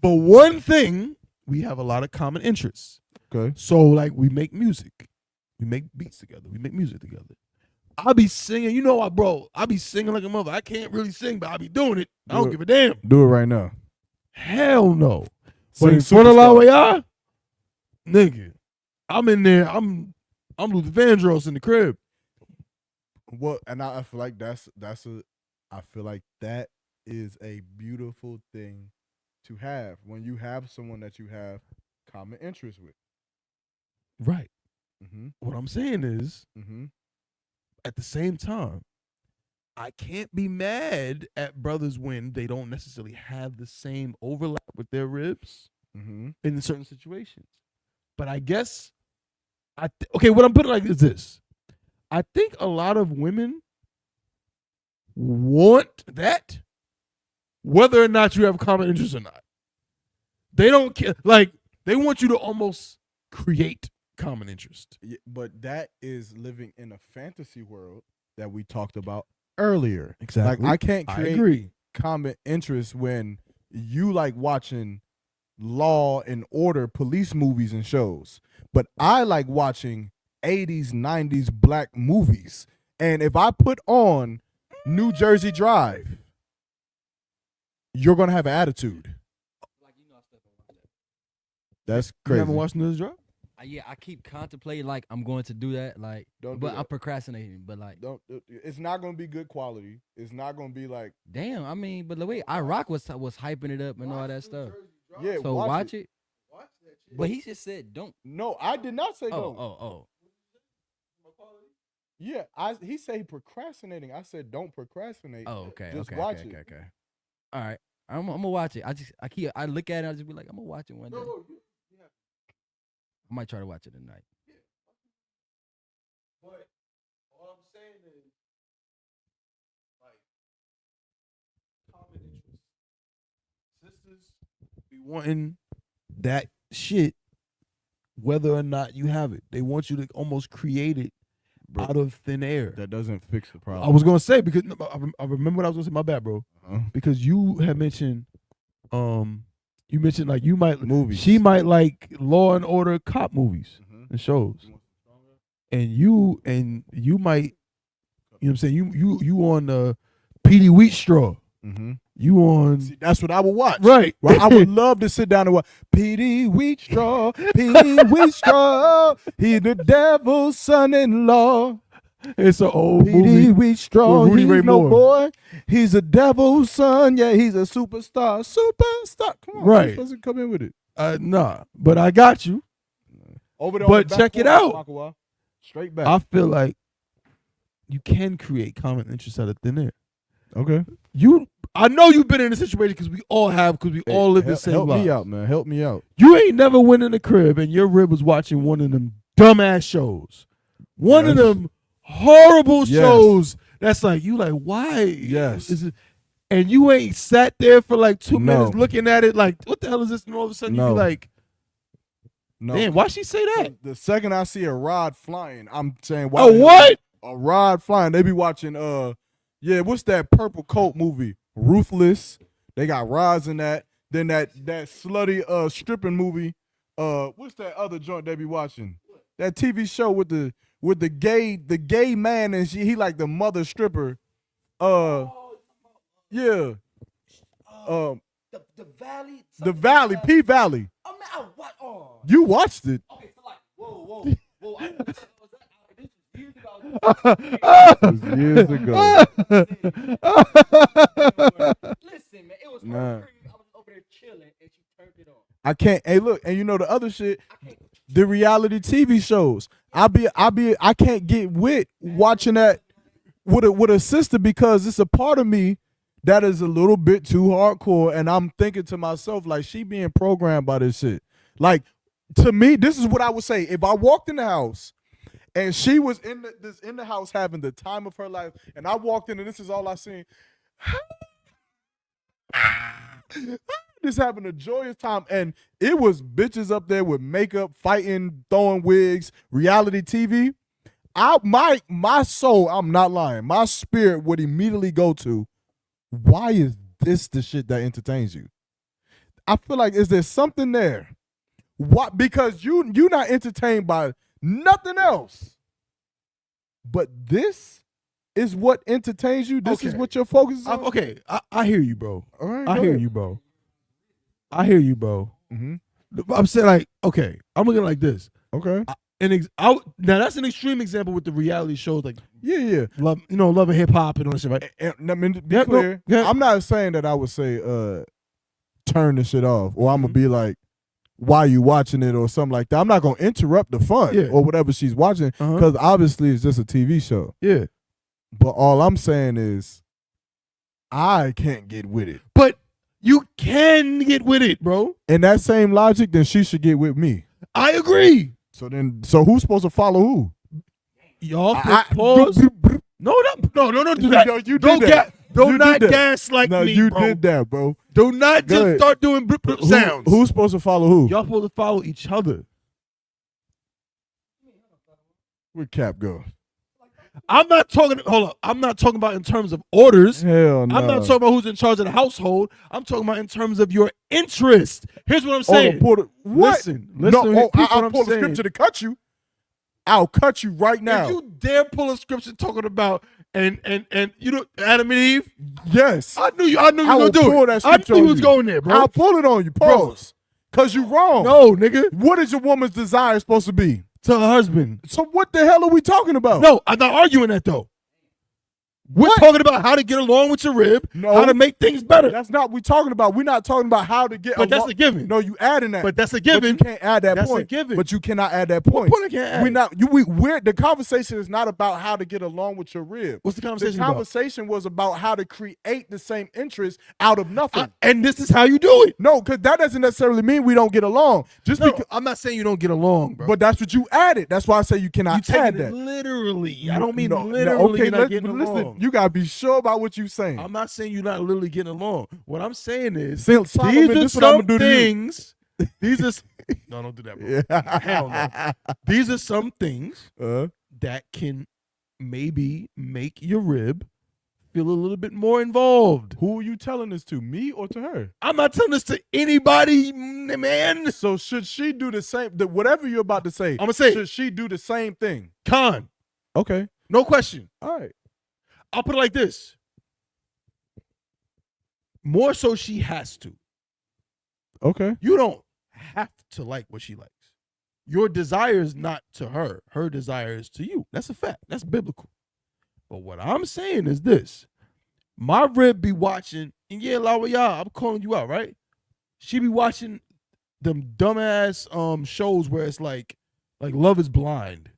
But one thing, we have a lot of common interests. Okay. So, like, we make music. We make beats together. We make music together. I be singing. You know what, bro? I be singing like a mother. I can't really sing, but I be doing it. I don't give a damn. Do it right now. Hell no. Sing But in front of Lawa, nigga, I'm in there. I'm Luther Vandross in the crib. Well, and I feel like I feel like that is a beautiful thing to have when you have someone that you have common interests with. Right. Mm-hmm. What I'm saying is, at the same time, I can't be mad at brothers when they don't necessarily have the same overlap with their ribs in certain situations. But I guess, what I'm putting like is this. I think a lot of women want that, whether or not you have common interests or not. They don't care. Like, they want you to almost create common interest. Yeah, but that is living in a fantasy world that we talked about earlier. Exactly. Like, I can't I create agree. common interest when you like watching Law and Order police movies and shows. But I like watching 80s, 90s black movies. And if I put on New Jersey Drive, you're going to have an attitude. That's crazy. You haven't watched New Jersey Drive? Yeah, I keep contemplating like I'm going to do that, like, but I'm procrastinating. But like, it's not going to be good quality. It's not going to be like. Damn, I mean, but the way Yagarwap was hyping it up and all that stuff. Yeah, so watch it. Watch that shit. But he just said don't. No, I did not say don't. Oh. Yeah, he said he procrastinating. I said don't procrastinate. Oh, okay. Just okay, watch okay, it. Okay. All right. I'm gonna watch it. I look at it. I just be like, I'm gonna watch it one day. I might try to watch it tonight. But all I'm saying is, like, common interest. Sisters be wanting that shit, whether or not you have it. They want you to almost create it out of thin air. That doesn't fix the problem. I was gonna say because I remember what I was gonna say. My bad, bro. Because you had mentioned, you mentioned like you might movies. She might like Law and Order cop movies and shows, and you might, you know what I'm saying, you on PD Wheatstraw. You on? See, that's what I would watch. Right. I would love to sit down and watch PD Wheatstraw. PD Wheatstraw. He the devil's son-in-law. It's an old PD movie. Wheatstraw. Rudy He's Ray no Moore. boy. He's a devil's son. Yeah, he's a superstar. Superstar. Come on, Right. You're supposed to come in with it. Nah, but I got you. Over there. But check it out. Maqawah. Straight back. I feel like you can create common interest out of thin air. Okay. I know you've been in a situation because we all have, because we all live the same Help lives. me out, man. Help me out. You ain't never went in the crib and your rib was watching one of them dumbass shows. One of them horrible shows that's like, you like, why? Yes. Is it, and you ain't sat there for like 2 No. minutes looking at it like, what the hell is this? And all of a sudden you No. be like, No. damn, why she say that? The second I see a rod flying, I'm saying, why? Oh, what? A rod flying. They be watching, what's that purple coat movie? Ruthless. They got rods in that. Then that slutty stripping movie. What's that other joint they be watching? That TV show with the gay man and he like the mother stripper. The Valley. The Valley, P Valley. Oh man, what? Oh. You watched it. Okay, so like, whoa. Years ago. Listen, man, it was her. I was over there chilling, and she turned it on. I can't. Hey, look, and you know the other shit, the reality TV shows. I can't get with watching that with a sister because it's a part of me that is a little bit too hardcore, and I'm thinking to myself like she being programmed by this shit. Like to me, this is what I would say if I walked in the house. And she was in the house having the time of her life, and I walked in, and this is all I seen. Just having a joyous time, and it was bitches up there with makeup, fighting, throwing wigs, reality TV. My soul, I'm not lying, my spirit would immediately go to, why is this the shit that entertains you? I feel like, is there something there? What? Because you're not entertained by nothing else. But this is what entertains you. This is what your focus is on. Okay, I hear you, bro. All right, I hear you, bro. I hear you, bro. I'm saying like, okay, I'm looking like this. Okay. Now that's an extreme example with the reality shows, like love, Love and Hip Hop and all that shit. Right? And I mean, to be clear, I'm not saying that I would say turn the shit off, or I'm gonna be like, why you watching it or something like that. I'm not gonna interrupt the fun or whatever she's watching because obviously it's just a TV show. Yeah. But all I'm saying is, I can't get with it. But you can get with it, bro. In that same logic, then she should get with me. I agree. So who's supposed to follow who? Y'all pause. No, do that. No, you did Don't that. Do not gaslight me, you bro. did that, bro. Do not Go just ahead. start doing sounds. Who's supposed to follow who? Y'all supposed to follow each other. Where'd Cap go? I'm not talking. Hold up. I'm not talking about in terms of orders. Hell no. I'm not talking about who's in charge of the household. I'm talking about in terms of your interest. Here's what I'm saying. What? Listen. No, I'll pull the scripture to cut you. I'll cut you right now. If you dare pull a scripture talking about and you know Adam and Eve. Yes. I knew you were gonna do it. I knew you was going there, bro. I'll pull it on you. Pause. Cause you wrong. No, nigga. What is your woman's desire supposed to be? To her husband. So what the hell are we talking about? No, I'm not arguing that though. We're talking about how to get along with your rib, how to make things better. That's not what we're talking about. We're not talking about how to get But that's a given. No, you adding that. But that's a given. But you can't add that That's point. a given. But you cannot add that point. What point I can't add? We're not. We're the conversation is not about how to get along with your rib. What's the conversation The about? conversation was about how to create the same interest out of nothing. And this is how you do it. No, because that doesn't necessarily mean we don't get along. Just No, because. I'm not saying you don't get along, bro. But that's what you added. That's why I say you cannot You add taking it that. literally. I don't mean No, literally okay, you're not getting listen, along. you gotta be sure about what you're saying. I'm not saying you're not literally getting along. What I'm saying is Solomon, these this are is what I'm some gonna do to you. things. These are no, don't do that, bro. Hell no. These are some things that can maybe make your rib feel a little bit more involved. Who are you telling this to? Me or to her? I'm not telling this to anybody, man. So should she do the same? Whatever you're about to say, I'm gonna say should she do the same thing? Con. Okay. No question. All right. I'll put it like this. More so she has to. Okay. You don't have to like what she likes. Your desire is not to her. Her desire is to you. That's a fact. That's biblical. But what I'm saying is this. My rib be watching, and yeah, Lawaya, I'm calling you out, right? She be watching them dumbass shows where it's like Love is Blind.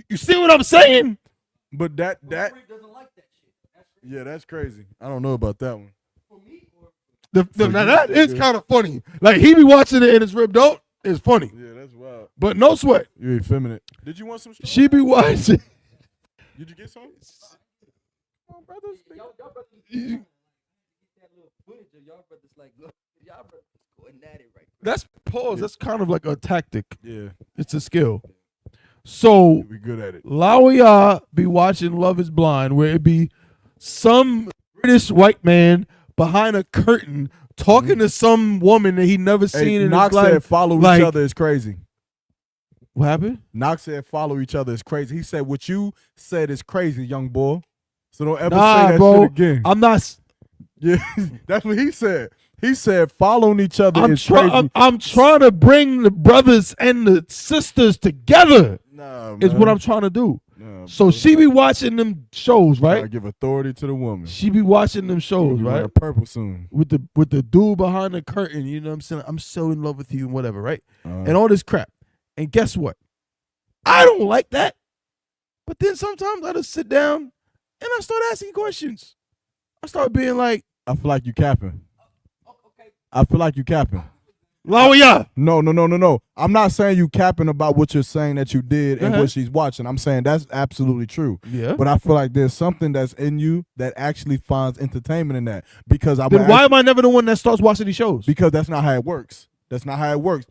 You see what I'm saying? But that yeah, that's crazy. I don't know about that one. Now that is kind of funny. Like he be watching it and his rib don't. It's funny. Yeah, that's wild. But no sweat. You're effeminate. Did you want some? She be watching. Did you get some? Come on, brothers. That's pause. That's kind of like a tactic. Yeah. It's a skill. So we good at it. Lawaya be watching Love is Blind, where it be some British white man behind a curtain talking to some woman that he never seen in Knox his life. said follow each other is crazy. What happened? Knox said follow each other is crazy. He said what you said is crazy, young boy. So don't ever say that shit again. I'm not. Yeah, that's what he said. He said following each other is crazy. I'm trying to bring the brothers and the sisters together. Nah, is what I'm trying to do. Nah, so she be watching them shows, right? I give authority to the woman. She be watching them shows, right? Wear purple soon with the dude behind the curtain. You know what I'm saying? I'm so in love with you and whatever, right? And all this crap. And guess what? I don't like that. But then sometimes I just sit down and I start asking questions. I start being like, I feel like you capping. I feel like you capping. Lawaya. No. I'm not saying you capping about what you're saying that you did and what she's watching. I'm saying that's absolutely true. Yeah. But I feel like there's something that's in you that actually finds entertainment in that. Because then why am I never the one that starts watching these shows? Because that's not how it works. That's not how it works.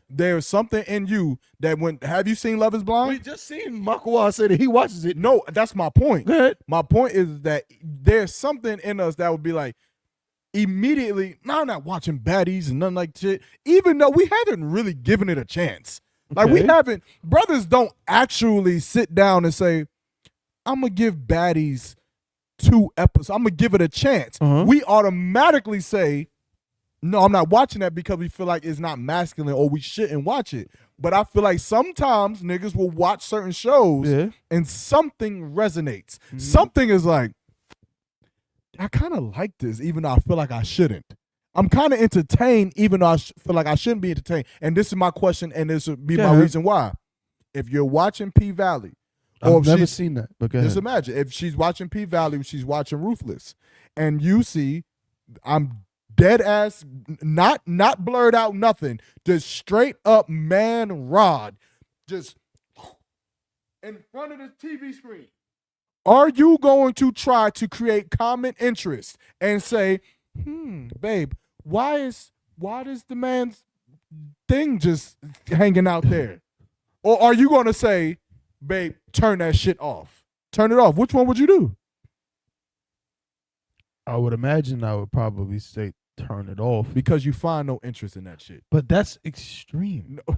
There's something in you that have you seen Love is Blind? We just seen Maqawah say that he watches it. No, that's my point. Go ahead. My point is that there's something in us that would be like, immediately, I'm not watching baddies and nothing like shit, even though we haven't really given it a chance. Like we haven't, brothers don't actually sit down and say, I'm going to give baddies 2 episodes. I'm going to give it a chance. We automatically say, no, I'm not watching that because we feel like it's not masculine or we shouldn't watch it. But I feel like sometimes niggas will watch certain shows and something resonates. Something is like, I kind of like this, even though I feel like I shouldn't. I'm kind of entertained, even though I feel like I shouldn't be entertained. And this is my question, and this would be my reason why. If you're watching P-Valley, I've never seen that. But just imagine if she's watching P-Valley, she's watching Ruthless, and you see, I'm dead ass, not blurred out, nothing, just straight up man rod, just in front of the TV screen. Are you going to try to create common interest and say, babe, why is the man's thing just hanging out there? Or are you going to say, babe, turn that shit off? Turn it off. Which one would you do? I would imagine I would probably say turn it off. Because you find no interest in that shit. But that's extreme. No.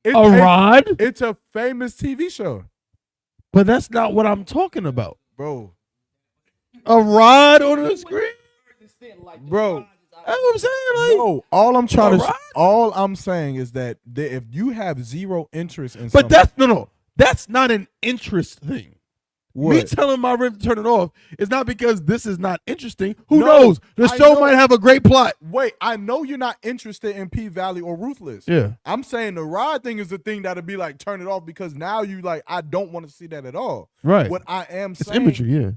Rod? It's a famous TV show. But that's not what I'm talking about. Bro. A rod on the screen? Bro. That's what I'm saying. Like, no, all I'm saying is that if you have zero interest in something. But that's not an interest thing. What? Me telling my rib to turn it off is not because this is not interesting. Who knows? The show might have a great plot. Wait, I know you're not interested in P-Valley or Ruthless. Yeah. I'm saying the rod thing is the thing that'll be like, turn it off, because now you like, I don't want to see that at all. Right. What I am it's saying. Imagery, yeah.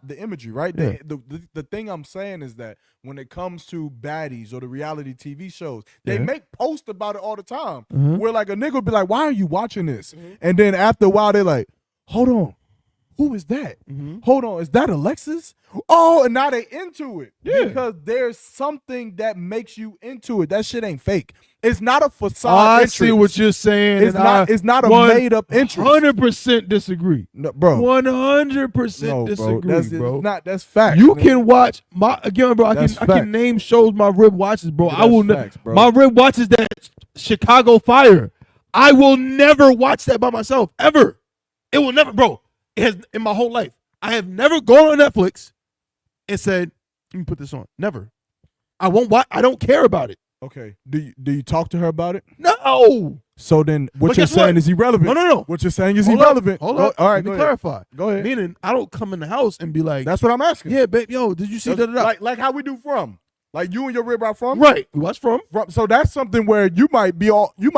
The imagery, right? Yeah. The thing I'm saying is that when it comes to baddies or the reality TV shows, they make posts about it all the time. Mm-hmm. Where like a nigga will be like, why are you watching this? Mm-hmm. And then after a while, they're like, hold on. Who is that? Mm-hmm. Hold on, is that Alexis? Oh, and now they into it. Yeah. Because there's something that makes you into it. That shit ain't fake. It's not a facade interest. I see what you're saying. It's not a made up interest. 100% disagree. No, bro. 100% disagree, bro. That's fact. You can watch I can name shows my rib watches, bro. Yeah, I will bro. My rib watches that Chicago Fire. I will never watch that by myself ever. It will never, bro. It has in my whole life. I have never gone on Netflix and said, "Let me put this on." Never. I won't watch. I don't care about it. Okay. Do you talk to her about it? No. So then, what you're saying is irrelevant. No. What you're saying is irrelevant. Hold on. All right. Let me clarify. Go ahead. Meaning, I don't come in the house and be like, "That's what I'm asking." Yeah, babe. Yo, did you see that? Like how we do From? Like you and your rib are From? Right. We watch From. So that's something where you might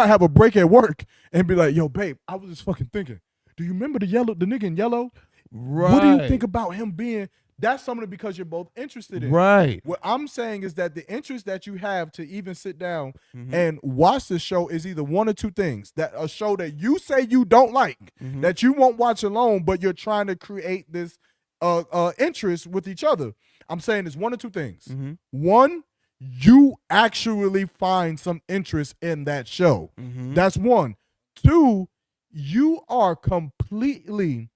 have a break at work and be like, "Yo, babe, I was just fucking thinking. Do you remember the nigga in yellow? Right. What do you think about him being?" That's something because you're both interested in. Right. What I'm saying is that the interest that you have to even sit down and watch the show is either one or two things. That a show that you say you don't like, that you won't watch alone, but you're trying to create this interest with each other. I'm saying it's one or two things. One, you actually find some interest in that show. That's one. Two, you are completely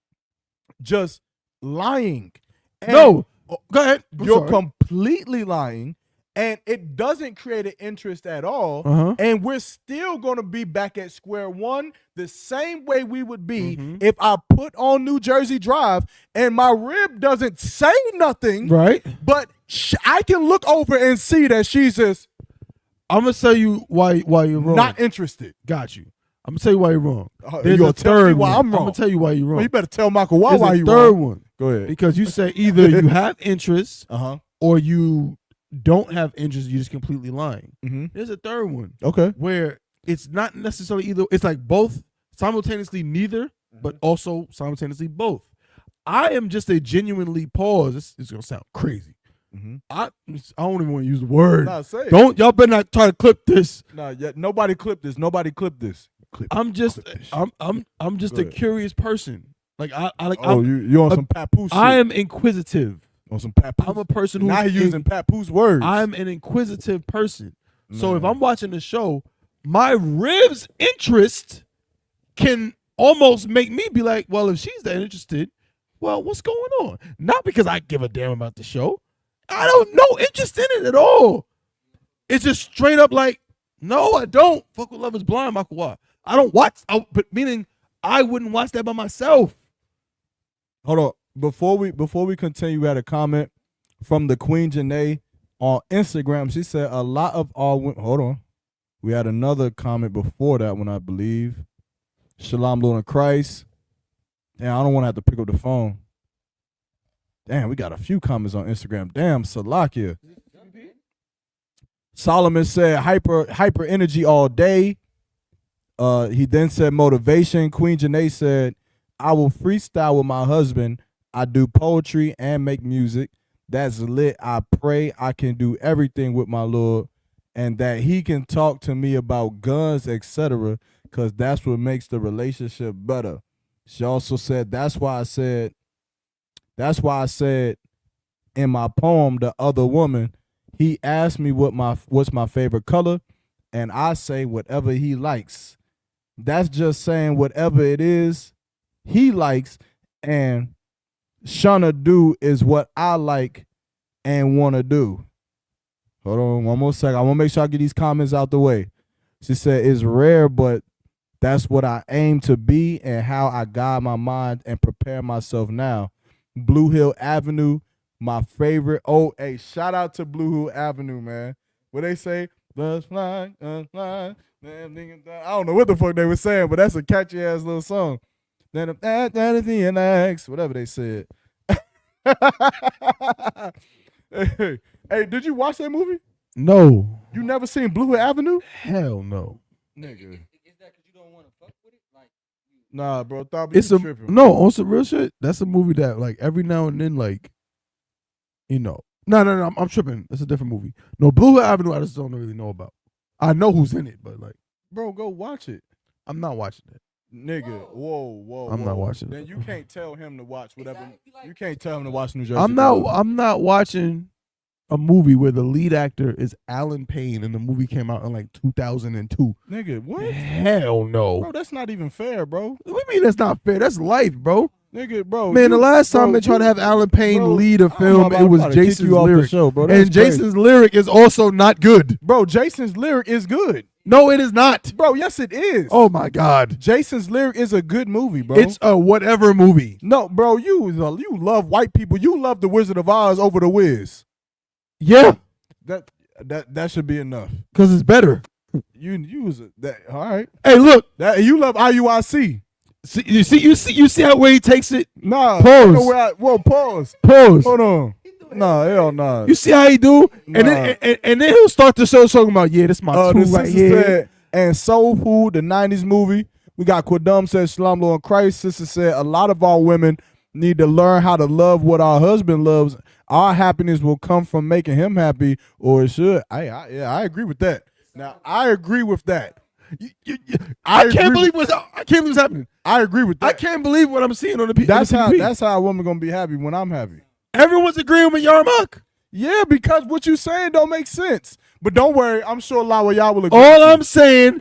just lying. And no, go ahead. You're completely lying, and it doesn't create an interest at all. And we're still going to be back at square one the same way we would be if I put on New Jersey Drive and my rib doesn't say nothing. Right. But I can look over and see that she's just. I'm going to tell you why you're wrong. Not interested. Got you. I'm going to tell you why you're wrong. There's a third one. I'm going to tell you why you're wrong. Well, you better tell Maqawah why you're wrong. Third one. Go ahead. Because you say either you have interest or you don't have interest, you're just completely lying. There's a third one. Okay. Where it's not necessarily either. It's like both simultaneously neither, but also simultaneously both. I am just a genuinely pause. This is going to sound crazy. I don't even want to use the word. Nah, say it. Y'all better not try to clip this. Nah, nobody clip this. Nobody clip this. I'm just a curious person. Like you on some papoose shit. I am inquisitive. On some papoose. I'm a person who's now he's using papoose words. I'm an inquisitive person. So if I'm watching the show, my ribs interest can almost make me be like, well, if she's that interested, well, what's going on? Not because I give a damn about the show. I don't no interest in it at all. It's just straight up like, no, I don't. Fuck with Love is Blind, Maqawah. I don't watch, but meaning I wouldn't watch that by myself. Hold on. Before we continue, we had a comment from the Queen Janae on Instagram. She said a lot of our women. Hold on. We had another comment before that one, I believe. Shalom, Lord of Christ. Damn, I don't want to have to pick up the phone. Damn, we got a few comments on Instagram. Damn, Salakia. Solomon said hyper energy all day. He then said motivation. Queen Janae said, I will freestyle with my husband. I do poetry and make music. That's lit. I pray I can do everything with my Lord and that he can talk to me about guns, etc., because that's what makes the relationship better. She also said, that's why I said in my poem, The Other Woman, he asked me what's my favorite color, and I say whatever he likes. That's just saying whatever it is he likes, and Shana do is what I like and want to do. Hold on one more second. I want to make sure I get these comments out the way. She said, it's rare, but that's what I aim to be and how I guide my mind and prepare myself now. Blue Hill Avenue, my favorite. Oh, hey, shout out to Blue Hill Avenue, man. What they say? Let's fly, fly. I don't know what the fuck they were saying, but that's a catchy ass little song. Then whatever they said. Hey, did you watch that movie? No. You never seen Blue Hill Avenue? Hell no. Nigga. Is that because you don't want to fuck with it? Like, Nah, bro. Thought It's a tripping. no on some real shit. That's a movie that like every now and then, like, you know. No, I'm tripping. It's a different movie. No, Blue Hill Avenue, I just don't really know about. I know who's in it, but like, bro, go watch it. I'm not watching it. Nigga, whoa. I'm not watching Then it. you can't tell him to watch whatever. You can't tell him to watch New Jersey. I'm not watching a movie where the lead actor is Alan Payne and the movie came out in like 2002. Nigga, what? Hell no. Bro, that's not even fair, bro. What do you mean that's not fair? That's life, bro. Nigga, bro. Man, the last time they tried to have Alan Payne lead a film, it was Jason's lyric. And Jason's lyric is also not good. Bro, Jason's lyric is good. No, it is not. Bro, yes, it is. Oh, my God. Jason's lyric is a good movie, bro. It's a whatever movie. No, bro, you love white people. You love The Wizard of Oz over The Wiz. Yeah. That should be enough. Because it's better. You was that all right. Hey, look. You love IUIC. You see how where he takes it? Nah. Pause. Pause. Pause. Hold on. Nah, hell nah. You see how he do? Nah. And then he'll start the show talking about, yeah, this my tool right here. Said, and Soul Food, the 90s movie. We got Quadum said, Shalom Lord Christ. Sister said, a lot of our women need to learn how to love what our husband loves. Our happiness will come from making him happy, or it should. I agree with that. Now, I agree with that. I can't believe what's happening. I agree with that. I can't believe what I'm seeing on the That's on the TV. That's how a woman gonna be happy when I'm happy. Everyone's agreeing with Yaramach. Yeah, because what you saying don't make sense. But don't worry, I'm sure a lot of y'all will agree. All I'm saying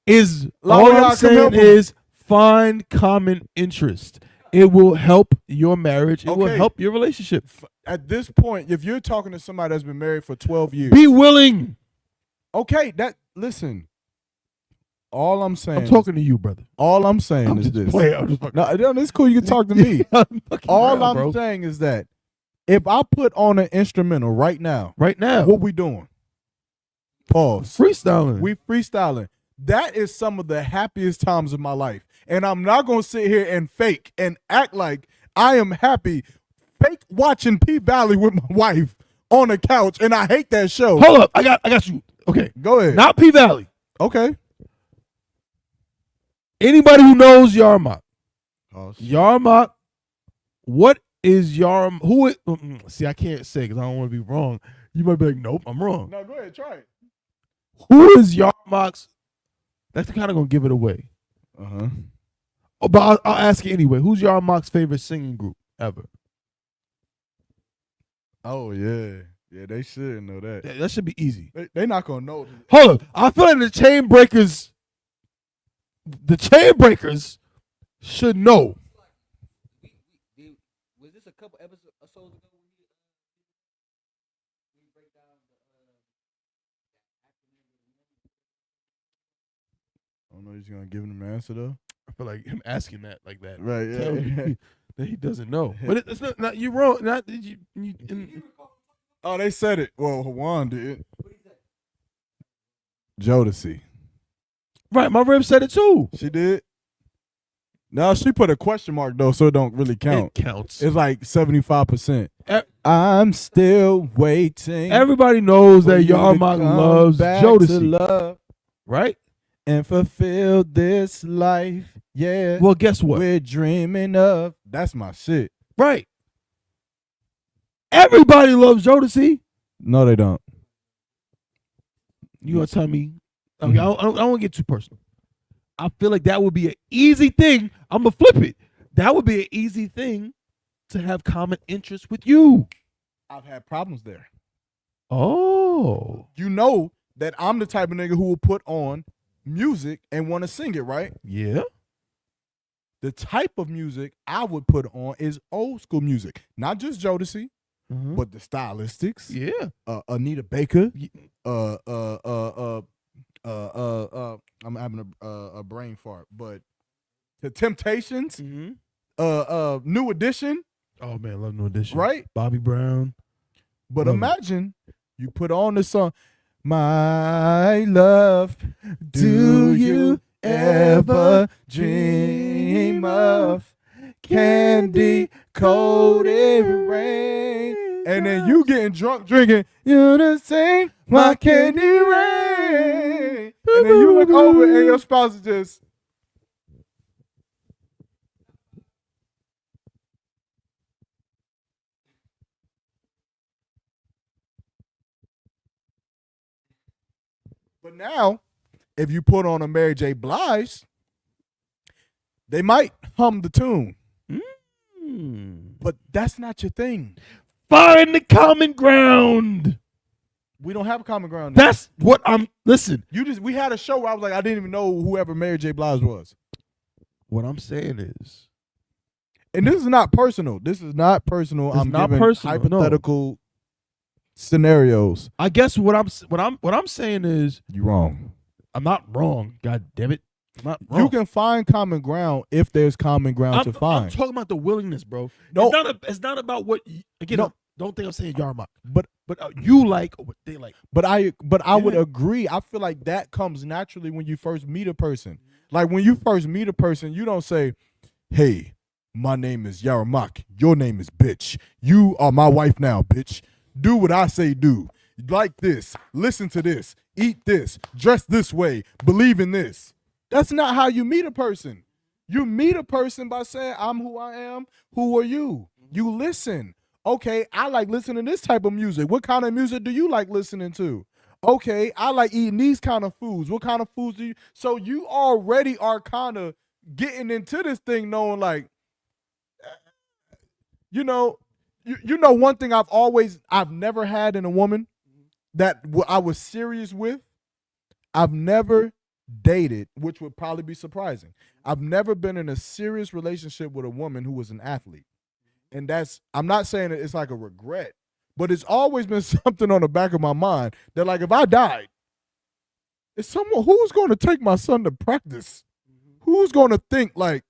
is find common interest. It will help your marriage. It will help your relationship. At this point, if you're talking to somebody that's been married for 12 years. Be willing. Okay, listen. All I'm saying. I'm talking to you, brother. All I'm saying is this. No, it's cool. You can talk to me. All I'm saying is that if I put on an instrumental right now, what we doing? Pause. Freestyling. We freestyling. That is some of the happiest times of my life. And I'm not going to sit here and fake and act like I am happy fake watching P-Valley with my wife on the couch, and I hate that show. Hold up. I got you. Okay. Go ahead. Not P-Valley. Okay. Anybody who knows Yaramach. Oh, Yaramach, what is Yaramach? Who is, see, I can't say because I don't want to be wrong. You might be like, nope, I'm wrong. No, go ahead. Try it. Who is Yaramach's? That's kind of going to give it away. Uh-huh. Oh, but I'll ask you anyway. Who's Yaramach's favorite singing group ever? Oh, yeah. Yeah, they should know that. That should be easy. They not going to know. Hold on. I feel like the chain breakers should know. Was this a couple episodes ago? I don't know. He's gonna give him an answer though. I feel like him asking that like that, right? Yeah, that he doesn't know. But it's not you wrong. Not you. Oh, they said it. Well, Juan did. Jodeci. Right, my rib said it too. She did. No, she put a question mark though, so it don't really count. It counts. It's like 75%. I'm still waiting. Everybody knows that Yaramach loves Jodeci, right? And fulfill this life, yeah. Well, guess what? We're dreaming of. That's my shit, right? Everybody loves Jodeci. No, they don't. You gonna tell me? Okay, I don't want to get too personal. I feel like that would be an easy thing. I'm gonna flip it. That would be an easy thing to have common interest with you. I've had problems there. Oh. You know that I'm the type of nigga who will put on music and want to sing it, right? Yeah. The type of music I would put on is old school music. Not just Jodeci, but the Stylistics. Yeah. Anita Baker. I'm having a brain fart, but the Temptations, New Edition. Oh man, I love New Edition. Right? Bobby Brown. But imagine you put on the song, My Love, do you ever dream of candy coated rain? And then you getting drunk drinking, you're the same, my candy rain. And then you look over and your spouse is just. But now, if you put on a Mary J. Blige, they might hum the tune. But that's not your thing. Find the common ground. We don't have a common ground now. That's what I'm. Listen. We had a show where I was like, I didn't even know whoever Mary J. Blige was. What I'm saying is, and this is not personal. I'm not giving personal, hypothetical scenarios. I guess what I'm saying is, you wrong. I'm not wrong. God damn it. I'm not wrong. You can find common ground if there's common ground to find. I'm talking about the willingness, bro. No, it's not about what. Again, no. Don't think I'm saying Yaramach. But you like what they like. But I would agree. I feel like that comes naturally when you first meet a person. Like when you first meet a person, you don't say, "Hey, my name is Yaramach. Your name is bitch. You are my wife now, bitch. Do what I say do. Like this. Listen to this. Eat this. Dress this way. Believe in this." That's not how you meet a person. You meet a person by saying, "I'm who I am. Who are you?" You listen. Okay, I like listening to this type of music. What kind of music do you like listening to? Okay, I like eating these kind of foods. What kind of foods do you? So you already are kind of getting into this thing knowing like, you know one thing I've never had in a woman that I was serious with. I've never dated, which would probably be surprising. I've never been in a serious relationship with a woman who was an athlete. And I'm not saying that it's like a regret, but it's always been something on the back of my mind that like if I died, it's someone who's going to take my son to practice. Who's going to think like,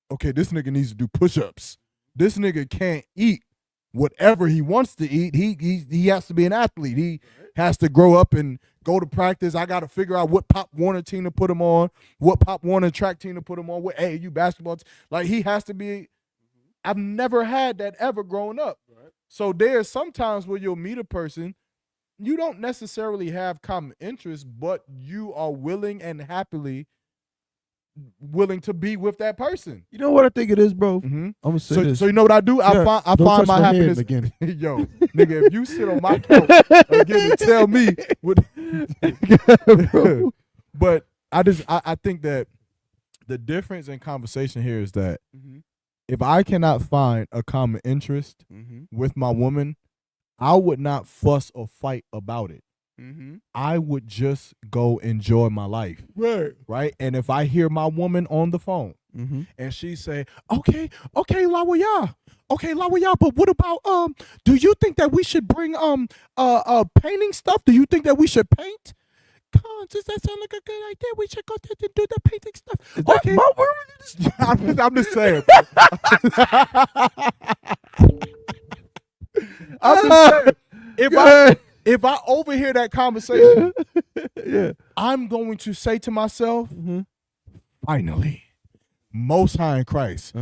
okay, this nigga needs to do push-ups. This nigga can't eat whatever he wants to eat. He has to be an athlete. He has to grow up and go to practice. I got to figure out what Pop Warner team to put him on, what Pop Warner track team to put him on, what AAU basketball like he has to be. I've never had that ever growing up. Right. So there's sometimes where you'll meet a person, you don't necessarily have common interests, but you are willing and happily willing to be with that person. You know what I think it is, bro? I'm gonna say this. So you know what I do? Yeah, I find my happiness again. Yo, nigga, if you sit on my couch again and tell me what but I think that the difference in conversation here is that if I cannot find a common interest with my woman, I would not fuss or fight about it. I would just go enjoy my life. Right? And if I hear my woman on the phone and she say, okay, Lawaya, but what about, do you think that we should bring painting stuff? Do you think that we should paint? Does that sound like a good idea? We should go there and do the painting stuff. Okay. I'm just saying. I'm just saying. If I overhear that conversation, I'm going to say to myself, finally, Most High in Christ,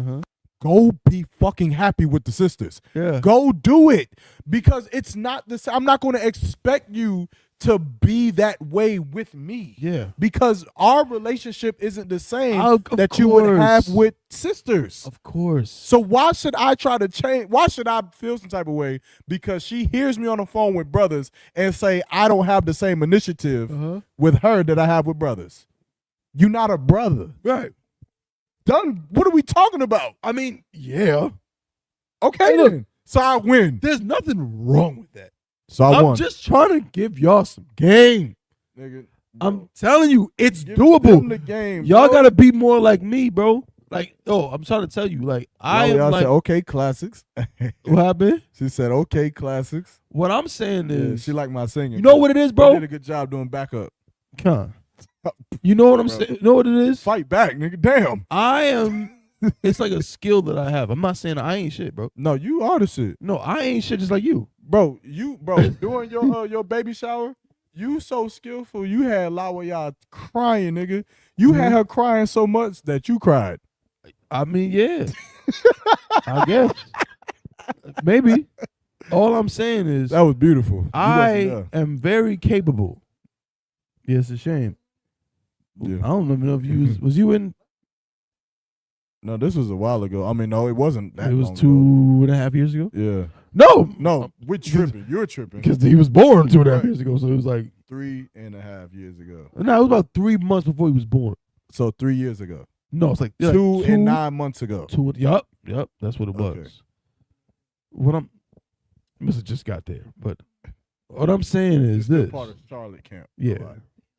go be fucking happy with the sisters. Go do it. Because it's not the same. I'm not going to expect you to be that way with me. Because our relationship isn't the same that you would have with sisters. Of course. So why should I try to change? Why should I feel some type of way because she hears me on the phone with brothers and say I don't have the same initiative with her that I have with brothers? You're not a brother. Right. Done. What are we talking about? I mean, yeah. Okay, look, then. So I win. There's nothing wrong with that. So I won. I'm just trying to give y'all some game. Nigga, I'm telling you, it's give doable. them the game, y'all bro. gotta be more like me, bro. Like, I'm trying to tell you, like, I am like. Said, okay, classics. What happened? She said, okay, classics. What I'm saying is, she liked my singing. You know what it is, bro? You did a good job doing backup. You know what I'm saying? You know what it is? Fight back, nigga. Damn. I am. It's like a skill that I have. I'm not saying I ain't shit, bro. No, you are the shit. No, I ain't shit just like you. Bro, doing your baby shower, you so skillful. You had Lawaya crying, nigga. You had her crying so much that you cried. I mean, yeah. I guess. Maybe. All I'm saying is that was beautiful. I am very capable. Yeah, it's a shame. Yeah. I don't even know if you was you in. No, this was a while ago. I mean, no, it wasn't that It was long 2.5 years ago. Yeah. No, we're tripping. You're tripping. Because he was born 2.5 years ago, so it was like 3.5 years ago. No, it was about 3 months before he was born. So 3 years ago. No, it's like 2 and 9 months ago. Yup, that's what it was. Okay. What I'm must have just got there, but what I'm saying is this: part of Charlotte camp. Yeah,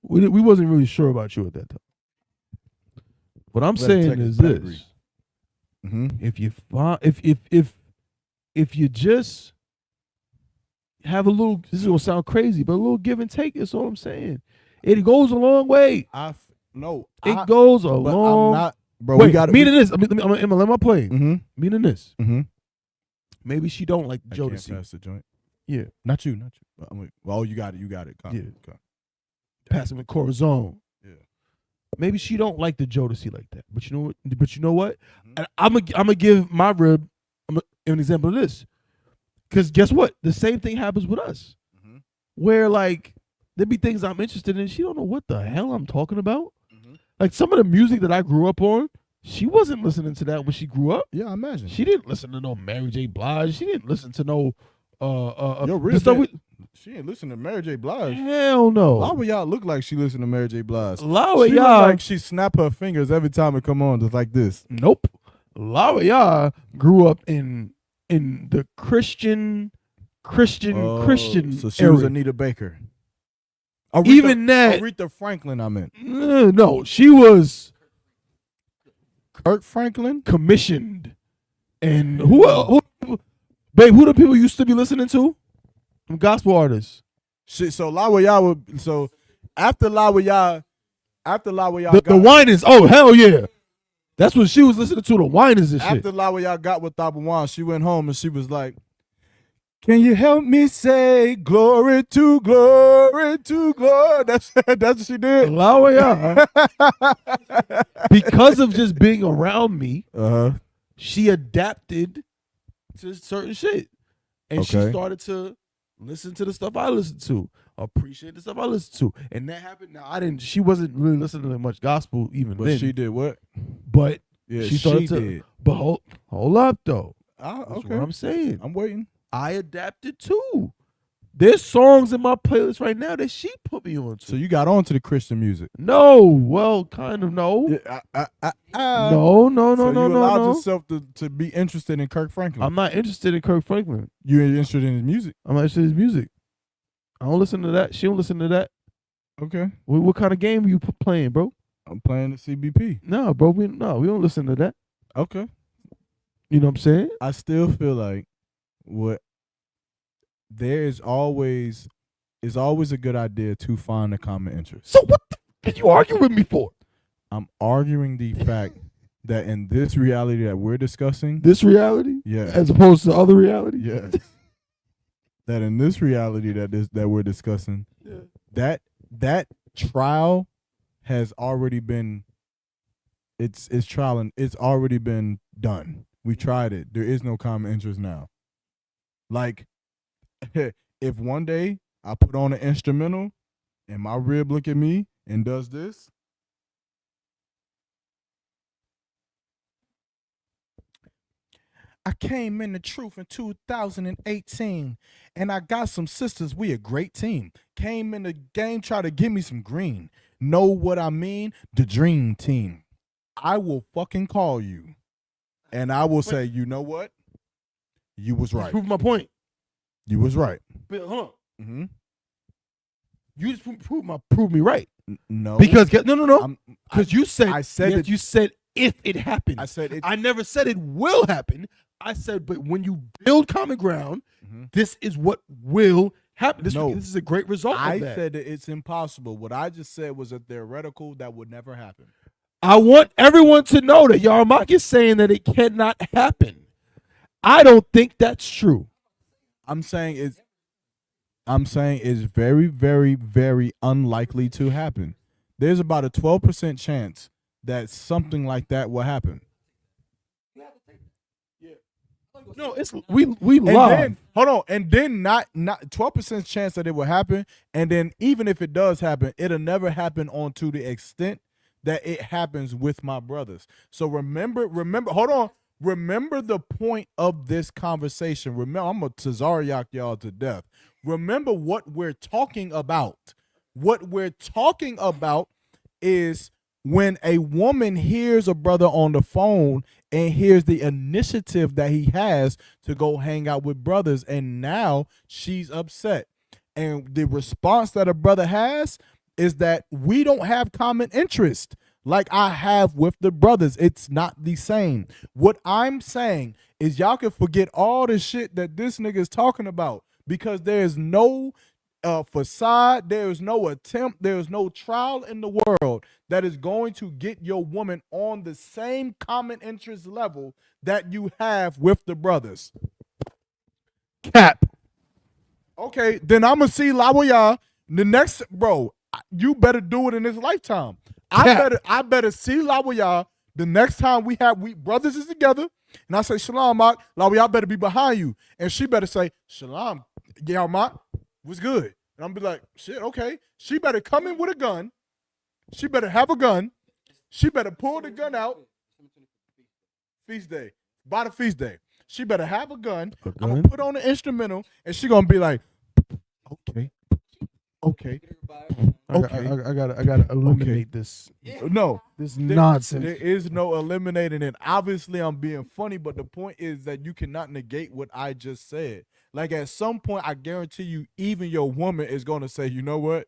we wasn't really sure about you at that time. What I'm saying is this: if you find if you just have a little, this is gonna sound crazy, but a little give and take. That's all I'm saying. It goes a long way. It goes a long. I'm not, bro. Wait, we got meaning this. I'm gonna let my play. Mm-hmm. Meaning this. Mm-hmm. Maybe she don't like I Jodeci. can't pass the joint. Yeah. Not you. I'm like, well, you got it. Come. Yeah. Pass him in Corazon. Yeah. Maybe she don't like the Jodeci like that. But you know what? And I'm gonna give my rib an example of this. Because guess what? The same thing happens with us. Where like there be things I'm interested in. She don't know what the hell I'm talking about. Like some of the music that I grew up on, she wasn't listening to that when she grew up. Yeah, I imagine. She didn't listen to no Mary J. Blige. She didn't listen to no she ain't listen to Mary J. Blige. Hell no. Y'all look like she listened to Mary J. Blige. She y'all look like she snap her fingers every time it come on, just like this. Nope. Y'all grew up in the Christian. So she era. was Anita Baker. Aretha Franklin, I meant. No, she was Kirk Franklin commissioned. And who babe, who the people used to be listening to? Them gospel artists. Shit, so after Lawaya the Winans, oh hell yeah. That's what she was listening to, the Winans and shit. After Lawaya got with Thabawan, she went home and she was like, can you help me say glory to glory to glory? That's what she did. Lawaya. Because of just being around me, she adapted to certain shit. And she started to listen to the stuff I listened to, appreciate the stuff I listened to. And that happened. Now she wasn't really listening to much gospel even then. But she did what? But yeah, she started to did. But hold up though. Okay. That's what I'm saying. I'm waiting. I adapted too. There's songs in my playlist right now that she put me on to. So you got on to the Christian music? No, well, kind of no. No. So you allowed yourself to be interested in Kirk Franklin? I'm not interested in Kirk Franklin. You're interested in his music? I'm not interested in his music. I don't listen to that. She don't listen to that. Okay. What kind of game are you playing, bro? I'm playing the CBP. No, bro. We don't listen to that. Okay. You know what I'm saying? I still feel like there is always a good idea to find a common interest. So what are you arguing with me for? I'm arguing the fact that in this reality that we're discussing, this reality, yeah, as opposed to other reality, yes, that in this reality that we're discussing, that trial has already been, it's trial and it's already been done. We tried it. There is no common interest now. Like, if one day I put on an instrumental and my rib look at me and does this, I came in the truth in 2018 and I got some sisters. We a great team. Came in the game, try to give me some green. know what I mean? The dream team. I will fucking call you, and I will say, you know what? You was right. Prove my point. You was right. But hold on. Mm-hmm. You just prove me right. No, because no. Because you said you said if it happens. I said I never said it will happen. I said, but when you build common ground, this is what will happen. This is a great result. I of that. said that it's impossible. What I just said was a theoretical that would never happen. I want everyone to know that Yaramach is saying that it cannot happen. I don't think that's true. I'm saying it's very, very, very unlikely to happen. There's about a 12% chance that something like that will happen. No, it's we live. Hold on, and then not 12% chance that it will happen, and then even if it does happen, it'll never happen on to the extent that it happens with my brothers. So remember, hold on. Remember the point of this conversation. Remember, I'm going to Tazariak y'all to death. Remember what we're talking about. What we're talking about is when a woman hears a brother on the phone and hears the initiative that he has to go hang out with brothers, and now she's upset. And the response that a brother has is that we don't have common interest like I have with the brothers. It's not the same. What I'm saying is y'all can forget all the shit that this nigga is talking about, because there's no facade, there's no attempt, there's no trial in the world that is going to get your woman on the same common interest level that you have with the brothers. Cap. Okay, then I'm gonna see Lawaya the next, bro. You better do it in this lifetime. I better see Lawaya the next time we brothers is together, and I say Shalom, Mak, Lawaya better be behind you, and she better say Shalom, Yaramach, what's good? And I'm be like, shit, okay. She better come in with a gun. She better have a gun. She better pull the gun out. Feast day. By the feast day. She better have a gun. I'm going to put on the instrumental, and she going to be like, okay. Okay. I gotta eliminate this. No, this nonsense. There is no eliminating it. Obviously, I'm being funny, but the point is that you cannot negate what I just said. Like, at some point, I guarantee you, even your woman is going to say, you know what?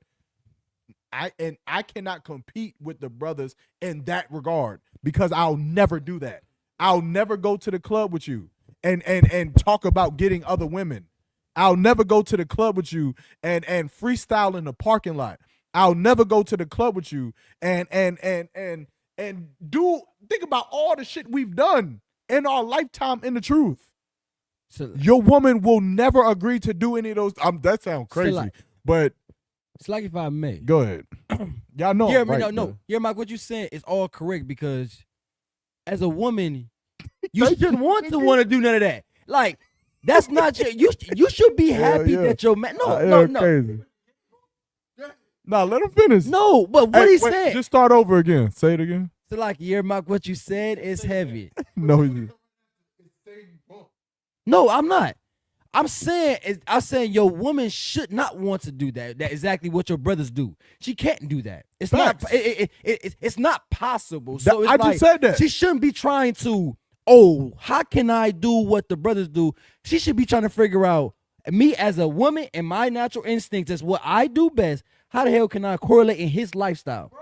I cannot compete with the brothers in that regard, because I'll never do that. I'll never go to the club with you and talk about getting other women. I'll never go to the club with you and freestyle in the parking lot. I'll never go to the club with you and think about all the shit we've done in our lifetime in the truth. So, your woman will never agree to do any of those. That sounds crazy, but it's like, if I may. Go ahead. Y'all know. Yeah, right, no. Yeah, Mike, what you saying is all correct, because as a woman, you shouldn't want to do none of that. Like, that's not you should be happy that your man. No. Crazy. Nah, let him finish. No, but what he said. Just start over again. Say it again. So, like, Yaramach, what you said is heavy. No, he didn't. No, I'm not. I'm saying your woman should not want to do that. That's exactly what your brothers do. She can't do that. It's Facts. not. It's not possible. So it's I just said that. She shouldn't be trying to. Oh, how can I do what the brothers do? She should be trying to figure out, me as a woman and my natural instincts is what I do best. How the hell can I correlate in his lifestyle?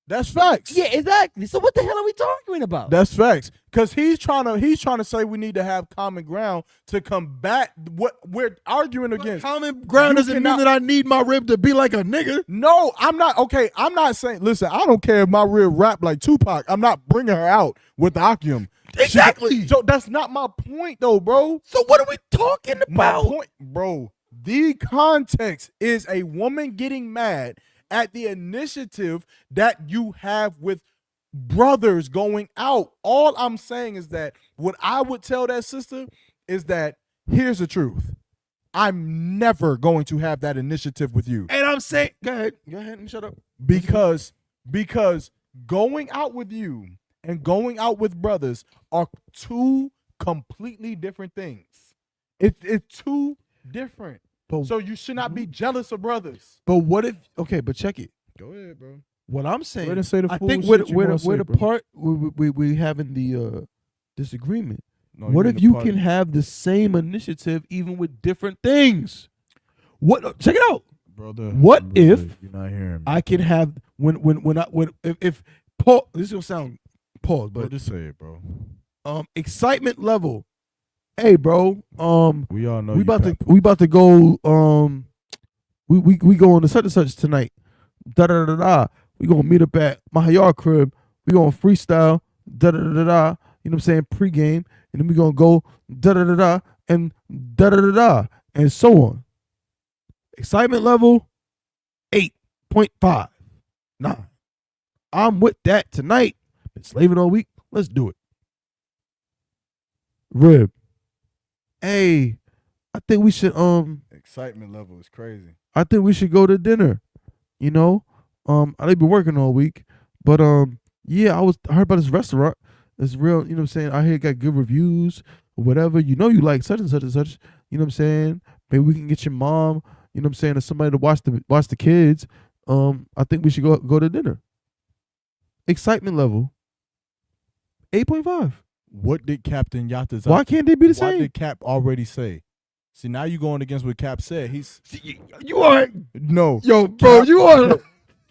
That's facts. Yeah, exactly. So what the hell are we talking about? That's facts. Because he's trying to say we need to have common ground to combat what we're arguing against. Common ground doesn't mean that I need my rib to be like a nigga. No, I'm not. Okay, I'm not saying. Listen, I don't care if my rib rap like Tupac. I'm not bringing her out with the Akim. Exactly. So that's not my point, though, bro. So what are we talking about? My point, bro. The context is a woman getting mad at the initiative that you have with brothers going out. All I'm saying is that what I would tell that sister is that here's the truth. I'm never going to have that initiative with you. And I'm saying, go ahead and shut up. Because going out with you and going out with brothers are two completely different things. It's two different. So you should not be jealous of brothers. But what if, okay, but check it. Go ahead, bro. What I'm saying, Go ahead and say the I full think shit where you the wanna say, part we having the disagreement. No, What you if in the you party. can have the same initiative even with different things? What? Check it out, brother. What if you're not hearing me? I can have if Paul? This will sound pause, Bro, but just say it, bro. Excitement level. Hey, bro. We all know we you about to got we about to go. We going to such and such tonight. Da da da da. We gonna meet up at my yard crib. We gonna freestyle. Da da da da da. You know what I'm saying? Pre-game, and then we gonna go da da da da and da da da da and so on. Excitement level 8.5. Nah, I'm with that tonight. Been slaving all week. Let's do it. Rib. Hey, I think we should excitement level is crazy. I think we should go to dinner. You know? I've been working all week. But yeah, I heard about this restaurant. It's real, you know what I'm saying? I hear it got good reviews or whatever. You know you like such and such and such. You know what I'm saying? Maybe we can get your mom, you know what I'm saying, or somebody to watch the kids. I think we should go to dinner. Excitement level 8.5. What did Captain Yatas? Why can't they be the same? What did Cap already say? See, now you going against what Cap said. You are no, yo, bro. Cap, You are.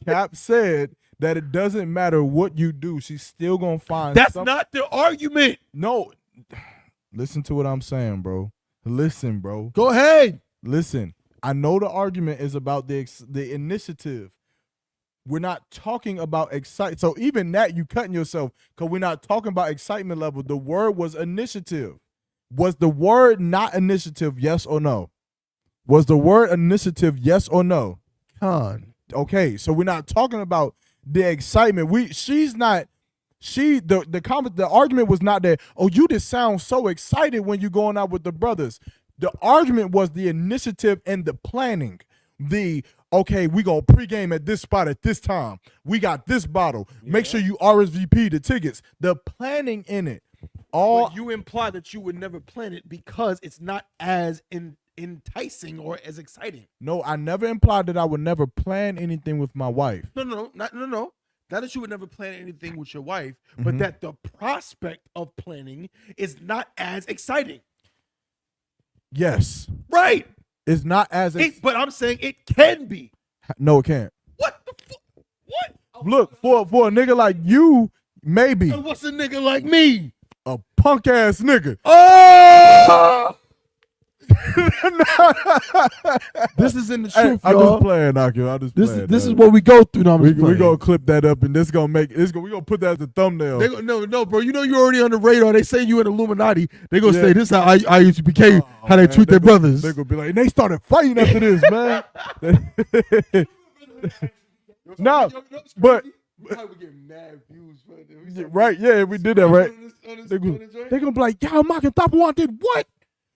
Cap said that it doesn't matter what you do. She's still gonna find. That's not the argument. No, listen to what I'm saying, bro. Listen, bro. Go ahead. Listen. I know the argument is about the initiative. We're not talking about excite. So even that, you cutting yourself because we're not talking about excitement level. The word was initiative. Was the word not initiative? Yes or no? Was the word initiative? Yes or no? Con. Okay, so we're not talking about the excitement. The argument was not that, oh, you just sound so excited when you're going out with the brothers. The argument was the initiative and the planning. Okay, we gonna pregame at this spot at this time. We got this bottle. Yeah. Make sure you RSVP the tickets. The planning in it. But you imply that you would never plan it because it's not as enticing or as exciting. No, I never implied that I would never plan anything with my wife. No. Not that you would never plan anything with your wife, but that the prospect of planning is not as exciting. Yes. Right. It's not as but I'm saying it can be. No, it can't. What the fuck? What? Look, for a nigga like you, maybe. And what's a nigga like me? A punk ass nigga. Oh! This is in the truth, I'm y'all. just playing, Akio. I'm just playing. This is what we go through. Now we gonna clip that up, and this gonna make we gonna put that as the thumbnail. No, bro. You know you're already on the radar. They say you in Illuminati. They gonna say this is how IUPK how they treat their brothers. They gonna be like, and they started fighting after this, man. No, but. Right, yeah, we did that, right? They gonna be like, Yaramach and Thabawan did what?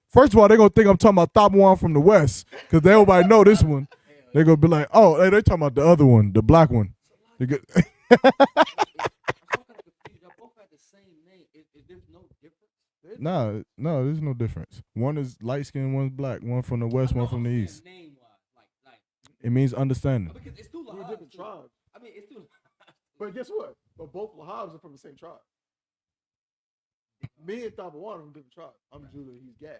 First of all, they gonna think I'm talking about Thabawan from the West, because everybody know this one. They gonna be like, oh, hey, they talking about the other one, the black one. No, there's no difference. One is light skinned, one's black. One from the West, one from the East. It means understanding. Because it's two different tribes. I mean, it's two. But guess what? But both Lahabs are from the same tribe. Me and Thabawan are from different tribes. I'm Judah, he's Gad.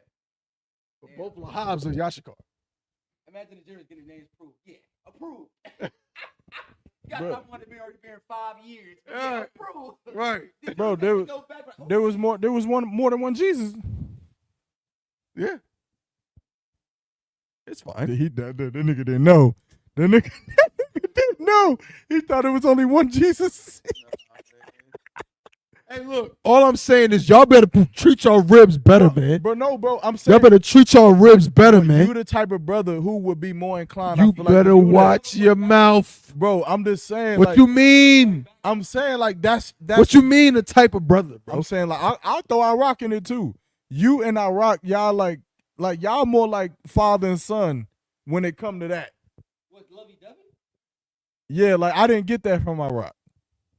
But both Lahabs are Yashikar. Imagine the jury getting names proved. Yeah, approved. Got Thabawan to be already been 5 years. Yeah, approved. Right. Bro, there was more than one Jesus. Yeah. It's fine. That nigga didn't know. That nigga didn't know. He thought it was only one Jesus. Hey, look. All I'm saying is y'all better treat y'all ribs better, man. Bro, I'm saying y'all better treat y'all ribs better, man. You the type of brother who would be more inclined. You better watch your mouth, bro. I'm just saying. What you mean? I'm saying like that's what you mean. The type of brother, bro. I'm saying like I'll throw Iraq in it too. You and Iraq, y'all like y'all more like father and son when it come to that. What, lovey-dovey? Yeah, like I didn't get that from Iraq.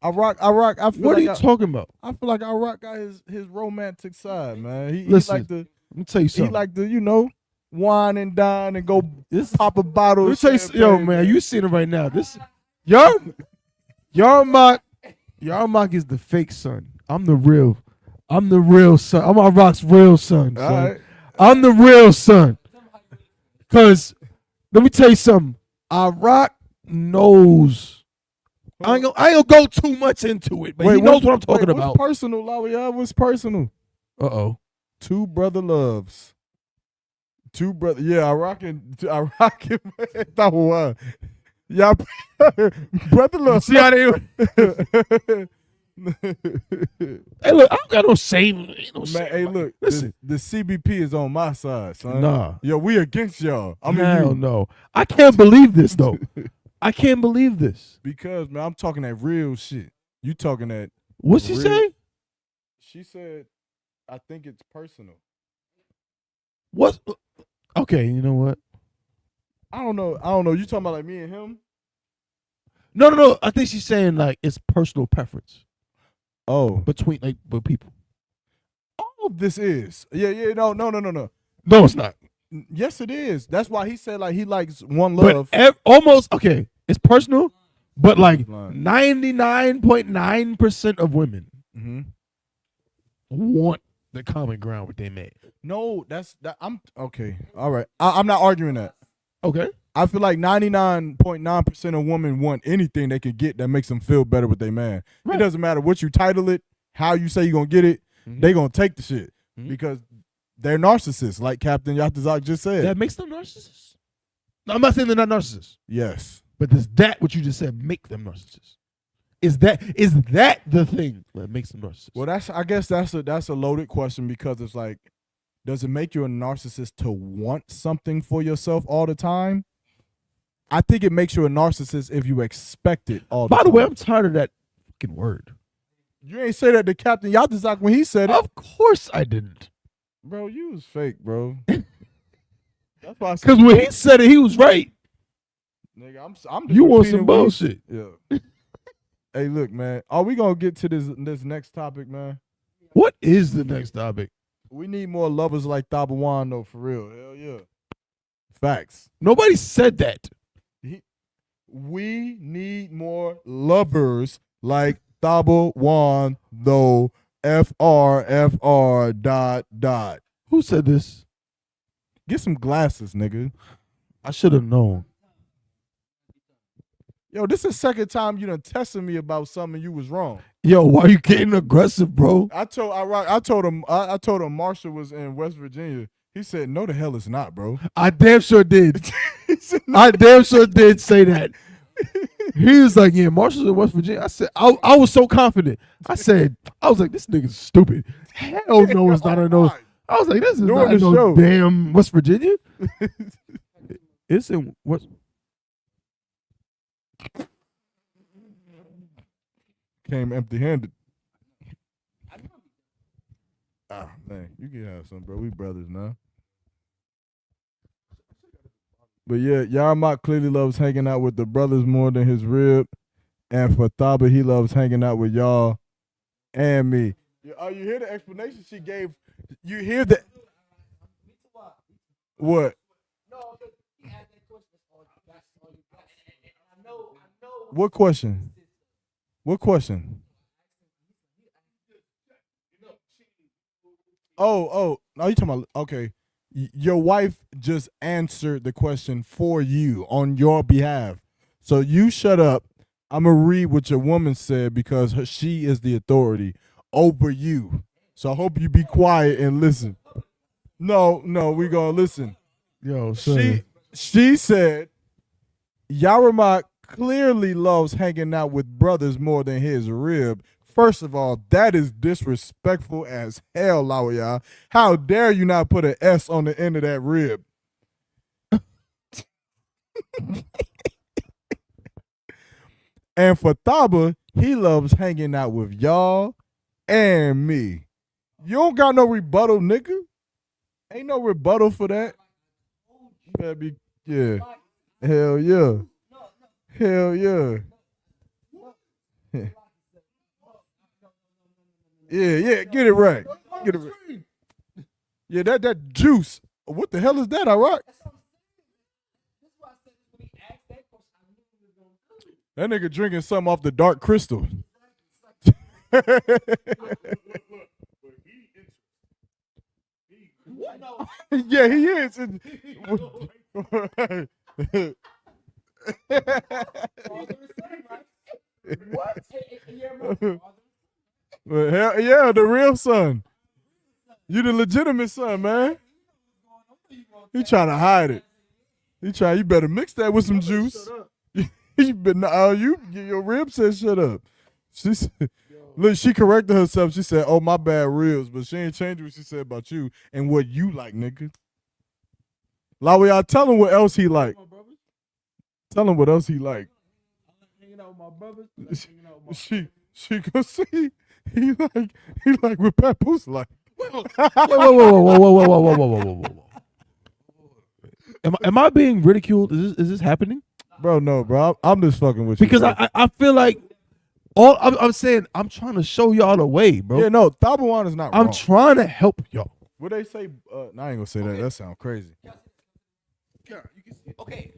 Iraq. I feel what are you talking about? I feel like Iraq got his romantic side, man. Listen, let me tell you something. He like to, wine and dine and go pop a bottle. Let me tell you, yo, man, you seeing it right now. This Yaramach is the fake son. I'm the real son. I'm Rock's real son. Right. I'm the real son. Cause let me tell you something. Rock knows. I ain't gonna go too much into it, but he knows what I'm talking about. What's personal, Lawyer? What's personal? Two brother loves. Two brother. Yeah, I rock it. Thabawan. Yeah, brother loves. See how they. Hey, look, I don't got no shame. No shame. Hey, look, listen. The CBP is on my side, son. Nah. Yo, we against y'all. I mean, hell no. I can't believe this, though. I can't believe this. Because, man, I'm talking that real shit. You talking that. What's she say? She said, I think it's personal. What? Okay, you know what? I don't know. You talking about like me and him? No. I think she's saying like it's personal preference. Oh. Between like with people. All of this is. Yeah. No. No, it's not. Yes, it is. That's why he said like he likes one love. But almost okay. It's personal, but like 99.9% of women want the common ground with their man. No, I'm okay. All right. I'm not arguing that. Okay. I feel like 99.9% of women want anything they can get that makes them feel better with their man. Right. It doesn't matter what you title it, how you say you're going to get it. They going to take the shit because they're narcissists, like Captain Yatazak just said. That makes them narcissists? No, I'm not saying they're not narcissists. Yes. But does that, what you just said, make them narcissists? Is that the thing that makes them narcissists? Well, I guess that's a loaded question because it's like, does it make you a narcissist to want something for yourself all the time? I think it makes you a narcissist if you expect it all the time. By the way, I'm tired of that fucking word. You ain't say that to Captain Yatazak when he said it. Of course I didn't. Bro, you was fake, bro. That's why I said. Because when he said it, he was right. Nigga, I'm you want some bullshit. Yeah. Hey, look, man. Are we going to get to this next topic, man? What is the next topic? We need more lovers like Thabawan, though, for real. Hell yeah. Facts. Nobody said that. We need more lovers like Thabawan, though. FR. Who said this? Get some glasses, nigga. I should have known. Yo, this is the second time you done tested me about something you was wrong. Yo, why you getting aggressive, bro? I told him Marshall was in West Virginia. He said, no the hell it's not, bro. I damn sure did. I damn sure did say that. He was like, yeah, Marshall's in West Virginia. I said, I was so confident. I was like, this nigga's stupid. Hell no, it's not a no. I was like, this is not no damn West Virginia. It's in what? Came empty-handed. Ah, man, you can have some, bro. We brothers now. But yeah, Yaramach clearly loves hanging out with the brothers more than his rib. And for Thaba, he loves hanging out with y'all and me. You hear the explanation she gave? You hear the... What? What question? What question? Oh, no, you talking about, okay. Your wife just answered the question for you on your behalf. So you shut up. I'm going to read what your woman said because she is the authority over you. So I hope you be quiet and listen. No, we going to listen. Yo, son. She said, Yaramach clearly loves hanging out with brothers more than his rib. First of all, that is disrespectful as hell, Lawaya. How dare you not put an S on the end of that rib? And for Thaba, he loves hanging out with y'all and me. You don't got no rebuttal, nigga. Ain't no rebuttal for that. You better be, yeah. Hell yeah. Hell yeah. Yeah, get it right. Get it right. Yeah, that juice. What the hell is that, all right? That nigga drinking something off the dark crystal. Yeah, he is. What? Well, hell, yeah, the real son. You the legitimate son, man. He trying to hide it. You better mix that with some juice. You better, your rib said shut up. Look, she corrected herself. She said, "Oh, my bad ribs," but she ain't changed what she said about you and what you like, nigga. Lawi, tell him what else he like. Tell him what else he like. Hanging out with my brothers. She gonna see he like what Papoose like. Whoa. Am I being ridiculed? Is this happening? Bro, no, bro. I'm just fucking with you. Because I feel like I'm saying I'm trying to show y'all the way, bro. Yeah, no, Thabawan is not wrong. I'm trying to help y'all. What they say? I ain't gonna say that. That sounds crazy. Okay.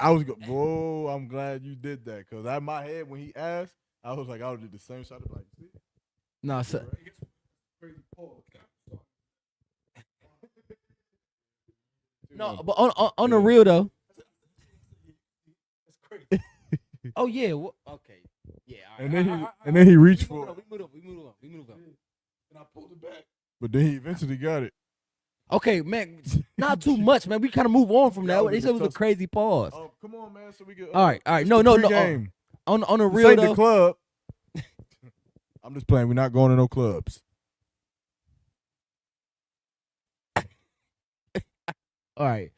I was whoa, I'm glad you did that. Because in my head, when he asked, I was like, I would do the same shot. Like, see? No, sir. No, but on the real though. Oh yeah. Okay. Yeah. All right. And then he reached for it. We move on. And I pulled it back. But then he eventually got it. Okay, man. Not too much, man. We kind of move on from that. They said it was a crazy pause. Oh, come on, man. So we get. All right. No. On the real though. The club. I'm just playing. We're not going to no clubs. All right.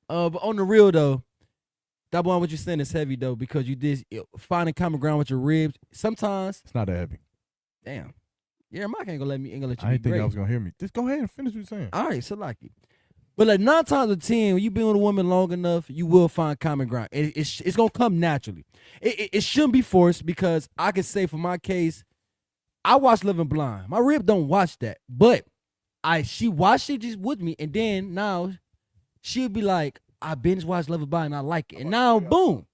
But on the real though, that one what you're saying is heavy though, because you did finding common ground with your ribs. Sometimes it's not that heavy. Damn. Yaramach ain't gonna let you. I didn't think I was gonna hear me. Just go ahead and finish what you're saying. All right, so like it. But like 9 times out of 10, when you've been with a woman long enough, you will find common ground. It's gonna come naturally. It shouldn't be forced, because I can say for my case, I watch Living Blind. My rib don't watch that, but she watched it just with me, and then now she'll be like, I binge watched Living Blind and I like it, and now boom.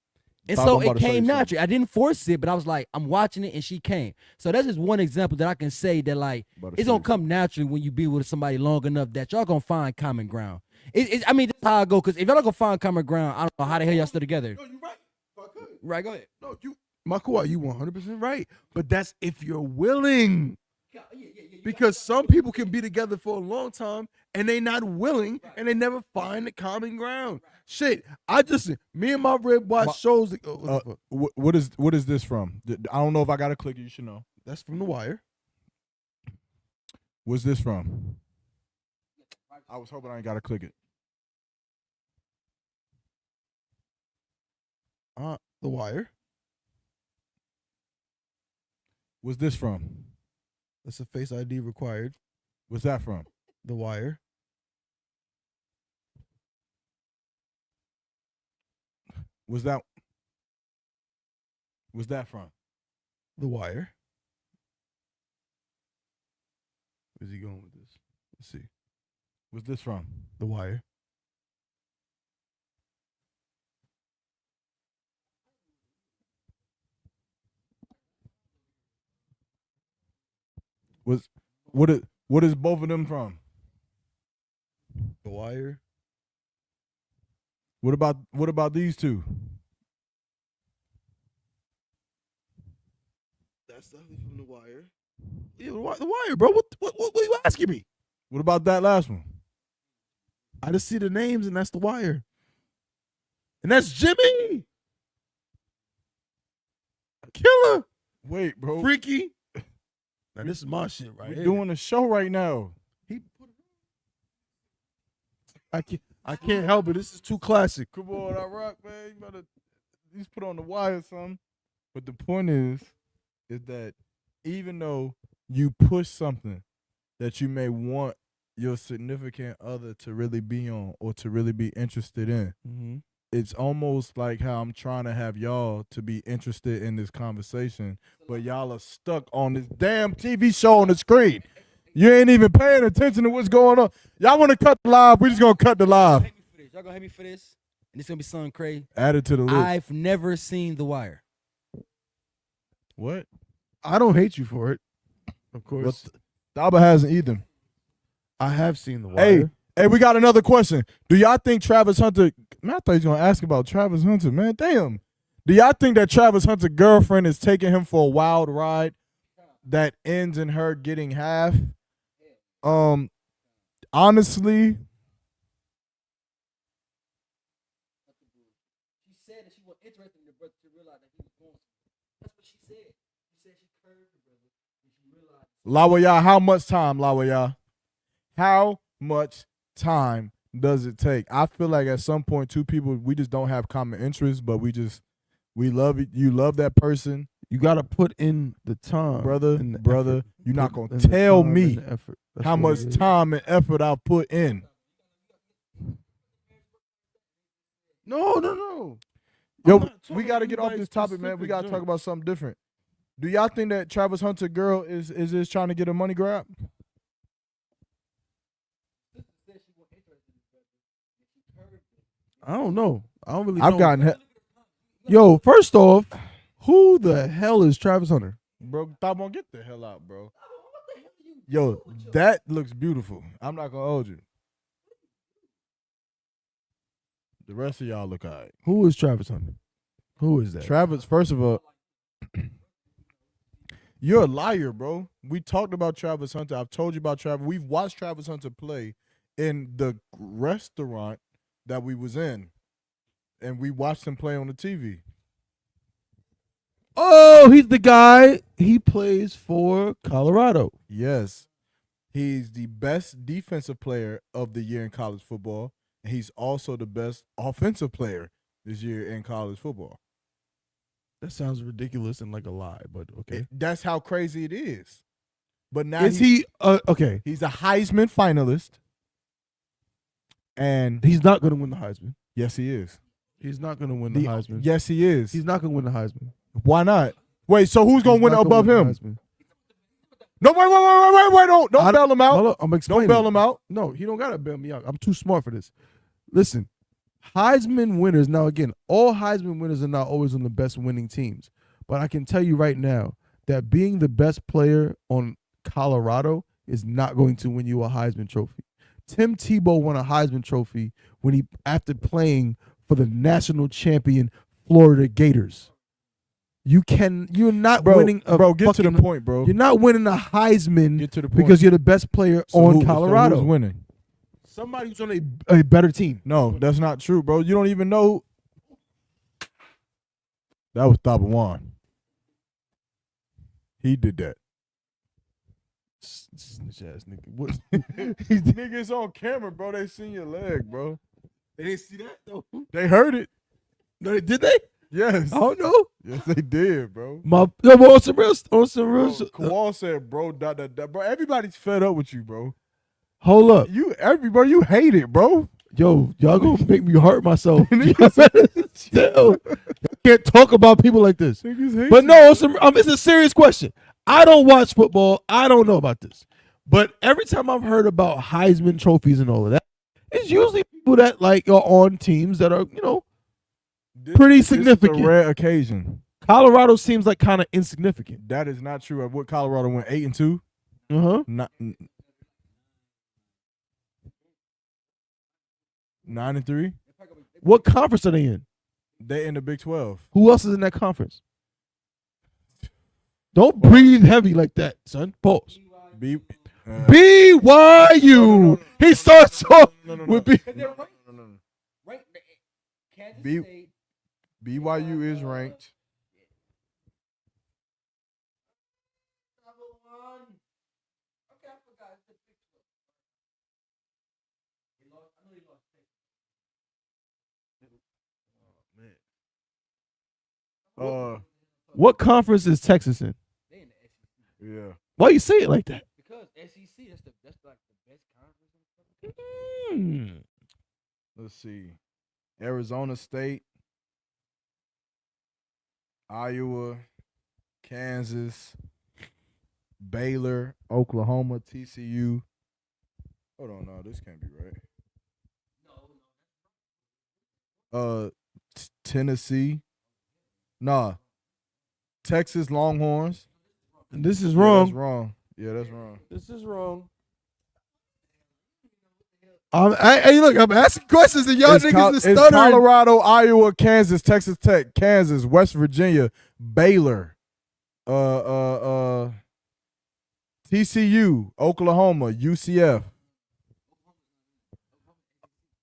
And so it came naturally. I didn't force it, but I was like, I'm watching it, and she came. So that's just one example that I can say that like it's gonna come naturally when you be with somebody long enough that y'all gonna find common ground. I mean, that's how I go. Because if y'all not gonna find common ground, I don't know how the hell y'all still together. No, you're right. Right, go ahead. No, Maqawah, you 100% right. But that's if you're willing. Because some people can be together for a long time and they not willing and they never find the common ground. Shit, me and my rib watch shows. What is this from? I don't know if I got to click it. You should know. That's from The Wire. What's this from? I was hoping I ain't got to click it. The Wire. What's this from? That's a Face ID required. What's that from? The Wire. What's that from? The Wire. Where's he going with this? Let's see. What's this from? The Wire. What is both of them from? The Wire. What about these two? That's definitely from The Wire. Yeah, The Wire, bro. What are you asking me? What about that last one? I just see the names, and that's The Wire. And that's Jimmy. Killer. Wait, bro. Freaky. Now this is my shit right here. We're doing a show right now. I can't help it. This is too classic. Come on, I rock, man. You better at least put on The Wire or something. But the point is that even though you push something that you may want your significant other to really be on or to really be interested in, it's almost like how I'm trying to have y'all to be interested in this conversation, but y'all are stuck on this damn TV show on the screen. You ain't even paying attention to what's going on. Y'all want to cut the live? We just gonna cut the live. Y'all gonna hate me for this? and it's gonna be something crazy. Add it to the list. I've never seen The Wire. What? I don't hate you for it. Of course. Thaba hasn't either. I have seen The Wire. Hey, we got another question. Do y'all think Travis Hunter? Man, I thought he was gonna ask about Travis Hunter. Man, damn. Do y'all think that Travis Hunter's girlfriend is taking him for a wild ride that ends in her getting half? Honestly. She said that she was interested in the brother to realize that he was going. That's what she said. She said she curved the brother and she realized. Lawaya, how much time, Lawaya? How much time does it take? I feel like at some point, two people, we just don't have common interests, but we love it. You love that person. You got to put in the time. Brother, you're not going to tell me how much time and effort I've put in. No. Yo, we got to get off this topic, man. We got to talk about something different. Do y'all think that Travis Hunter girl is just trying to get a money grab? I don't know. I don't really know. Yo, first off, who the hell is Travis Hunter? Bro, Thabawan, get the hell out, bro. Yo, that looks beautiful. I'm not going to hold you. The rest of y'all look all right. Who is Travis Hunter? Who is that? Travis, first of all, you're a liar, bro. We talked about Travis Hunter. I've told you about Travis. We've watched Travis Hunter play in the restaurant that we was in, and we watched him play on the TV. Oh, he's the guy. He plays for Colorado. Yes. He's the best defensive player of the year in college football, and he's also the best offensive player this year in college football. That sounds ridiculous and like a lie, but okay. That's how crazy it is. But now is he okay? He's a Heisman finalist. And he's not going to win the Heisman. Yes, he is. He's not going to win the Heisman. Yes, he is. He's not going to win the Heisman. Why not? Wait, so who's going to win above him? No, wait, don't bail him out. Hold up, I'm explaining. Don't bail him out. No, he don't got to bail me out. I'm too smart for this. Listen, Heisman winners, now again, all Heisman winners are not always on the best winning teams. But I can tell you right now that being the best player on Colorado is not going to win you a Heisman trophy. Tim Tebow won a Heisman Trophy after playing for the national champion Florida Gators. You're not winning a get to the point, bro. You're not winning a Heisman get to the point. because you're the best player on Colorado. So who's winning? Somebody who's on a better team. No, that's not true, bro. You don't even know. That was Thabawan. He did that. Snitch ass nigga. What? These niggas on camera, bro. They seen your leg, bro. They didn't see that though. They heard it. No, did they? Yes. I don't know. Yes, they did, bro. On some real. Kawal said, bro, bro. Everybody's fed up with you, bro. Hold up. You hate it, bro. Yo, y'all gonna make me hurt myself. Still, can't talk about people like this. But no, it's a serious question. I don't watch football. I don't know about this. But every time I've heard about Heisman trophies and all of that, it's usually people that like are on teams that are, pretty significant. This is a rare occasion. Colorado seems like kind of insignificant. That is not true. What Colorado went 8-2? Uh-huh. 9-3. What conference are they in? They in the Big 12. Who else is in that conference? Don't breathe heavy like that, son. Pause. BYU. He starts off with BYU is ranked. What conference is Texas in? Yeah. Why you say it like that? Because SEC, that's like the best conference. Let's see. Arizona State, Iowa, Kansas, Baylor, Oklahoma, TCU. Hold on, no, this can't be right. Tennessee. Nah. Texas Longhorns. This is wrong. That's wrong. Yeah, that's wrong. This is wrong. Hey, look, I'm asking questions and y'all niggas is stuttering. It's Colorado, Iowa, Kansas, Texas Tech, Kansas, West Virginia, Baylor, TCU, Oklahoma, UCF.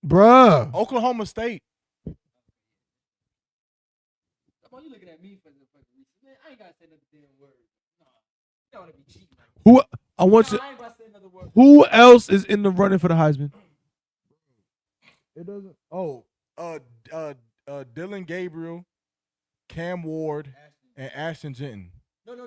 Bruh. Oklahoma State. You looking at me for the fucking reason. Man, I ain't gotta say another damn word. Nah, you don't wanna be cheating. Who I want you. I ain't about to say another word. Who else is in the running for the Heisman? It doesn't. Oh, Dylan Gabriel, Cam Ward, and Ashton Jenton. No. Cam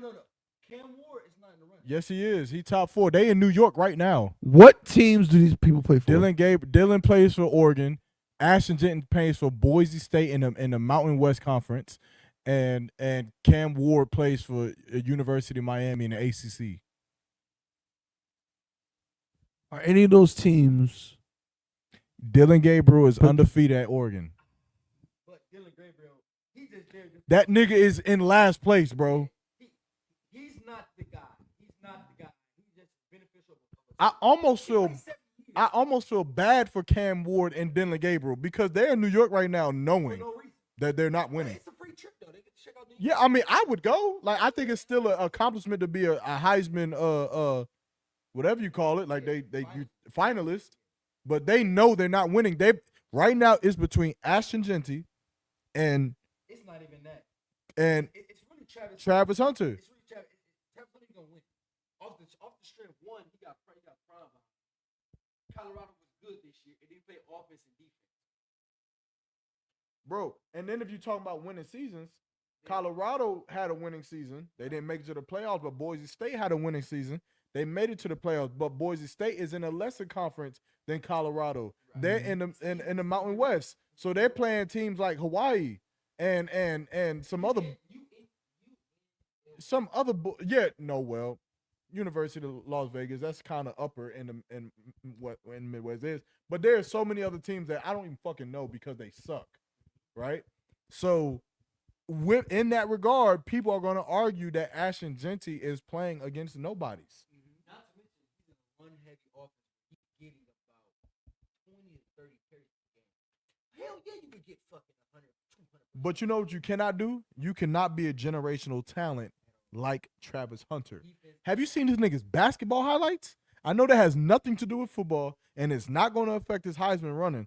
Ward is not in the running. Yes, he is. He top 4. They in New York right now. What teams do these people play for? Dylan plays for Oregon. Ashton Jenton plays for Boise State in the Mountain West Conference, and Cam Ward plays for University of Miami in the ACC. Are any of those teams? Dylan Gabriel is undefeated at Oregon. But Dylan Gabriel, he just there. That nigga is in last place, bro. He's not the guy. He's not the guy. He's just beneficial. I almost feel bad for Cam Ward and Dylan Gabriel because they're in New York right now knowing that they're not winning. It's a free trip though. They get to check out Yeah, I mean, I would go. Like, I think it's still an accomplishment to be a Heisman, whatever you call it, like they finalist. But they know they're not winning. They right now it's between Ashton Jenty and it's not even that. And it's really Travis Hunter. It's really Travis Hunter's gonna win. Off the strength, one, he got prime behind. Colorado was good this year, and they played offense and defense. Bro, and then if you talk about winning seasons, Colorado had a winning season. They didn't make it to the playoffs, but Boise State had a winning season. They made it to the playoffs, but Boise State is in a lesser conference than Colorado. Right. They're in the Mountain West, so they're playing teams like Hawaii and some other University of Las Vegas. That's kind of upper in Midwest is, but there's so many other teams that I don't even fucking know because they suck, right? So, in that regard, people are going to argue that Ashton Jenty is playing against nobodies. Not to mention, he's a run-heavy offense. He's getting about 20 to 30 carries a game. Hell yeah, you could get fucking 100, 200. But you know what you cannot do? You cannot be a generational talent like Travis Hunter. Have you seen this nigga's basketball highlights? I know that has nothing to do with football, and it's not going to affect his Heisman running.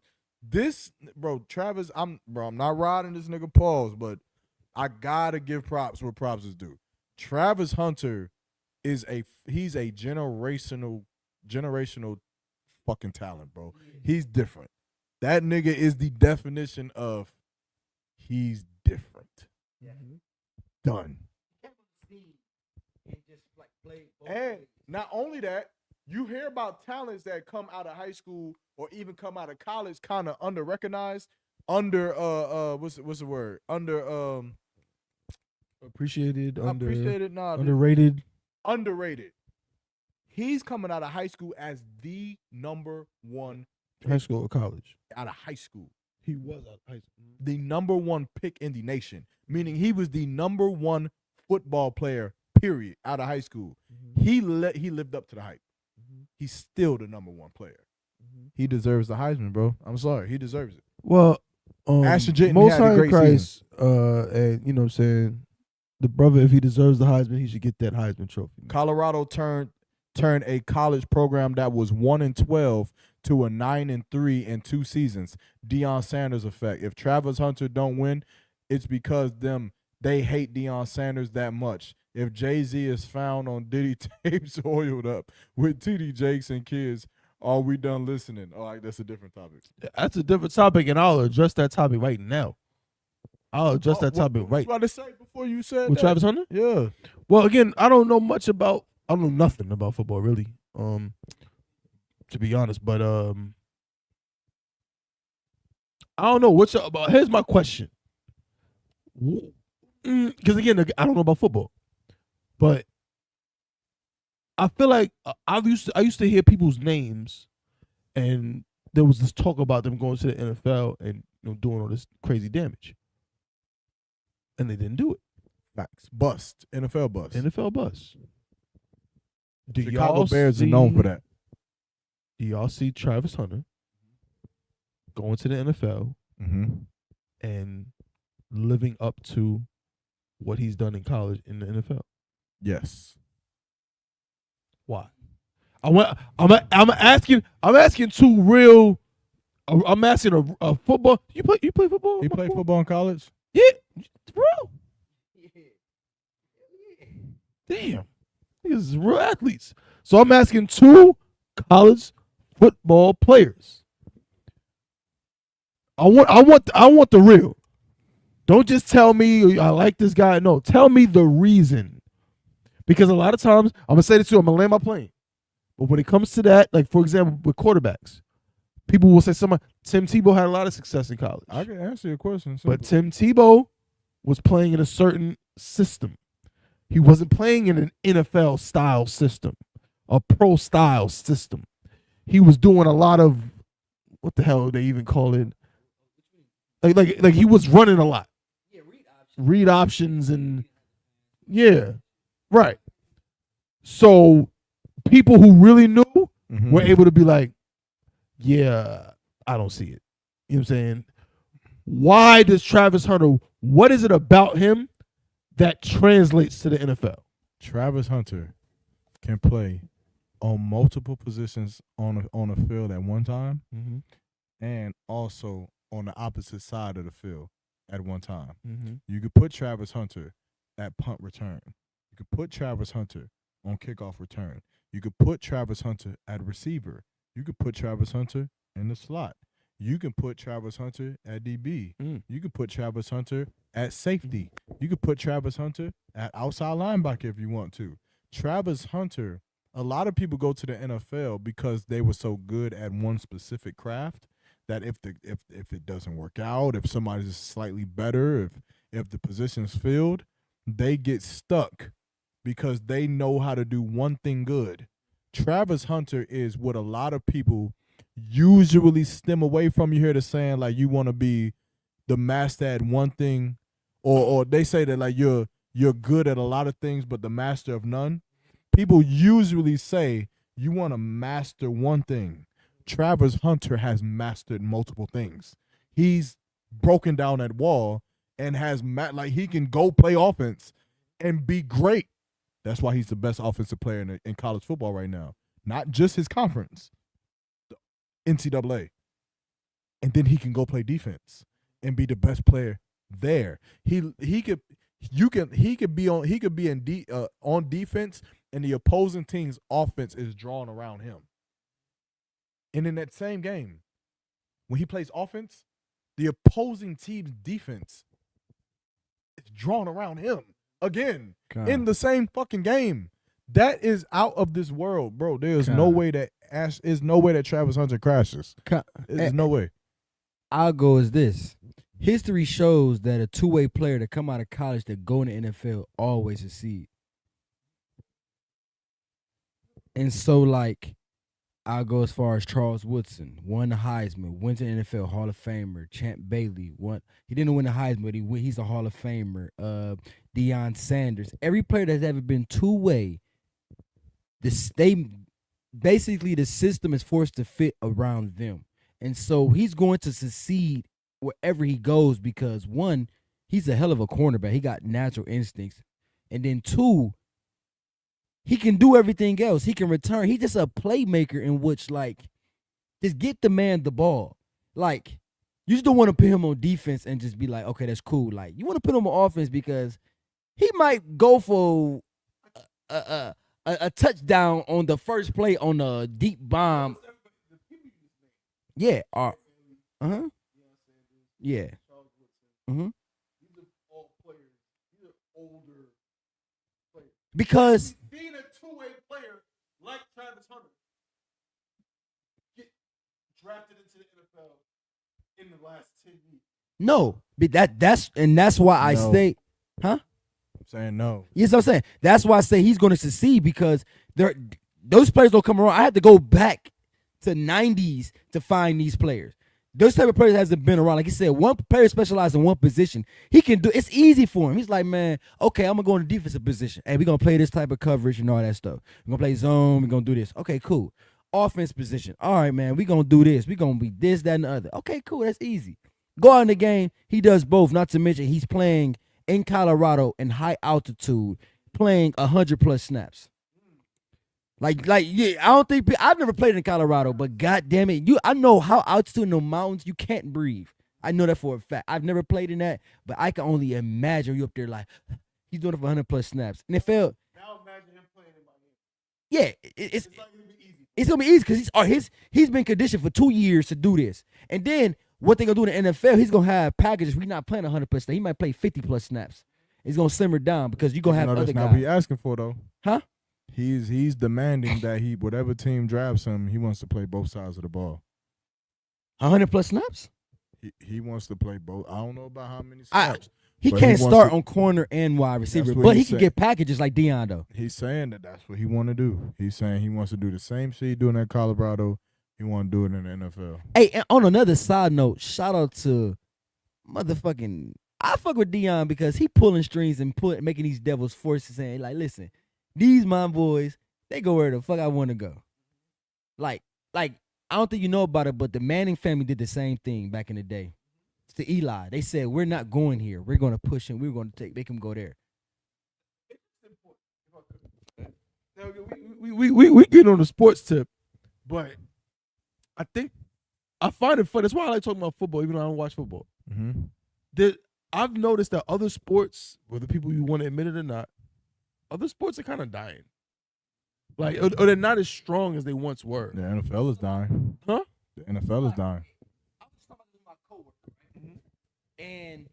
Travis, I'm not riding this nigga pause, but I gotta give props where props is due. Travis Hunter he's a generational fucking talent, bro. He's different. That nigga is the definition of he's different. Yeah. Done. And not only that, you hear about talents that come out of high school or even come out of college kind of under-recognized, what's the word? Appreciated, underrated. Underrated. He's coming out of high school as the number one pick. High school or college? Out of high school. He was out of high school. The number one pick in the nation, meaning he was the number one football player, period, out of high school. Mm-hmm. He lived up to the hype. Mm-hmm. He's still the number one player. Mm-hmm. He deserves the Heisman, bro. I'm sorry. He deserves it. Well, Ashton Jenton Most had a High great Christ, season. And you know what I'm saying, the brother, if he deserves the Heisman, he should get that Heisman trophy. Man. Colorado turned a college program that was 1-12 to a 9-3 in 2 seasons. Deion Sanders effect. If Travis Hunter don't win, it's because they hate Deion Sanders that much. If Jay-Z is found on Diddy tapes oiled up with TD Jakes and kids, are we done listening? Oh, that's a different topic. That's a different topic, and I'll address that topic right now. I'll address that topic right. What was I to say before you said with that? Travis Hunter? Yeah. Well, again, I don't know nothing about football, really, to be honest. But I don't know. Here's my question. Because, again, I don't know about football. But I feel like I used to hear people's names, and there was this talk about them going to the NFL, and doing all this crazy damage. And they didn't do it. Facts. Bust. NFL bust. NFL bust. Chicago Bears are known for that. Do y'all see Travis Hunter going to the NFL and living up to what he's done in college in the NFL? Yes. Why? I'm asking two real. I'm asking a football. You play football? He played football in college? Yeah, bro. Damn, these are real athletes. So I'm asking two college football players. I want the real. Don't just tell me I like this guy. No, tell me the reason. Because a lot of times, I'm gonna say this too. I'm gonna land my plane. But when it comes to that, like for example, with quarterbacks, people will say Tim Tebow had a lot of success in college. I can answer your question. But Tim Tebow was playing in a certain system. He wasn't playing in an NFL style system, a pro style system. He was doing a lot of what the hell they even call it? Like he was running a lot. Yeah, read options and yeah, right. So people who really knew were able to be like, yeah, I don't see it. You know what I'm saying? Why does Travis Hunter, what is it about him that translates to the NFL? Travis Hunter can play on multiple positions on a field at one time and also on the opposite side of the field at one time. You could put Travis Hunter at punt return. You could put Travis Hunter on kickoff return. You could put Travis Hunter at receiver. You could put Travis Hunter in the slot. You can put Travis Hunter at DB. You could put Travis Hunter at safety. You could put Travis Hunter at outside linebacker if you want to. Travis Hunter, a lot of people go to the NFL because they were so good at one specific craft that if it doesn't work out, if somebody's slightly better, if the position's filled, they get stuck because they know how to do one thing good. Travis Hunter is what a lot of people usually stem away from. You hear the saying like you want to be the master at one thing, or they say that like you're good at a lot of things but the master of none. People usually say you want to master one thing. Travis Hunter has mastered multiple things. He's broken down that wall and has like he can go play offense and be great. That's why he's the best offensive player in college football right now. Not just his conference, the NCAA. And then he can go play defense and be the best player there. He could be on defense and the opposing team's offense is drawn around him. And in that same game, when he plays offense, the opposing team's defense is drawn around him again in the same fucking game. That is out of this world, bro. There's no way that Travis Hunter crashes. There's no way. I'll go as this. History shows that a two-way player that come out of college that go in the NFL always succeed. And so, like, I'll go as far as Charles Woodson, won the Heisman, went to the NFL, Hall of Famer. Champ Bailey won. He didn't win the Heisman, but he's a Hall of Famer. Deion Sanders. Every player that's ever been two-way, the system is forced to fit around them. And so he's going to succeed wherever he goes because, one, he's a hell of a cornerback. He got natural instincts. And then, two, he can do everything else. He can return. He's just a playmaker in which, like, just get the man the ball. Like, you just don't want to put him on defense and just be like, okay, that's cool. Like, you want to put him on offense because he might go for a touchdown on the first play on a deep bomb. Yeah. Yeah. Because being a two-way player like Travis Hunter get drafted into the NFL in the last 10 years. No, but that's why I say, huh? I'm saying no. Yes, I'm saying that's why I say he's going to succeed because those players don't come around. I had to go back to 90s to find these players. Those type of players hasn't been around. Like he said, one player specialized in one position. He can do. It's easy for him. He's like, man, okay, I'm gonna go in the defensive position. Hey, we're gonna play this type of coverage and all that stuff. We're gonna play zone. We're gonna do this. Okay, cool. Offense position. All right, man, we're gonna do this. We're gonna be this, that, and the other. Okay, cool. That's easy. Go out in the game. He does both. Not to mention he's playing in Colorado in high altitude, playing 100+ snaps. Like, yeah, I don't think I've never played in Colorado, but god damn it, I know how altitude in the mountains you can't breathe. I know that for a fact. I've never played in that, but I can only imagine you up there like he's doing it for 100+ snaps, and it felt. Now imagine him playing in Miami. Yeah, it's gonna be easy because he's been conditioned for 2 years to do this, and then what they gonna do in the NFL? He's gonna have packages. We're not playing 100+. He might play 50+ snaps. It's gonna simmer down because you're gonna have other guys. That's not what he asking for though. Huh? He's demanding that whatever team drafts him, he wants to play both sides of the ball. 100+ snaps? He wants to play both. I don't know about how many snaps. He can't start on corner and wide receiver, but he can get packages like Deion though. He's saying that's what he want to do. He's saying he wants to do the same shit he doing at Colorado. He want to do it in the NFL. Hey, and on another side note, shout out to motherfucking. I fuck with Deion because he pulling strings and making these devils forces saying like, listen. These my boys, they go where the fuck I want to go. Like I don't think you know about it, but the Manning family did the same thing back in the day. It's to Eli. They said, we're not going here. We're going to push him. We're going to make him go there. We get on the sports tip, but I think I find it fun. That's why I like talking about football, even though I don't watch football. Mm-hmm. I've noticed that other sports, whether people you want to admit it or not, other sports are kind of dying. Like, or they're not as strong as they once were. The NFL is dying. Huh? The NFL is dying. I was talking to my coworker, right? And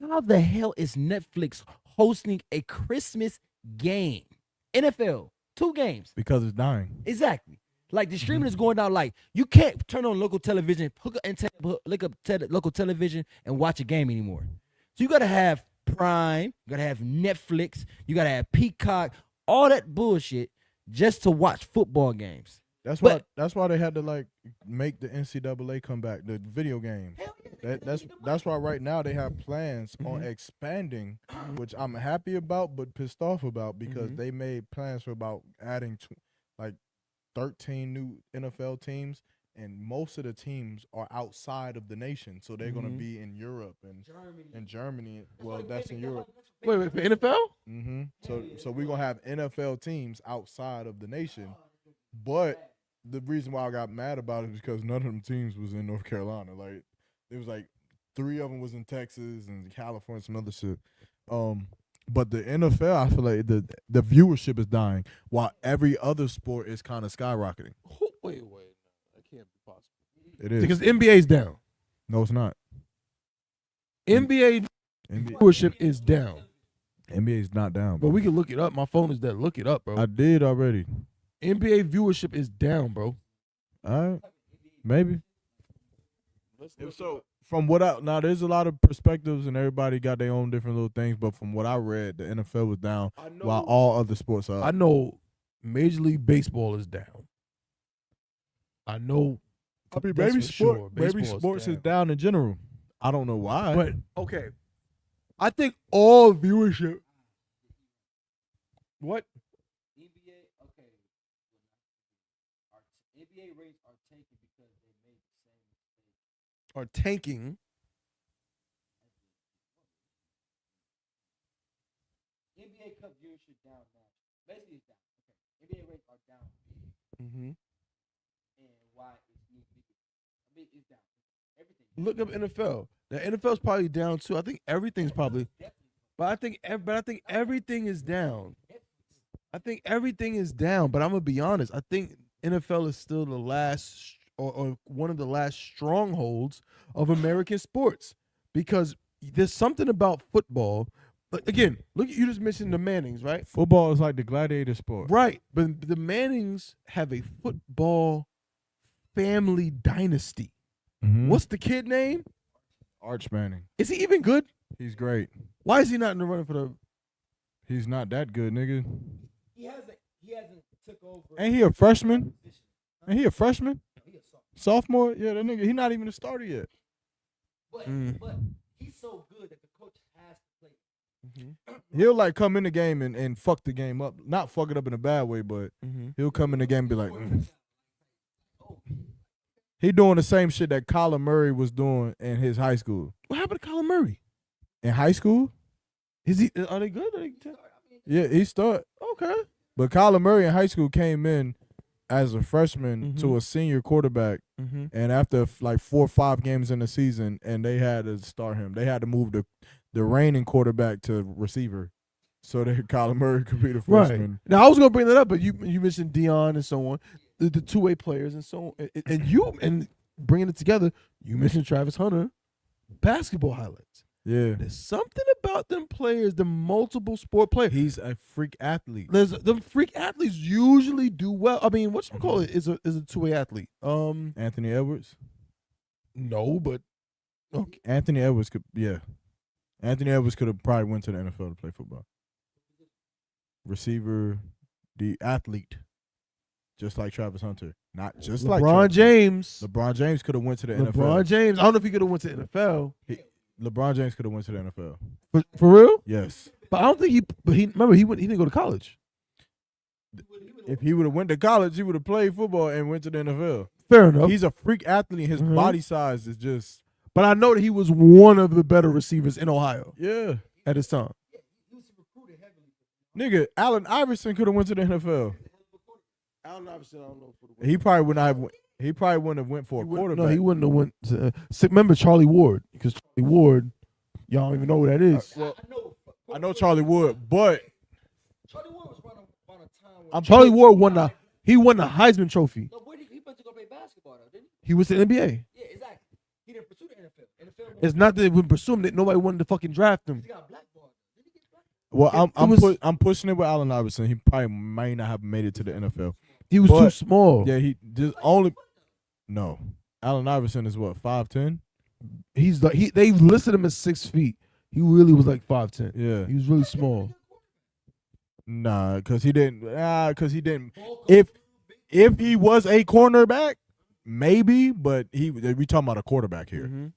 how the hell is Netflix hosting a Christmas game? NFL, 2 games. Because it's dying. Exactly. Like the streaming is going down. Like you can't turn on local television, look up local television and watch a game anymore. So you gotta have Prime, you gotta have Netflix, you gotta have Peacock, all that bullshit just to watch football games. That's why they had to like make the NCAA come back, the video game. That's why right now they have plans on expanding, which I'm happy about but pissed off about because they made plans for about adding 13 new NFL teams, and most of the teams are outside of the nation, so they're gonna be in Europe and Germany. Well, that's in Europe. Wait, for NFL? Mm-hmm. So we're gonna have NFL teams outside of the nation, but the reason why I got mad about it is because none of them teams was in North Carolina. Like it was like 3 of them was in Texas and California, some other shit. But the NFL, I feel like the viewership is dying, while every other sport is kind of skyrocketing. Wait, that can't be possible. It is because NBA is down. No, it's not. NBA viewership is down. NBA is not down, bro. But we can look it up. My phone is dead. Look it up, bro. I did already. NBA viewership is down, bro. All right, maybe. So from what now, there's a lot of perspectives and everybody got their own different little things. But from what I read, the NFL was down while all other sports are up. I know Major League Baseball is down. I know. I mean, maybe sports is down in general. I don't know why. But okay, I think all viewership. What? NBA rates are tanking because they made the same mistake. Are tanking. NBA Cup viewership down now. Basically, it's down. Okay, NBA rates are down. Mm-hmm. And why it's down. Everything. Look up NFL. The NFL's probably down too. I think everything's probably. But I think everything is down. I think everything is down. But I'm gonna be honest. I think NFL is still the last or one of the last strongholds of American sports because there's something about football. Again, look, you just mentioned the Mannings, right? Football is like the gladiator sport. Right. But the Mannings have a football family dynasty. Mm-hmm. What's the kid name? Arch Manning. Is he even good? He's great. Why is he not in the running for the... He's not that good, nigga. He hasn't took over. Ain't he a freshman? Ain't he a freshman? Sophomore? Yeah, that nigga, he not even a starter yet. But he's so good that the coach has to play. He'll like come in the game and fuck the game up. Not fuck it up in a bad way, but he'll come in the game and be like, He doing the same shit that Kyler Murray was doing in his high school. What happened to Kyler Murray? In high school? Is he? Are they good? Yeah, he started. Okay. But Kyler Murray in high school came in as a freshman to a senior quarterback, and after like 4 or 5 games in the season, and they had to start him. They had to move the reigning quarterback to receiver so that Kyler Murray could be the freshman. Right. Now I was gonna bring that up, but you mentioned Dion and so on, the two-way players and so on, and bringing it together. You mentioned Travis Hunter, basketball highlights. Yeah, there's something about them players, the multiple sport players. He's a freak athlete. The freak athletes usually do well. I mean, whatchamacallit is a two-way athlete. Anthony Edwards. No, but okay. Anthony Edwards could. Yeah, Anthony Edwards could have probably went to the NFL to play football. Receiver, the athlete, just like Travis Hunter. Not just like LeBron James. LeBron James could have went to the NFL. LeBron James. I don't know if he could have went to the NFL. LeBron James could have went to the NFL. For real? Yes. But I don't think he. But he remember he didn't go to college. If he would have went to college, he would have played football and went to the NFL. Fair enough. He's a freak athlete. His body size is just. But I know that he was one of the better receivers in Ohio. Yeah. At his time. Nigga, Allen Iverson could have went to the NFL. Allen Iverson, I don't know. He probably would not have. He probably wouldn't have went for a quarterback. No, he wouldn't have went. Remember Charlie Ward, because Charlie Ward, y'all don't even know who that is. I know Charlie Ward, but Charlie Ward was around a time. Charlie Ward won the Heisman Trophy. No, he went to go play basketball though, didn't he? He was in the NBA. Yeah, exactly. He didn't pursue the NFL. It's not that we pursue him, that nobody wanted to fucking draft him. He got blackballed. Well, I'm pushing it with Allen Iverson. He probably might not have made it to the NFL. He was too small. Yeah, he just only. No, Allen Iverson is what 5'10". He's like they listed him as 6 feet. He really was like 5'10". Yeah, he was really small. Nah, because he didn't. If he was a cornerback, maybe, but we talking about a quarterback here.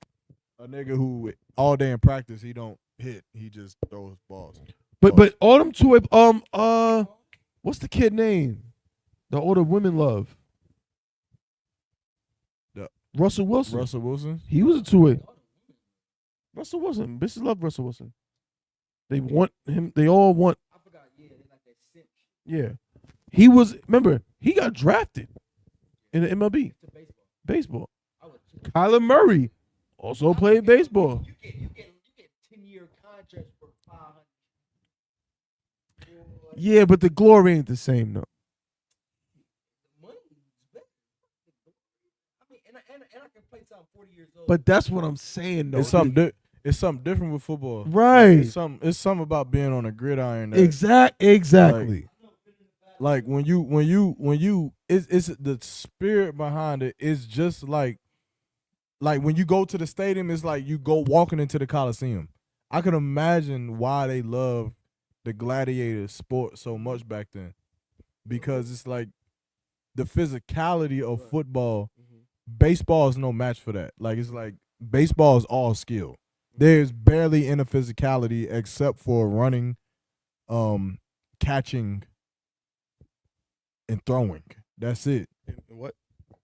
A nigga who all day in practice he don't hit. He just throws balls. But all them two what's the kid name? The older women love. Russell Wilson. Russell Wilson. He was a two-way. Russell Wilson. Bitches love Russell Wilson. They want him. They all want. I forgot. Yeah, they like that cinch. Yeah. He was. Remember, he got drafted in the MLB. Baseball. Kyler Murray also played baseball. You get 10-year contracts for 500. Yeah, but the glory ain't the same though. And I can play till I'm 40 years old. But that's what I'm saying though. It's something different with football. Right. It's something about being on a gridiron. Exactly. Like when you it's the spirit behind it is just like when you go to the stadium, it's like you go walking into the Coliseum. I can imagine why they love the gladiator sport so much back then, because it's like the physicality of football. Baseball is no match for that. Like it's like baseball is all skill. There's barely any physicality except for running, catching, and throwing. That's it. What?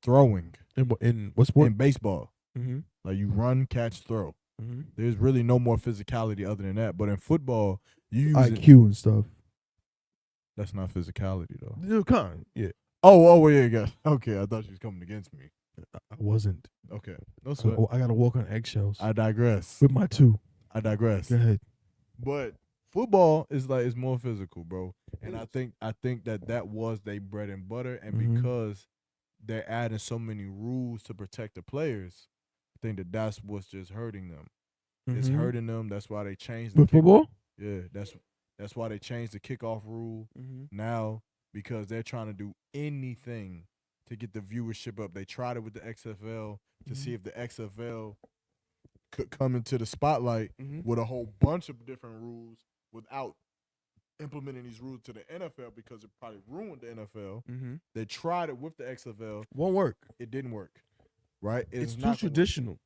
Throwing. In what sport? In baseball. Mm-hmm. Like you run, catch, throw. Mm-hmm. There's really no more physicality other than that. But in football, you use IQ and stuff. That's not physicality though. Yeah. Oh, yeah, yeah. Okay, I thought you was coming against me. I wasn't. Okay. No sweat. I gotta walk on eggshells. I digress. With my two. I digress. Go ahead. But football is more physical, bro. And I think that was their bread and butter. And because they're adding so many rules to protect the players, I think that's what's just hurting them. It's hurting them. That's why they changed the football. Yeah, that's why they changed the kickoff rule now, because they're trying to do anything to get the viewership up. They tried it with the XFL to see if the XFL could come into the spotlight with a whole bunch of different rules without implementing these rules to the NFL, because it probably ruined the NFL. They tried it with the XFL. Won't work. It didn't work. right? It's too traditional.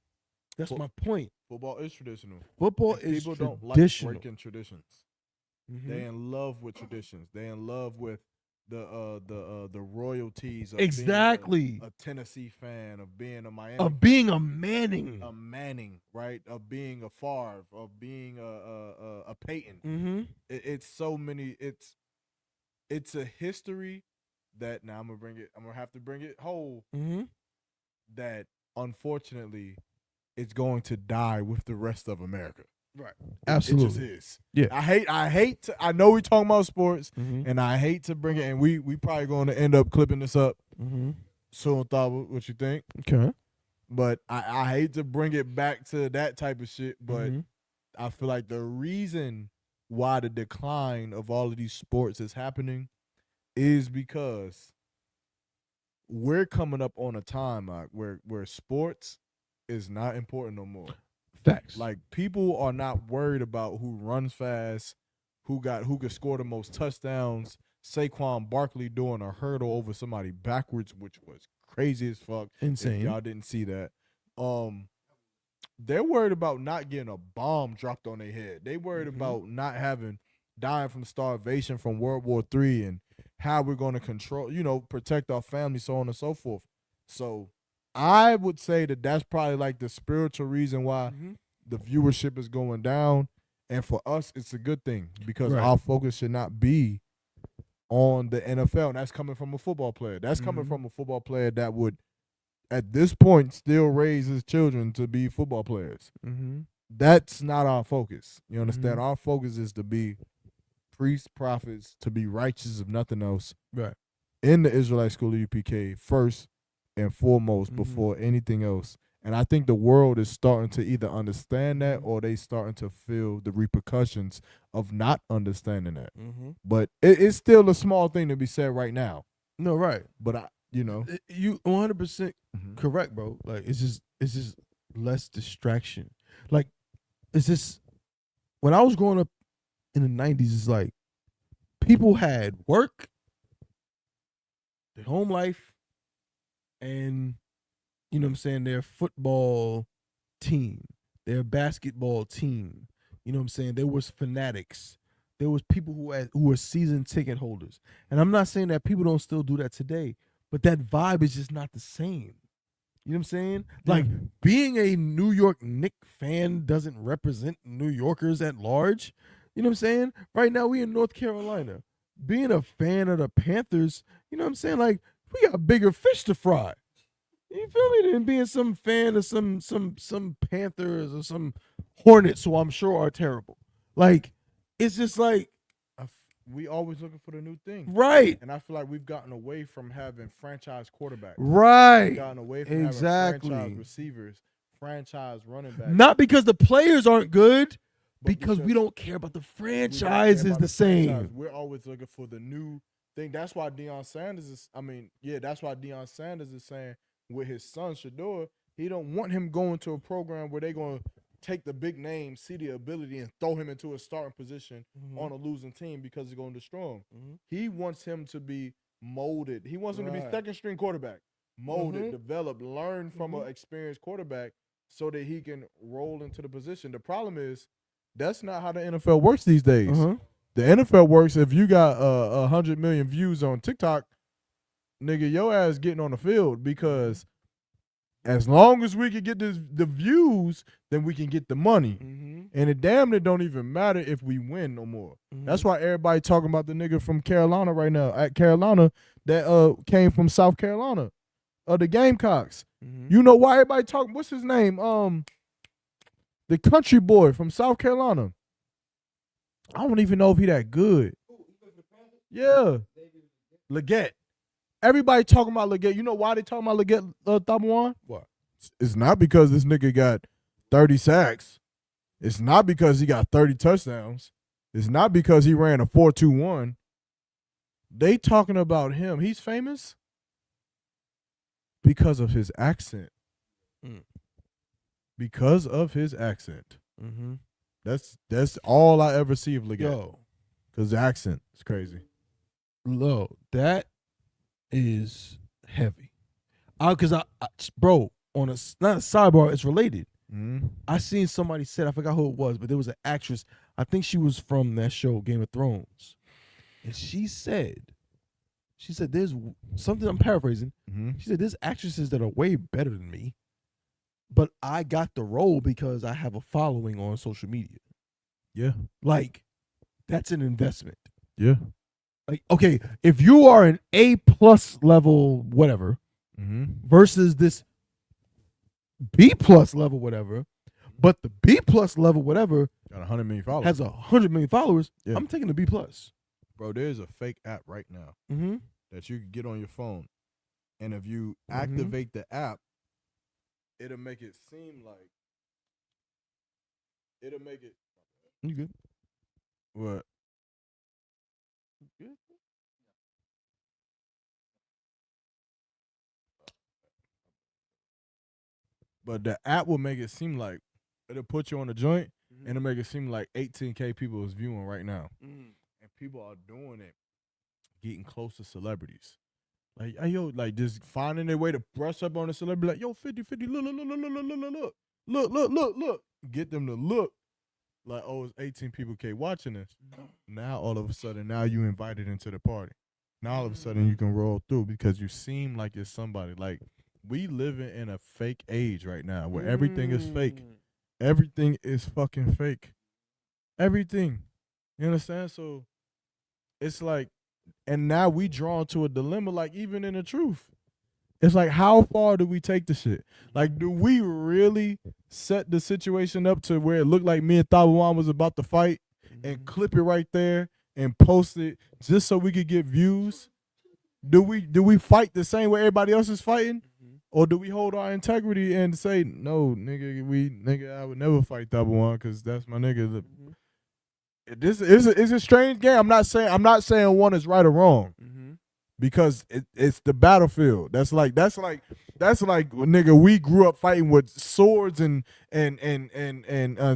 That's my point. Football is traditional. Football and is people traditional. don't like breaking traditions. They in love with traditions. They in love with the royalties of being a Tennessee fan, of being a Miami, of being a Manning, right? Of being a Favre, of being a Peyton. It's so many. It's a history that now I'm gonna have to bring it whole. That unfortunately, it's going to die with the rest of America. Right. Absolutely. It just is. Yeah. I hate to, I know we talking about sports and I hate to bring it, and we probably going to end up clipping this up soon. Thought what you think. Okay. But I hate to bring it back to that type of shit, but I feel like the reason why the decline of all of these sports is happening is because we're coming up on a time where sports is not important no more. Facts. Like, people are not worried about who runs fast, who could score the most touchdowns. Saquon Barkley doing a hurdle over somebody backwards, which was crazy as fuck. Insane. If y'all didn't see that. They're worried about not getting a bomb dropped on their head. They worried about not dying from starvation from World War III and how we're going to control, protect our family, so on and so forth. So I would say that that's probably like the spiritual reason why the viewership is going down. And for us, it's a good thing because our focus should not be on the NFL. And that's coming from a football player. That's coming from a football player that would, at this point, still raise his children to be football players. That's not our focus. You understand? Our focus is to be priests, prophets, to be righteous if nothing else. Right. In the Israelite School of UPK first and foremost before anything else. And I think the world is starting to either understand that or they starting to feel the repercussions of not understanding that. But it's still a small thing to be said right now. No, right. But you 100% correct, bro. Like, it's just less distraction. Like, it's just, when I was growing up in the 90s, it's like people had work, their home life, and their football team, their basketball team. There was fanatics. There was people who were season ticket holders. And I'm not saying that people don't still do that today, but that vibe is just not the same. You know what I'm saying? Like, being a New York Knicks fan doesn't represent New Yorkers at large. You know what I'm saying? Right now, we in North Carolina. Being a fan of the Panthers, you know what I'm saying? Like, we got bigger fish to fry. You feel me? Than being some fan of some Panthers or some Hornets, who I'm sure are terrible. Like, it's just like, we always looking for the new thing. Right. And I feel like we've gotten away from having franchise quarterbacks. Right. We've gotten away from having franchise receivers, franchise running backs. Not because the players aren't good, because we don't care about the franchise is the same. We're always looking for the new thing. That's why Deion Sanders is saying with his son Shador, he don't want him going to a program where they're going to take the big name, see the ability, and throw him into a starting position on a losing team because it's going to destroy him. He wants him to be molded. He wants him to be second string quarterback, molded, developed, learn from an experienced quarterback so that he can roll into the position. The problem is that's not how the NFL works these days. The NFL works if you got 100 million views on TikTok, nigga, your ass getting on the field, because as long as we can get the views, then we can get the money. And it damn near don't even matter if we win no more. That's why everybody talking about the nigga from Carolina right now, at Carolina, that came from South Carolina, the Gamecocks. You know why everybody talking? What's his name? The country boy from South Carolina. I don't even know if he that good. Yeah. Leggett. Everybody talking about Leggett. You know why they talking about Leggett, Thabawan? What? It's not because this nigga got 30 sacks. It's not because he got 30 touchdowns. It's not because he ran a 4.21. They talking about him. He's famous because of his accent. Because of his accent. That's all I ever see of Leggett. Because the accent is crazy. That is heavy. Because bro, on not a sidebar, it's related. Mm-hmm. I seen somebody said, I forgot who it was, but there was an actress, I think she was from that show, Game of Thrones. And she said there's something, I'm paraphrasing. Mm-hmm. She said, there's actresses that are way better than me, but I got the role because I have a following on social media. Yeah. Like, that's an investment. Yeah. Like, okay, if you are an A+ level whatever versus this B+ level whatever, but the B+ level whatever got 100 million followers. Has 100 million followers. Yeah. I'm taking the B+. Bro, there's a fake app right now that you can get on your phone, and if you activate the app, it'll make it seem like You good? What? Good. But the app will make it seem like it'll put you on a joint, and it'll make it seem like 18K people is viewing right now, and people are doing it, getting close to celebrities. Like, hey, yo, like just finding their way to brush up on a celebrity. Like, yo, 50, look. Get them to look like, oh, it's 18 people watching this. Now all of a sudden, now you invited into the party. Now all of a sudden you can roll through because you seem like it's somebody. Like, we living in a fake age right now where everything is fake. Everything is fucking fake. Everything. You understand? So it's like, and now we drawn to a dilemma, like even in the truth. It's like, how far do we take the shit? Like, do we really set the situation up to where it looked like me and Thabawan was about to fight and clip it right there and post it just so we could get views? Do we fight the same way everybody else is fighting? Or do we hold our integrity and say, no, nigga, I would never fight Thabawan because that's my nigga. This is a strange game. I'm not saying one is right or wrong, because it's the battlefield. That's like nigga, we grew up fighting with swords and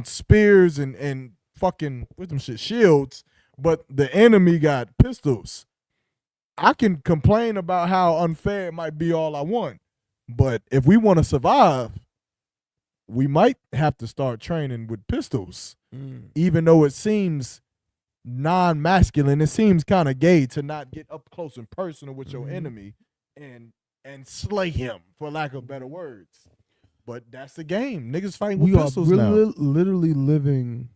spears and fucking with them shit shields, but the enemy got pistols. I can complain about how unfair it might be all I want, but if we want to survive, we might have to start training with pistols. Even though it seems non-masculine, it seems kind of gay to not get up close and personal with your enemy and slay him, for lack of better words. But that's the game. Niggas fighting with pistols now. We are literally living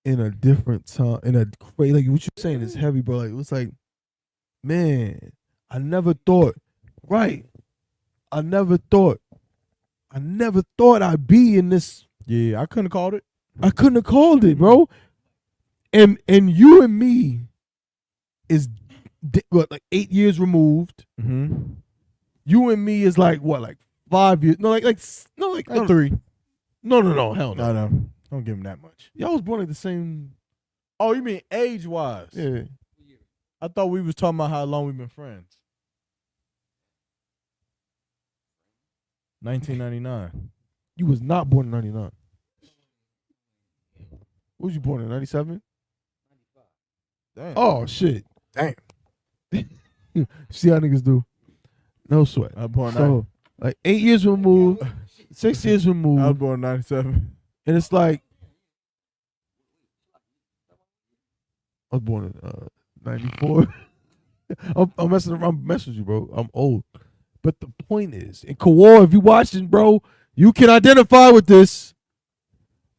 in a different time, in a crazy, like what you're saying is heavy, bro. Like, it's like, man, I never thought I'd be in this. Yeah, I couldn't have called it. I couldn't have called it, bro. And you and me is what, like 8 years removed. You and me is like what, like 5 years? No, like 3. No, hell no. No, don't give him that much. Y'all was born like the same. Oh, you mean age wise? Yeah. I thought we was talking about how long we've been friends. 1999. You was not born in 99. What was you born in, 97? 95. Damn. Oh, shit. Damn. See how niggas do. No sweat. I was born so, like 8 years removed, 6 years removed. I was born in 97. And it's like, I was born in 94. I'm messing with you, bro. I'm old. But the point is, and Kawar, if you watching, bro, you can identify with this.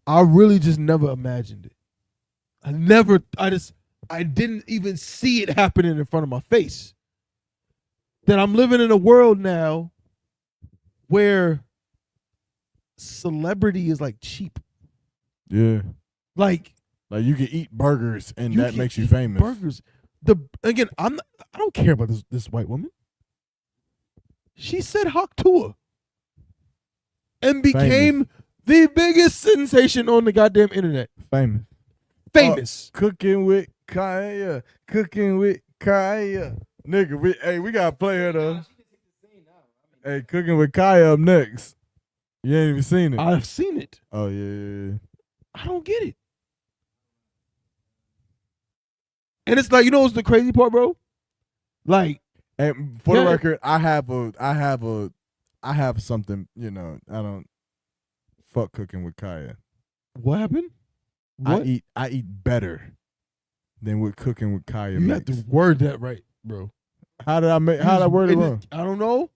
I really just never imagined it. I didn't even see it happening in front of my face. That I'm living in a world now where celebrity is like cheap. Yeah. Like you can eat burgers and that makes you famous. Burgers. I don't care about this white woman. She said "Hawk to her" and became the biggest sensation on the goddamn internet. Famous. Cooking with Kaya. Nigga, we gotta play her though. Hey, Cooking with Kaya up next. You ain't even seen it. I've seen it. Oh yeah. I don't get it. And it's like, you know what's the crazy part, bro? Like, and for the record, I I have something, I don't fuck cooking with Kaya. What happened? What? I eat better than what cooking with Kaya You makes. have to word that right, bro. How did I word it wrong? I don't know.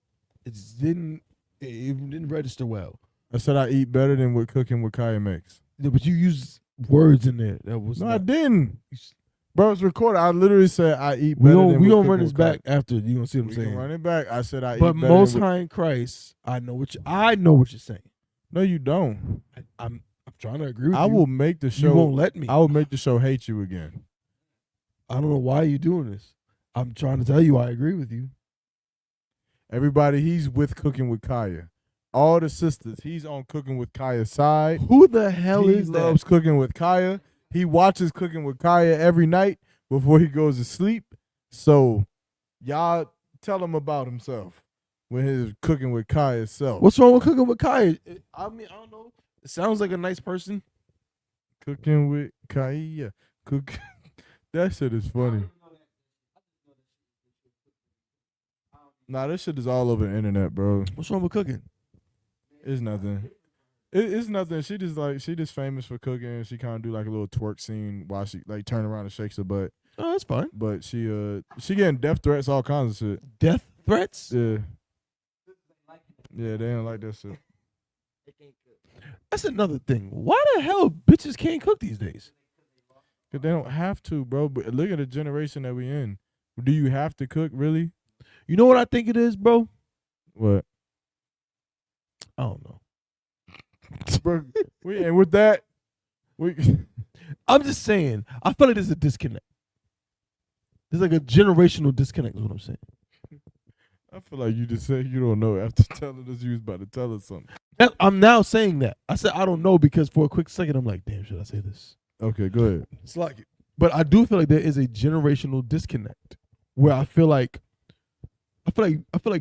It didn't register well. I said I eat better than what cooking with Kaya makes. Yeah, but you used words in there. That was I didn't. Bro, it's recorded. I literally said I eat better than we what gonna cooking run this with Kaya. back after. You gonna see what I'm saying? Can run it back. I said I eat But better Most than High in Christ, I know what you're saying. No, you don't. I'm trying to agree with you. I will make the show. You won't let me. I will make the show hate you again. I don't know why you're doing this. I'm trying to tell you I agree with you. Everybody, he's with Cooking with Kaya. All the sisters, he's on Cooking with Kaya's side. Who the hell is He that? loves Cooking with Kaya. He watches Cooking with Kaya every night before he goes to sleep. So, y'all tell him about himself when he's Cooking with Kaya self. What's wrong with Cooking with Kaya? I mean, I don't know. It sounds like a nice person. Cooking with Kaya. That shit is funny. Nah, this shit is all over the internet, bro. What's wrong with cooking? It's nothing. It's nothing. She just famous for cooking. She kind of do like a little twerk scene while she like turn around and shakes her butt. Oh, that's fine. But she getting death threats, all kinds of shit. Death threats? Yeah. Yeah, they don't like that shit. That's another thing. Why the hell bitches can't cook these days? Cause they don't have to, bro. But look at the generation that we in. Do you have to cook, really? You know what I think it is, bro? What? I don't know. Bro, and with that, I'm just saying, I feel like there's a disconnect. There's like a generational disconnect is what I'm saying. I feel like you just said you don't know after telling us you was about to tell us something. I'm now saying that. I said I don't know because for a quick second I'm like, damn, should I say this? Okay, go ahead. It's like, but I do feel like there is a generational disconnect where I feel like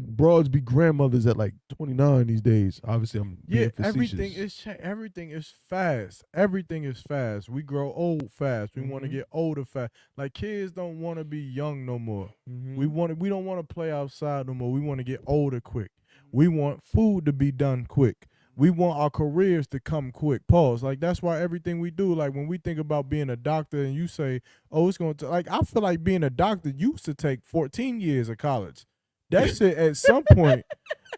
broads be grandmothers at like 29 these days. Obviously, I'm being facetious. everything is fast. Everything is fast. We grow old fast. We want to get older fast. Like kids don't want to be young no more. We don't want to play outside no more. We want to get older quick. We want food to be done quick. We want our careers to come quick. Pause. Like that's why everything we do. Like when we think about being a doctor, and you say, "Oh, it's going to," like I feel like being a doctor used to take 14 years of college. That shit at some point,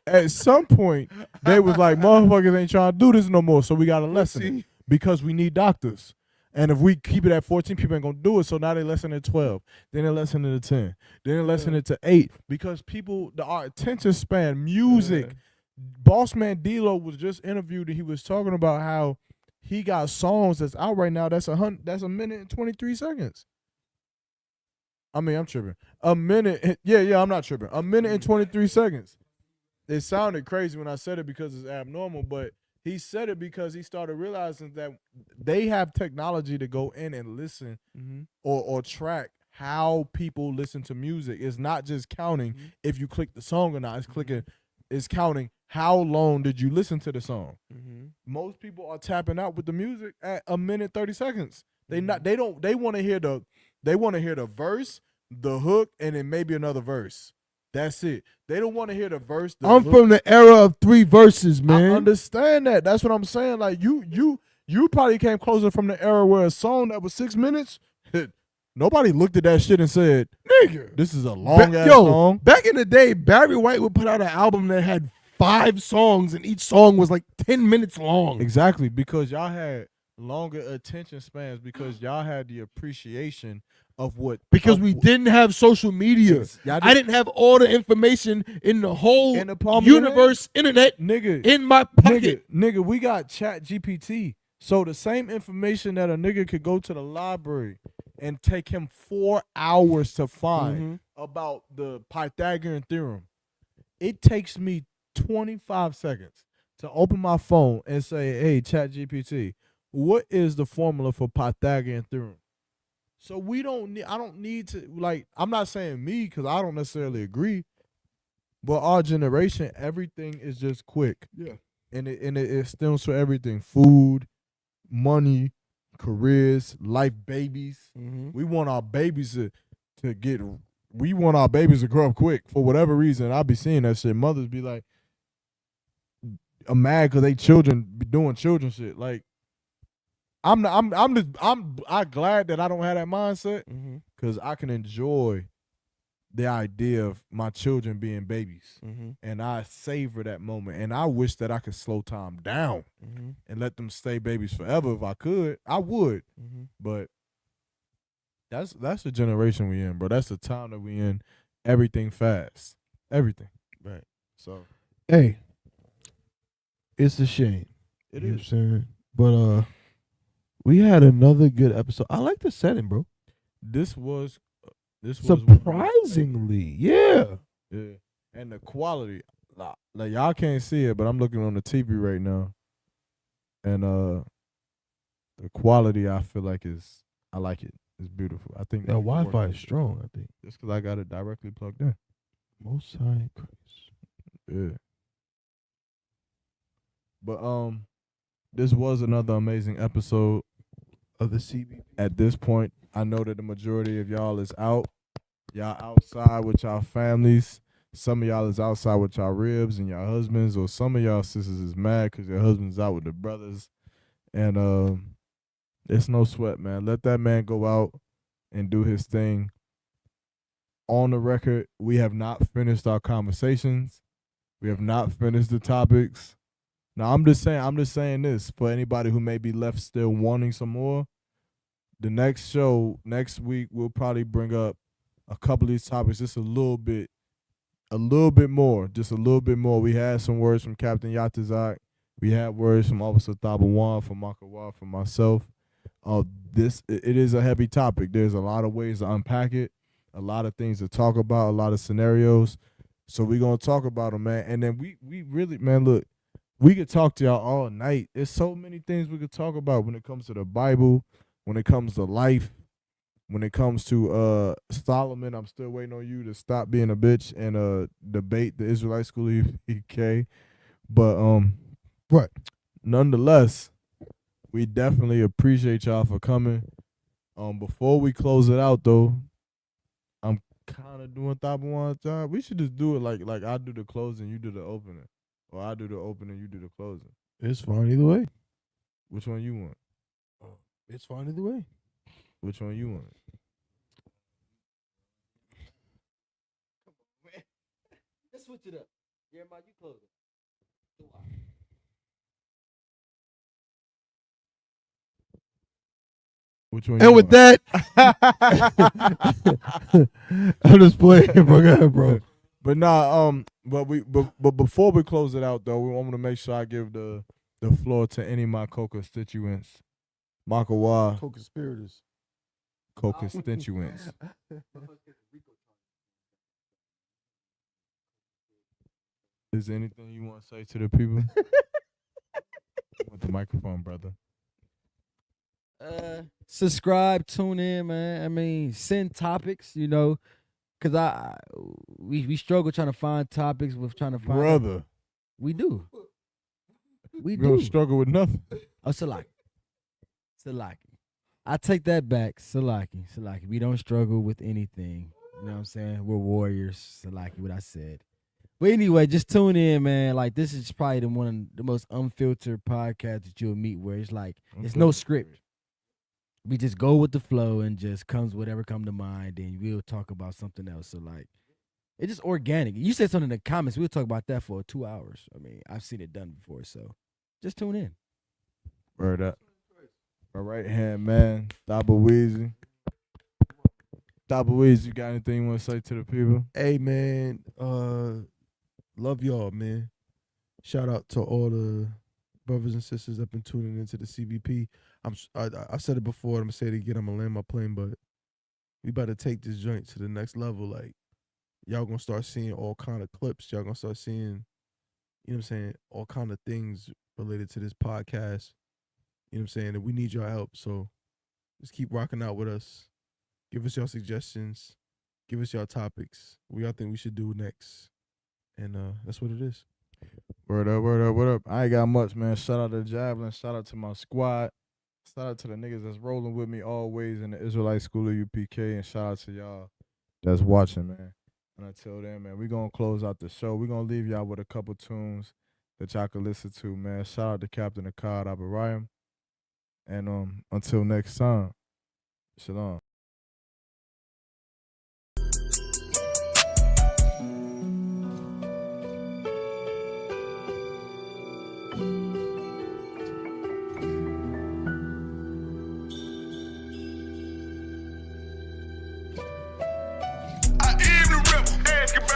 they was like, motherfuckers ain't trying to do this no more, so we got to lessen it because we need doctors. And if we keep it at 14, people ain't going to do it, so now they lessen it to 12. Then they lessen it to 10. Then they lessen it to 8 because our attention span, music. Boss Man D-Lo was just interviewed and he was talking about how he got songs that's out right now that's a minute and 23 seconds. I mean, I'm tripping. A minute. Yeah, I'm not tripping. A minute and 23 seconds. It sounded crazy when I said it because it's abnormal, but he said it because he started realizing that they have technology to go in and listen or track how people listen to music. It's not just counting if you click the song or not. It's counting how long did you listen to the song. Most people are tapping out with the music at a minute 30 seconds. They want to hear the verse, the hook, and then maybe another verse. That's it. They don't want to hear the verse. I'm from the era of 3 verses, man. I understand that. That's what I'm saying. Like you probably came closer from the era where a song that was 6 minutes, nobody looked at that shit and said, "Nigga, this is a long ass song." Back in the day, Barry White would put out an album that had 5 songs, and each song was like 10 minutes long. Exactly, because y'all had longer attention spans, because y'all had the appreciation of what. Because we didn't have social media. I didn't have all the information in the whole universe, internet, nigga, in my pocket. Nigga, we got Chat GPT. So the same information that a nigga could go to the library and take him 4 hours to find about the Pythagorean theorem, it takes me 25 seconds to open my phone and say, "Hey, Chat GPT, what is the formula for Pythagorean theorem?" So I don't need to, like, I'm not saying me because I don't necessarily agree, but our generation, everything is just quick. Yeah. And it stems for everything: food, money, careers, life, babies. We want our babies we want our babies to grow up quick for whatever reason. I'll be seeing that shit. Mothers be like, mad because they children be doing children shit. Like I'm glad that I don't have that mindset because I can enjoy the idea of my children being babies, and I savor that moment. And I wish that I could slow time down and let them stay babies forever. If I could, I would. But that's the generation we in, bro. That's the time that we in. Everything fast, everything. Right. So, hey, it's a shame. It you is. Know what I'm saying? But we had another good episode. I like the setting, bro. This was surprisingly, yeah. And the quality, like y'all can't see it, but I'm looking on the TV right now, and the quality I feel like I like it. It's beautiful. I think the Wi-Fi is strong. I think just because I got it directly plugged in. Most High Christ. Yeah. But this was another amazing episode of the CBP. At this point, I know that the majority of y'all is out. Y'all outside with y'all families. Some of y'all is outside with y'all ribs and y'all husbands, or some of y'all sisters is mad because your husband's out with the brothers. And it's no sweat, man. Let that man go out and do his thing. On the record, we have not finished our conversations. We have not finished the topics. Now, I'm just saying this for anybody who may be left still wanting some more. The next show, next week, we'll probably bring up a couple of these topics just a little bit more. We had some words from Captain Yatazak. We had words from Officer Thabawan, from Maqawah, from myself. It is a heavy topic. There's a lot of ways to unpack it, a lot of things to talk about, a lot of scenarios. So we're going to talk about them, man. And then we really, man, look, we could talk to y'all all night. There's so many things we could talk about when it comes to the Bible, when it comes to life, when it comes to Solomon. I'm still waiting on you to stop being a bitch and debate the Israelite School of UK. But nonetheless, we definitely appreciate y'all for coming. Before we close it out though, I'm kind of doing Thabawan's job. We should just do it like I do the closing, you do the opening. Or I do the opening, you do the closing. It's fine either way. Which one you want? It's fine either way. Which one you want? Come on, man. Let's switch it up. Yaramach, you close it. Which one? And with that, I'm just playing, bro. Go ahead, bro. But nah, but before we close it out though, we want to make sure I give the floor to any of my co-constituents. Maqawah. Co-conspirators. Co-constituents. Is there anything you want to say to the people? With the microphone, brother. Subscribe, tune in, man. I mean, send topics, because we struggle trying to find topics with trying to find. Brother. We do. We don't struggle with nothing. Oh, Salaki. I take that back. Salaki. We don't struggle with anything. You know what I'm saying? We're warriors. Salaki, what I said. But anyway, just tune in, man. Like, this is probably one of the most unfiltered podcasts that you'll meet where it's like, it's no script. We just go with the flow and just comes whatever come to mind, and we'll talk about something else. So, like, it's just organic. You said something in the comments, we'll talk about that for 2 hours. I mean, I've seen it done before, so just tune in. Word up. My right hand man, Thabawan. Thabawan, you got anything you want to say to the people? Hey, man, love y'all, man. Shout out to all the brothers and sisters up and tuning into the CBP. I said it before, I'm gonna say it again. I'm gonna land my plane, but we about to take this joint to the next level. Like, y'all gonna start seeing all kind of clips. Y'all gonna start seeing, you know what I'm saying, all kind of things related to this podcast. You know what I'm saying? And we need your help. So just keep rocking out with us. Give us your suggestions. Give us your topics. What y'all think we should do next? And that's what it is. Word up. I ain't got much, man. Shout out to Javelin. Shout out to my squad. Shout out to the niggas that's rolling with me always in the Israelite School of UPK. And shout out to y'all that's watching, man. And until then, man, we going to close out the show. We're going to leave y'all with a couple tunes that y'all can listen to, man. Shout out to Captain Akkad Abarayam. And until next time, shalom.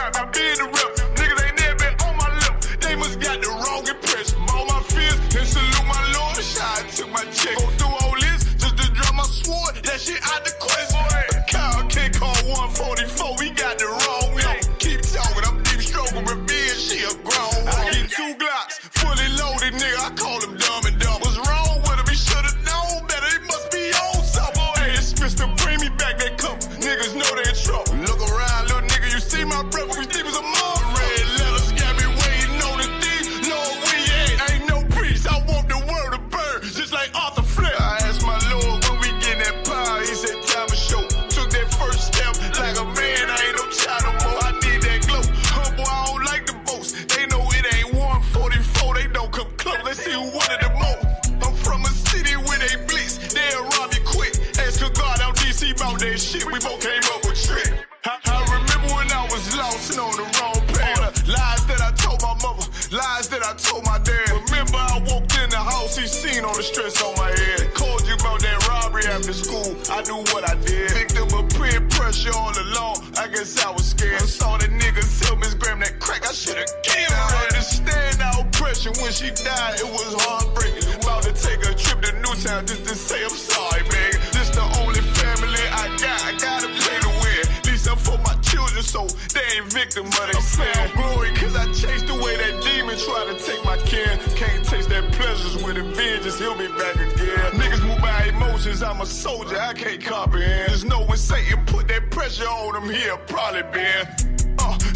I been the rep. Niggas ain't never been on my lip. They must got the wrong impression. All my fears and salute my lord. Shot took my check. Go through all this just to drop my sword. That shit out the question. Kyle can't call 144. We got the wrong yo. Keep talking. I'm deep stroking. Revenge. She a grown. I get 2 Glocks fully loaded, nigga. I call him dumb and dumb. What's wrong with him? He should've known better. He must be on something. Hey, it's Mr. Bring me back that cup. Niggas know they in trouble. Look around, little nigga. You see my brother? We think was a mom. Red letters got me waiting on the thing. Lord, we ain't no priest. I want the world to burn, just like Arthur Flint. I asked my Lord when we get that power. He said time to show. Took that first step like a man. I ain't no child no more. I need that glow. Humble, I don't like the boast. They know it ain't 144. They don't come close. Let's see who wanted the most. I'm from a city where they blitz. They'll rob you quick. Ask a God out DC about that shit. We both came up with trick. I remember when I was lost and on the wrong path. Lies that I told my mother, lies that I told my dad. Remember I walked in the house, he seen all the stress on my head. Called you about that robbery after school, I knew what I did. Victim of peer pressure all along, I guess I was scared. I saw the niggas help Miss Graham that crack, I should've killed her. I understand our oppression when she died, it was heartbreaking. About to take a trip to Newtown just to say I'm sorry, man. This the only family I gotta play to win. For my children, so they ain't victim of they sin. Glory, cause I chased away that demon, try to take my kin. Can't taste that pleasures with a vengeance, he'll be back again. Niggas move by emotions, I'm a soldier, I can't comprehend. There's no when Satan put that pressure on him, he'll probably been.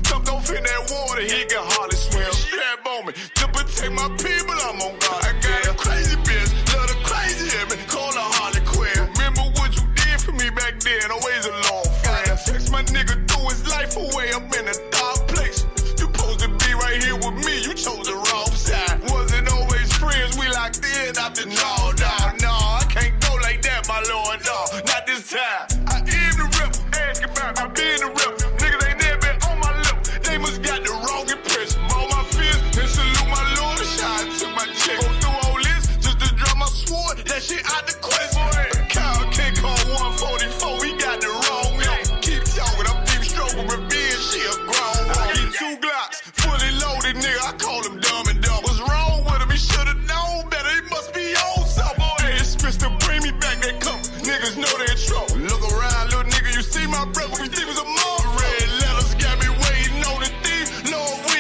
Jumped off in that water, he can hardly swim. Strap on me, to protect my people, I'm on God. I got a crazy bitch, love the crazy in me, call her Harley Quinn. Remember what you did for me back then, always a long friend. Text my nigga threw his life away, I'm in a dark place. You supposed to be right here with me, you chose the wrong side. Wasn't always friends, we locked in after no, I can't go like that, my lord, no, not this time. I am the rebel, ask about I been the rebel. Niggas ain't never been on my level, they must got the wrong impression. All my fears, and salute my lord, shot took my check. Go through all this, just to drop my sword, that shit out the question. Kyle can't call 144, we got the wrong yo. Keep talking, I'm deep stroking, revenge, she a grown. I get 2 Glocks, fully loaded, nigga, I call him dumb and dumb. What's wrong with him? He should've known better, he must be on something. Hey, it's Mr. Bring me back that cup, niggas know they in trouble. Look around, little nigga, you see my brother, we think was a mom. Red letters got me waiting on the thief. Lord, we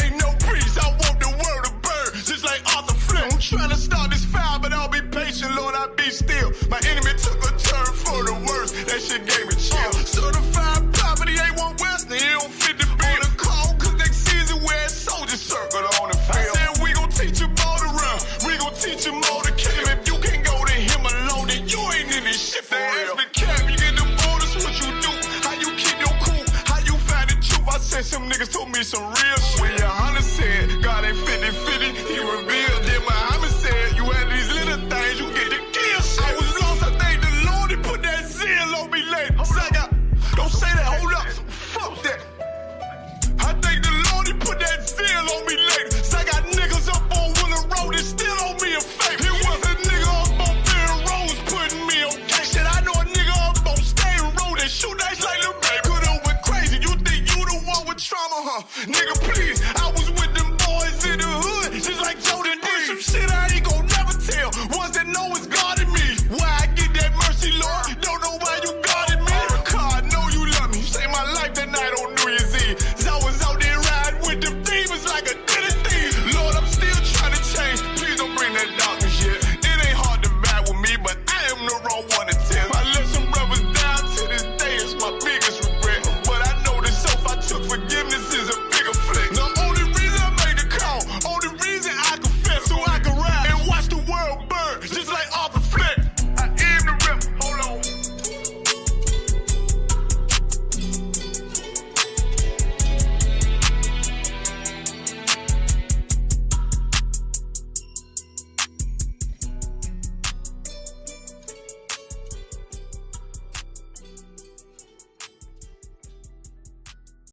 ain't no priest, I want the world to burn, just like Arthur Flint. I'm trying to start this fire.